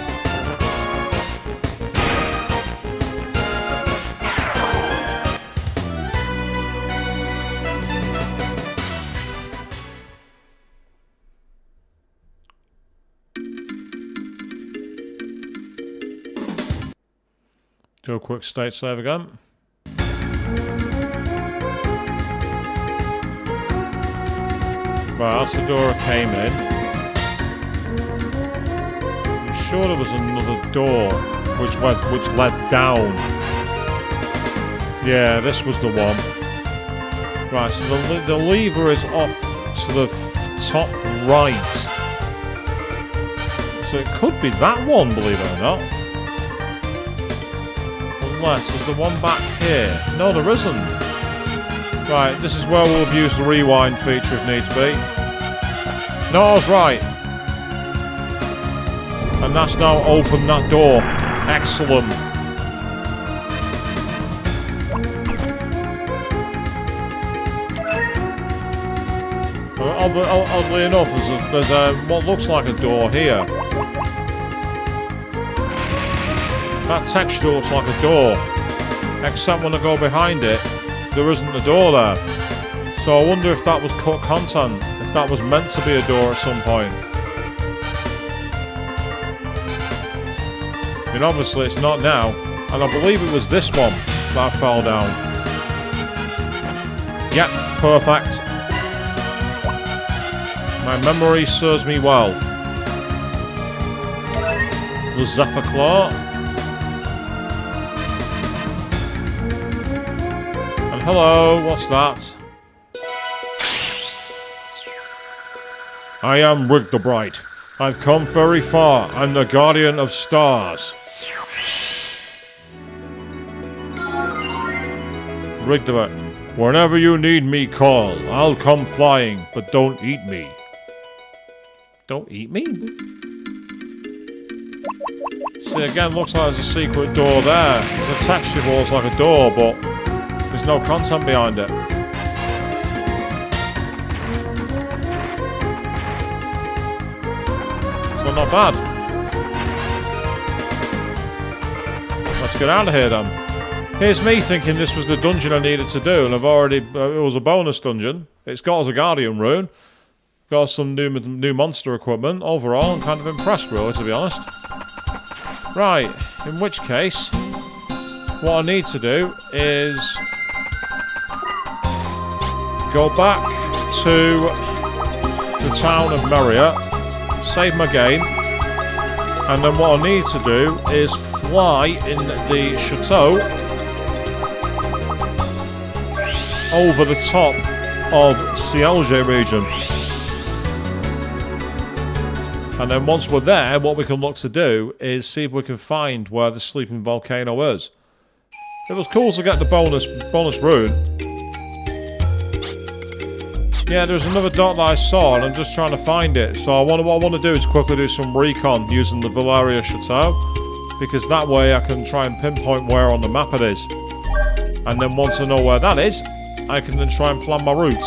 Do a quick state save again. Right, that's the door I came in. I'm sure there was another door which led down. Yeah, this was the one. Right, so the lever is off to the top right. So it could be that one, believe it or not. Unless there's the one back here. No, there isn't. Right, this is where we'll abuse the rewind feature if needs be. No, I was right. And that's now opened that door. Excellent. Oddly enough, there's a what looks like a door here. That texture looks like a door, except when I go behind it, there isn't a door there. So I wonder if that was cut content, if that was meant to be a door at some point. I mean, obviously it's not now, and I believe it was this one that I fell down. Yep, perfect. My memory serves me well. The Zephyr Claw. And hello, what's that? I am Rig the Bright. I've come very far. I'm the Guardian of Stars. Rig the Bright. Whenever you need me, call. I'll come flying, but don't eat me. Don't eat me? See, again, looks like there's a secret door there. There's a texture that looks like a door, but there's no content behind it. So not bad. Let's get out of here then. Here's me thinking this was the dungeon I needed to do, and I've already... it was a bonus dungeon. It's got us a Guardian rune. Got some new monster equipment. Overall, I'm kind of impressed, really, to be honest. Right, in which case, what I need to do is go back to the town of Meria, save my game, and then what I need to do is fly in the chateau over the top of Cielge region. And then once we're there, what we can look to do is see if we can find where the sleeping volcano is. It was cool to get the bonus rune. Yeah, there's another dot that I saw, and I'm just trying to find it. So what I want to do is quickly do some recon using the Valeria Chateau, because that way I can try and pinpoint where on the map it is. And then once I know where that is, I can then try and plan my route.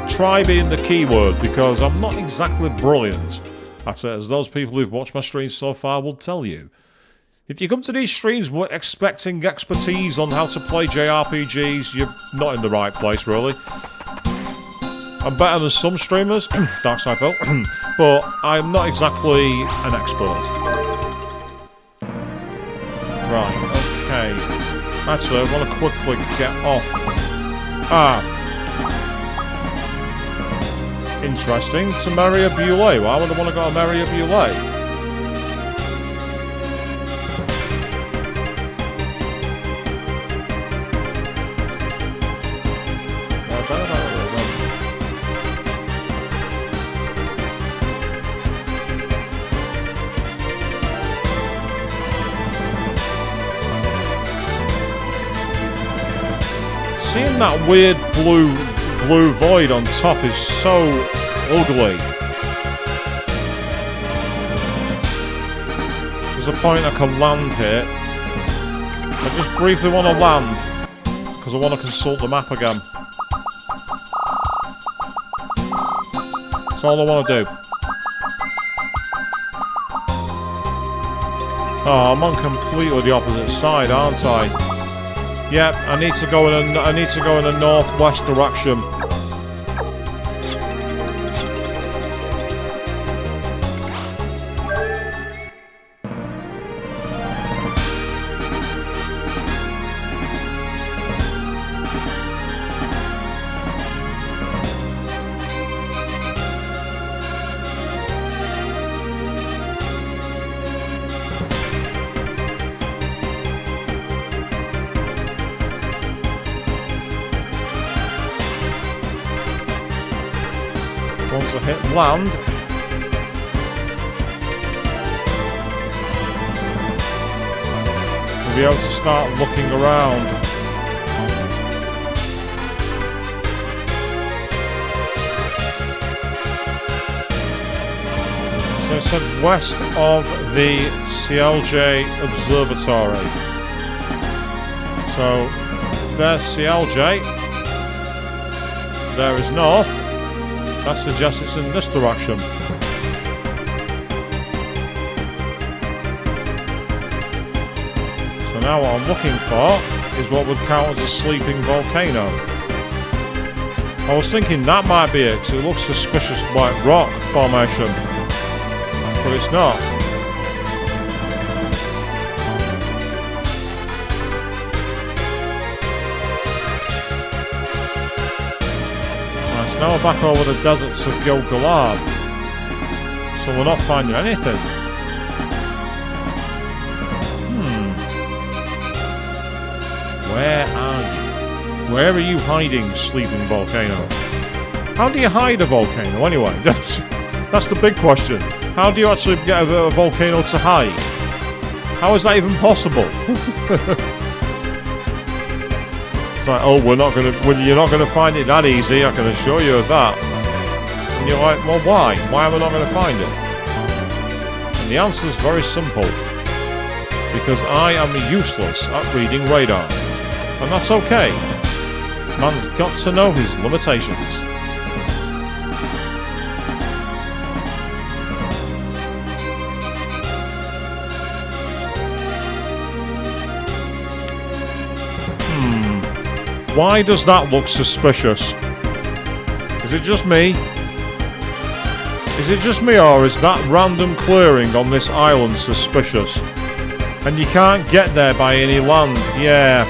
Try being the keyword, because I'm not exactly brilliant at it, as those people who've watched my streams so far will tell you. If you come to these streams expecting expertise on how to play JRPGs, you're not in the right place, really. I'm better than some streamers, Dark Side Phil, but I'm not exactly an expert. Right, okay. Actually, I want to quickly get off. Interesting. To Maria Bule. Why would I want to go to Maria Bule? Seeing that weird blue void on top is so ugly. There's a point I can land here. I just briefly want to land because I want to consult the map again. That's all I want to do. Oh, I'm on completely the opposite side, aren't I? Yep, I need to go in a northwest direction. Once I hit land, we'll be able to start looking around. So it said west of the CLJ Observatory. So there's CLJ. There is north. That suggests it's in this direction. So now what I'm looking for is what would count as a sleeping volcano. I was thinking that might be it, because it looks suspicious like rock formation. But it's not. Now we're back over the deserts of Gil-galad, so we're not finding anything. Where are you? Where are you hiding, sleeping volcano? How do you hide a volcano anyway? That's the big question. How do you actually get a volcano to hide? How is that even possible? It's like, oh, you're not gonna find it that easy, I can assure you of that. And you're like, well, why? Why am I not gonna find it? And the answer is very simple. Because I am useless at reading radar. And that's okay. Man's got to know his limitations. Why does that look suspicious? Is it just me? Is it just me, or is that random clearing on this island suspicious? And you can't get there by any land. Yeah.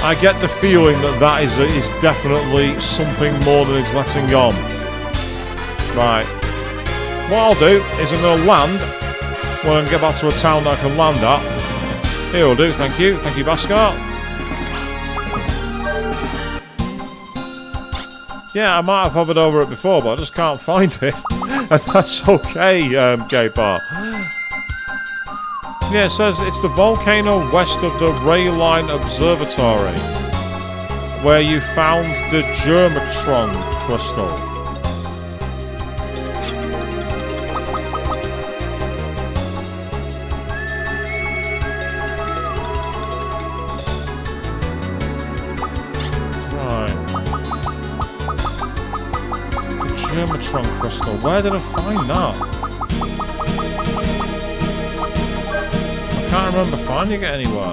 I get the feeling that is definitely something more than it's letting on. Right. What I'll do is I'm going to land when I get back to a town that I can land at. Here will do, thank you. Thank you, Bhaskar. Yeah, I might have hovered over it before, but I just can't find it. And that's okay, Gay-Bar. Yeah, it says it's the volcano west of the Ray Line Observatory. where you found the Germatron crystal. Right. The Germatron crystal. Where did I find that? I can't remember finding it anywhere.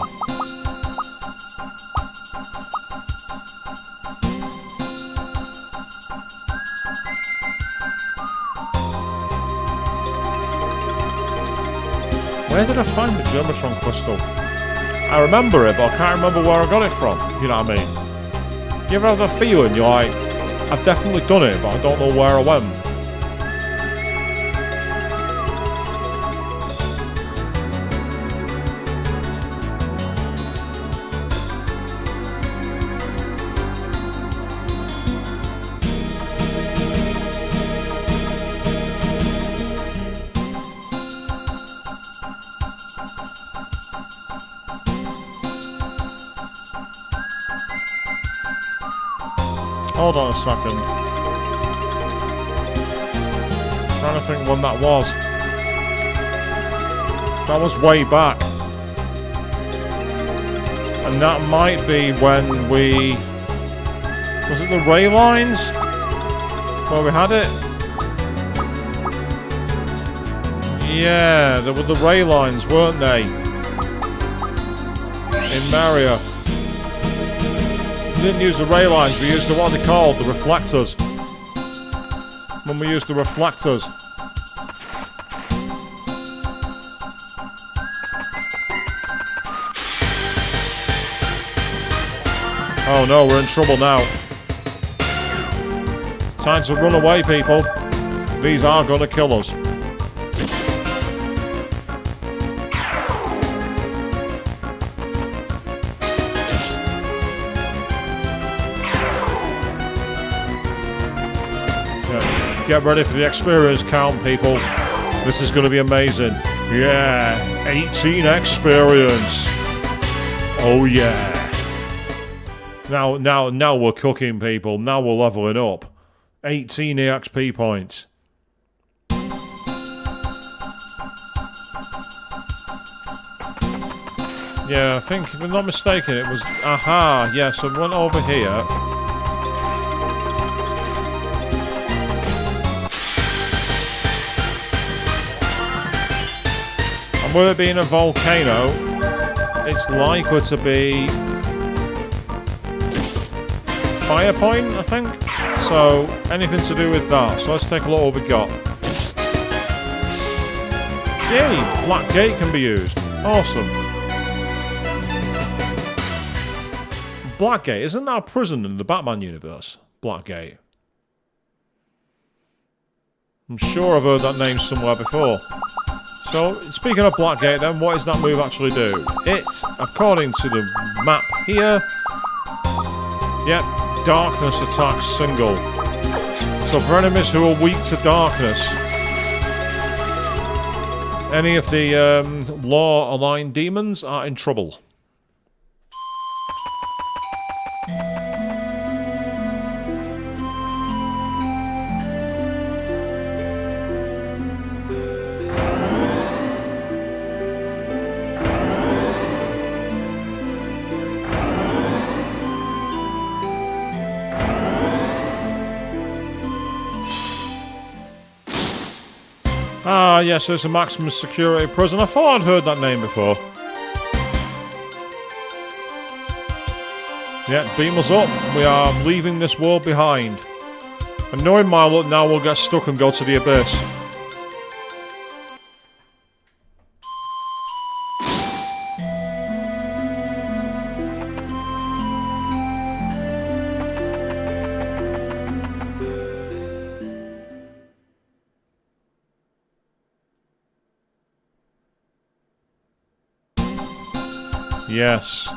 Where did I find the Germatron crystal? I remember it, but I can't remember where I got it from. You know what I mean? You ever have that feeling you're like, I've definitely done it, but I don't know where I went? Hold on a second. Trying to think when that was. That was way back. And that might be when we... Was it the ray lines? Where we had it? Yeah, there were the ray lines, weren't they? In Mario. We didn't use the ray lines, we used the, what are they called? The reflectors. When we used the reflectors. Oh no, we're in trouble now. Time to run away, people. These are gonna kill us. Get ready for the experience count, people. This is going to be amazing. Yeah, 18 experience. Oh yeah. Now we're cooking, people. Now we're leveling up. 18 EXP points. Yeah, I think, if I'm not mistaken, it was... Aha, yeah, so we went over here. With it being a volcano, it's likely to be fire point, I think. So anything to do with that. So let's take a look what we got. Yay! Black Gate can be used. Awesome. Black Gate, isn't that a prison in the Batman universe? Black Gate. I'm sure I've heard that name somewhere before. So, speaking of Blackgate then, what does that move actually do? It, according to the map here, yep, darkness attacks single. So for enemies who are weak to darkness, any of the law-aligned demons are in trouble. Ah, yes, it's a maximum security prison. I thought I'd heard that name before. Yeah, beam us up. We are leaving this world behind. And knowing my luck, now we'll get stuck and go to the abyss. Yes.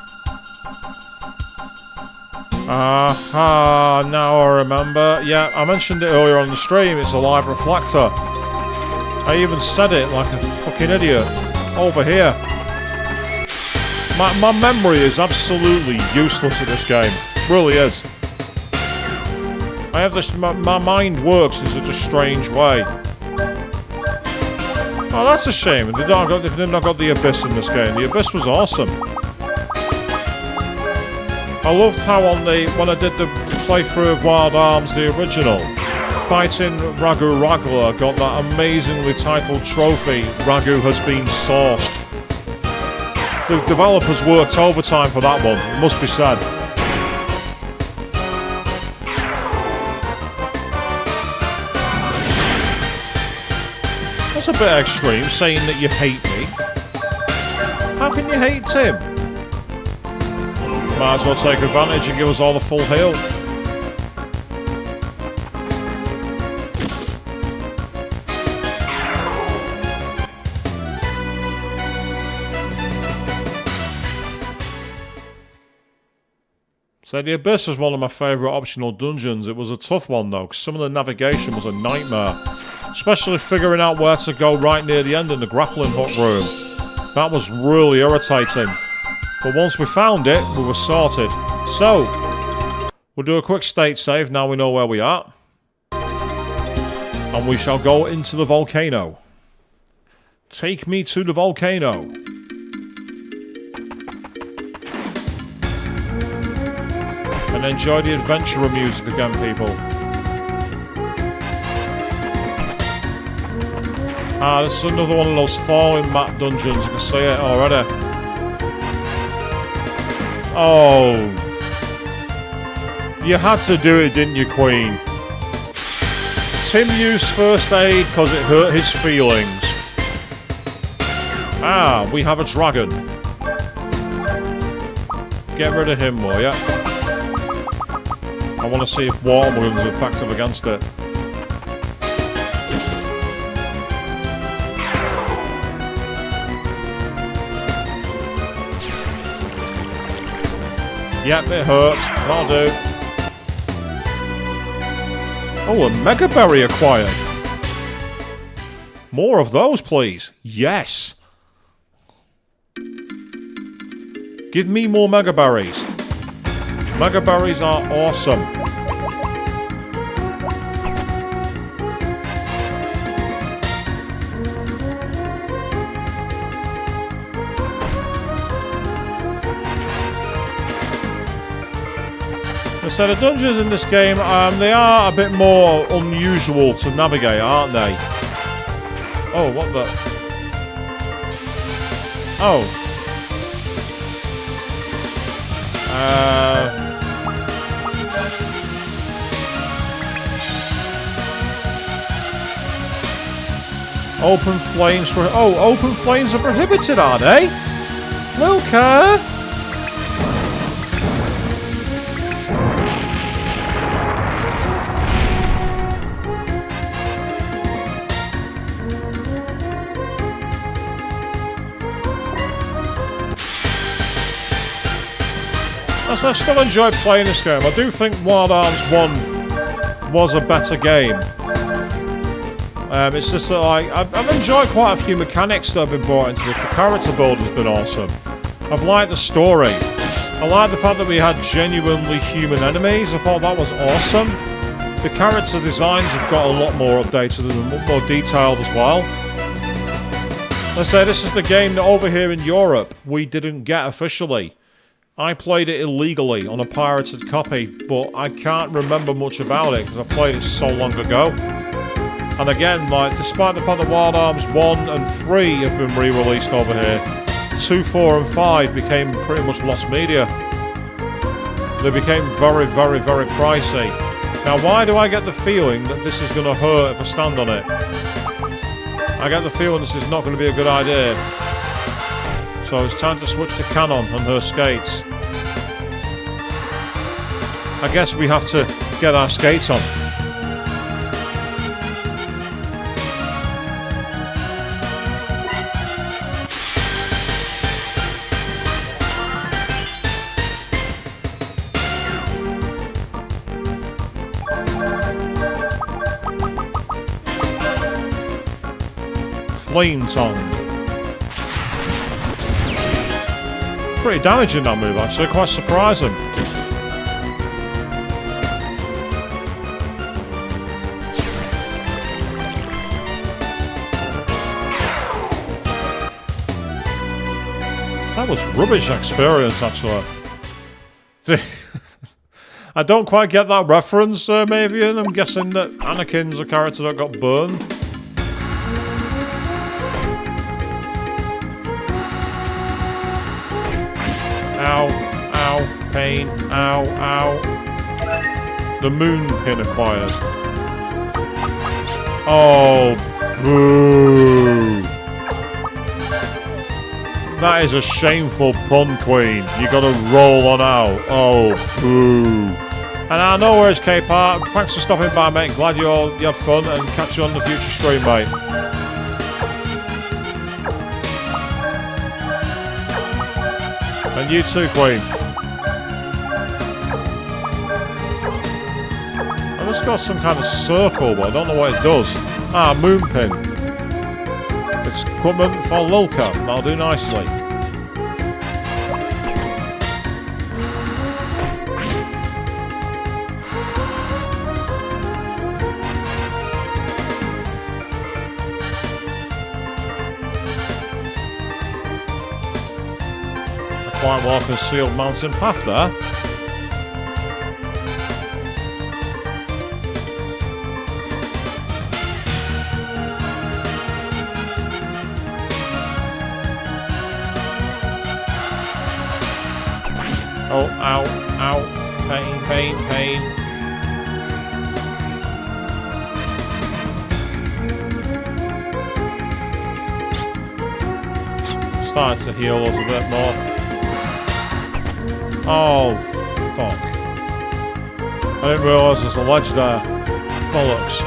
Aha, now I remember. Yeah, I mentioned it earlier on the stream, it's a live reflector. I even said it like a fucking idiot. Over here. My memory is absolutely useless at this game. Really is. I have this. My mind works in such a strange way. Oh, that's a shame. They did not got the Abyss in this game. The Abyss was awesome. I loved how when I did the playthrough of Wild Arms, the original, fighting Ragu Ragla, got that amazingly titled trophy, Ragu has been sourced. The developers worked overtime for that one, it must be said. That's a bit extreme, saying that you hate me. How can you hate Tim? Might as well take advantage and give us all the full heal. So the Abyss was one of my favourite optional dungeons. It was a tough one though, because some of the navigation was a nightmare. Especially figuring out where to go right near the end in the grappling hook room. That was really irritating. But once we found it, we were sorted. So, we'll do a quick state save now we know where we are. And we shall go into the volcano. Take me to the volcano. And enjoy the adventurer music again, people. Ah, this is another one of those falling map dungeons. You can see it already. Oh. You had to do it, didn't you, Queen? Tim used first aid because it hurt his feelings. Ah, we have a dragon. Get rid of him, will ya? I want to see if water balloons are effective against it. Yep, it hurt. That'll do. Oh, a Mega Berry acquired. More of those, please. Yes. Give me more Mega Berries. Mega Berries are awesome. So the dungeons in this game, they are a bit more unusual to navigate, aren't they? Oh, what the... Oh. Open flames for... Oh, open flames are prohibited, are they? Luca! I still enjoyed playing this game. I do think Wild Arms 1 was a better game. It's just that I've enjoyed quite a few mechanics that have been brought into this. The character build has been awesome. I've liked the story. I like the fact that we had genuinely human enemies. I thought that was awesome. The character designs have got a lot more updated and a lot more detailed as well. Let's say this is the game that over here in Europe we didn't get officially. I played it illegally on a pirated copy, but I can't remember much about it because I played it so long ago. And again, despite the fact that Wild Arms 1 and 3 have been re-released over here, 2, 4 and 5 became pretty much lost media. They became very, very, very pricey. Now, why do I get the feeling that this is going to hurt if I stand on it? I get the feeling this is not going to be a good idea. So it's time to switch to Canon and her skates. I guess we have to get our skates on. Flame Tongue. Pretty damaging that move actually, quite surprising. That was rubbish experience, actually. I don't quite get that reference, Mavian. I'm guessing that Anakin's a character that got burned. Ow, ow, pain, ow, ow. The moon pin acquired. Oh, boo. That is a shameful pun, Queen. You gotta roll on out. Oh, boo. And I know where's K-Park. Thanks for stopping by, mate. Glad you had fun, and catch you on the future stream, mate. And you too, Queen. I just got some kind of circle, but I don't know what it does. Ah, moon pin. It's equipment for Lulka. That'll do nicely. Quite well concealed mountain path there. Oh, ow, ow, pain, pain, pain. Starting to heal us a bit more. Oh, fuck. I didn't realise there's a ledge there. Bollocks.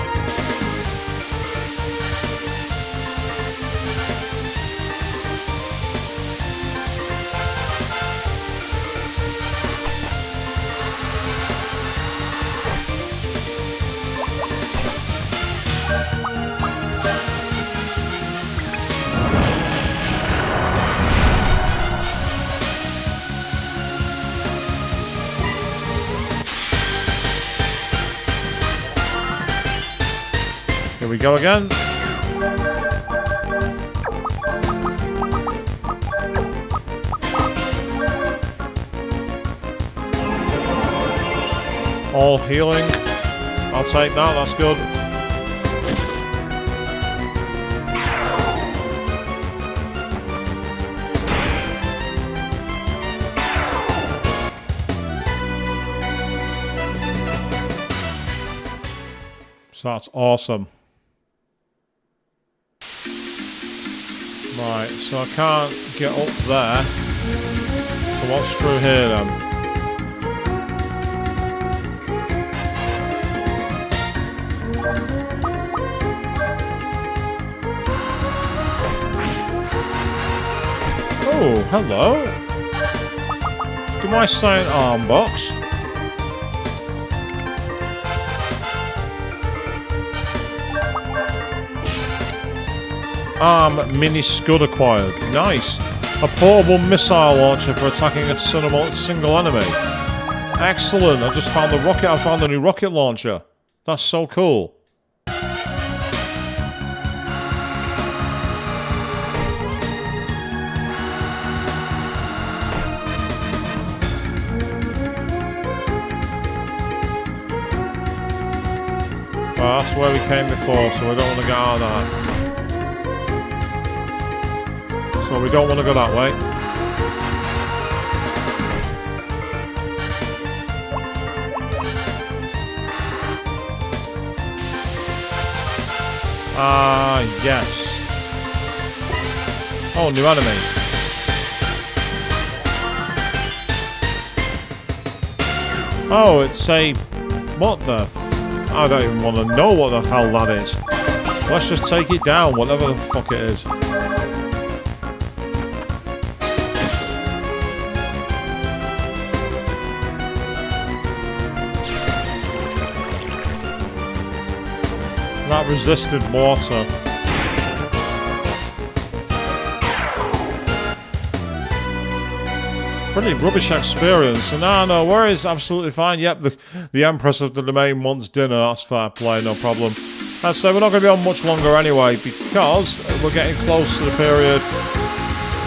Here we go again. All healing. I'll take that, that's good. So that's awesome. Right, so I can't get up there. So what's through here then? Oh, hello. Do I say an arm box? Arm mini scud acquired. Nice. A portable missile launcher for attacking a single enemy. Excellent. I just found the rocket. I found a new rocket launcher. That's so cool. Well, that's where we came before, so we don't want to get out of that. So we don't want to go that way. Ah, yes. Oh, new enemy. Oh, it's a... What the... I don't even want to know what the hell that is. Let's just take it down, whatever the fuck it is. That resisted water. Pretty rubbish experience. And no, where is absolutely fine. Yep, the Empress of the Domain wants dinner. That's fair play, no problem. So we're not going to be on much longer anyway, because we're getting close to the period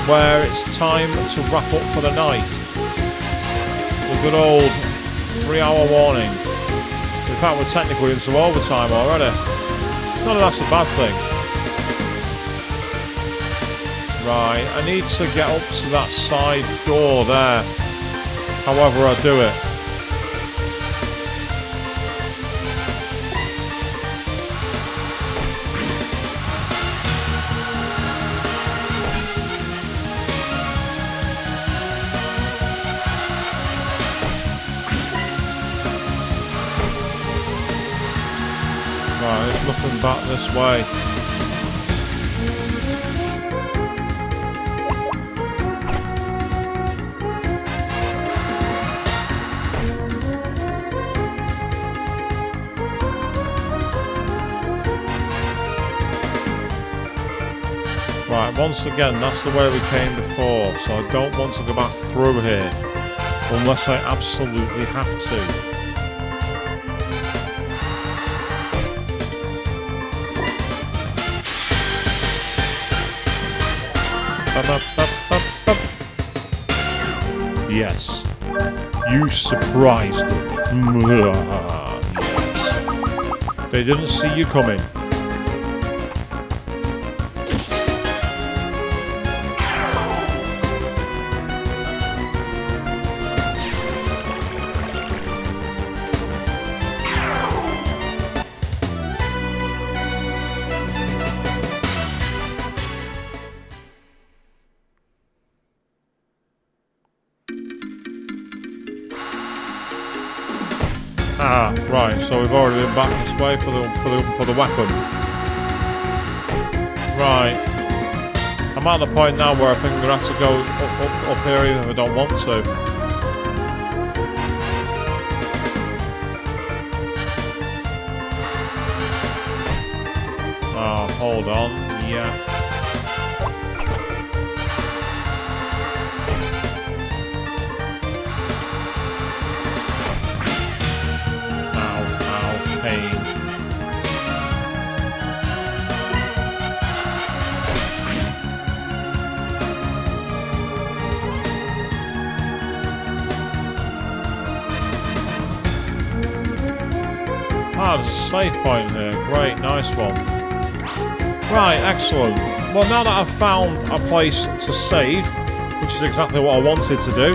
where it's time to wrap up for the night. The good old 3-hour warning. In fact, we're technically into overtime already. None of that's a bad thing. Right, I need to get up to that side door there. However I do it. Right, there's nothing back this way. Right, once again, that's the way we came before, so I don't want to go back through here unless I absolutely have to. Yes, you surprised them. Yes. They didn't see you coming. Ah, right, so we've already been back this way for the weapon. Right. I'm at the point now where I think I'm going to have to go up here even if I don't want to. Oh, hold on. Yeah. Ah, there's a save point here. Great, nice one. Right, excellent. Well, now that I've found a place to save, which is exactly what I wanted to do,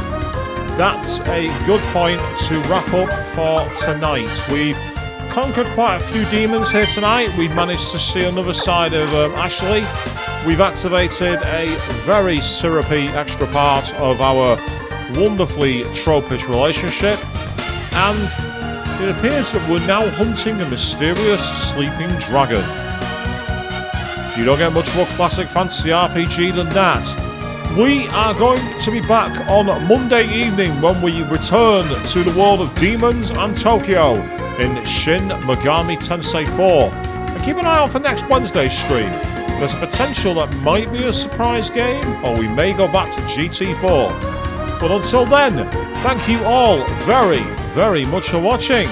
that's a good point to wrap up for tonight. We've conquered quite a few demons here tonight. We've managed to see another side of Ashley. We've activated a very syrupy extra part of our wonderfully tropish relationship, and it appears that we're now hunting a mysterious sleeping dragon. You don't get much more classic fantasy RPG than that. We are going to be back on Monday evening when we return to the world of demons and Tokyo in Shin Megami Tensei 4. And keep an eye out for next Wednesday's stream. There's a potential that might be a surprise game, or we may go back to GT4. But until then, thank you all very, very much for watching.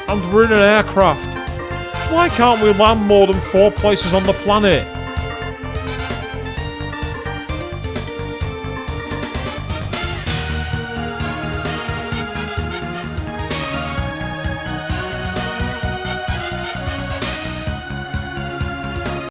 And we're in an aircraft. Why can't we land more than 4 places on the planet?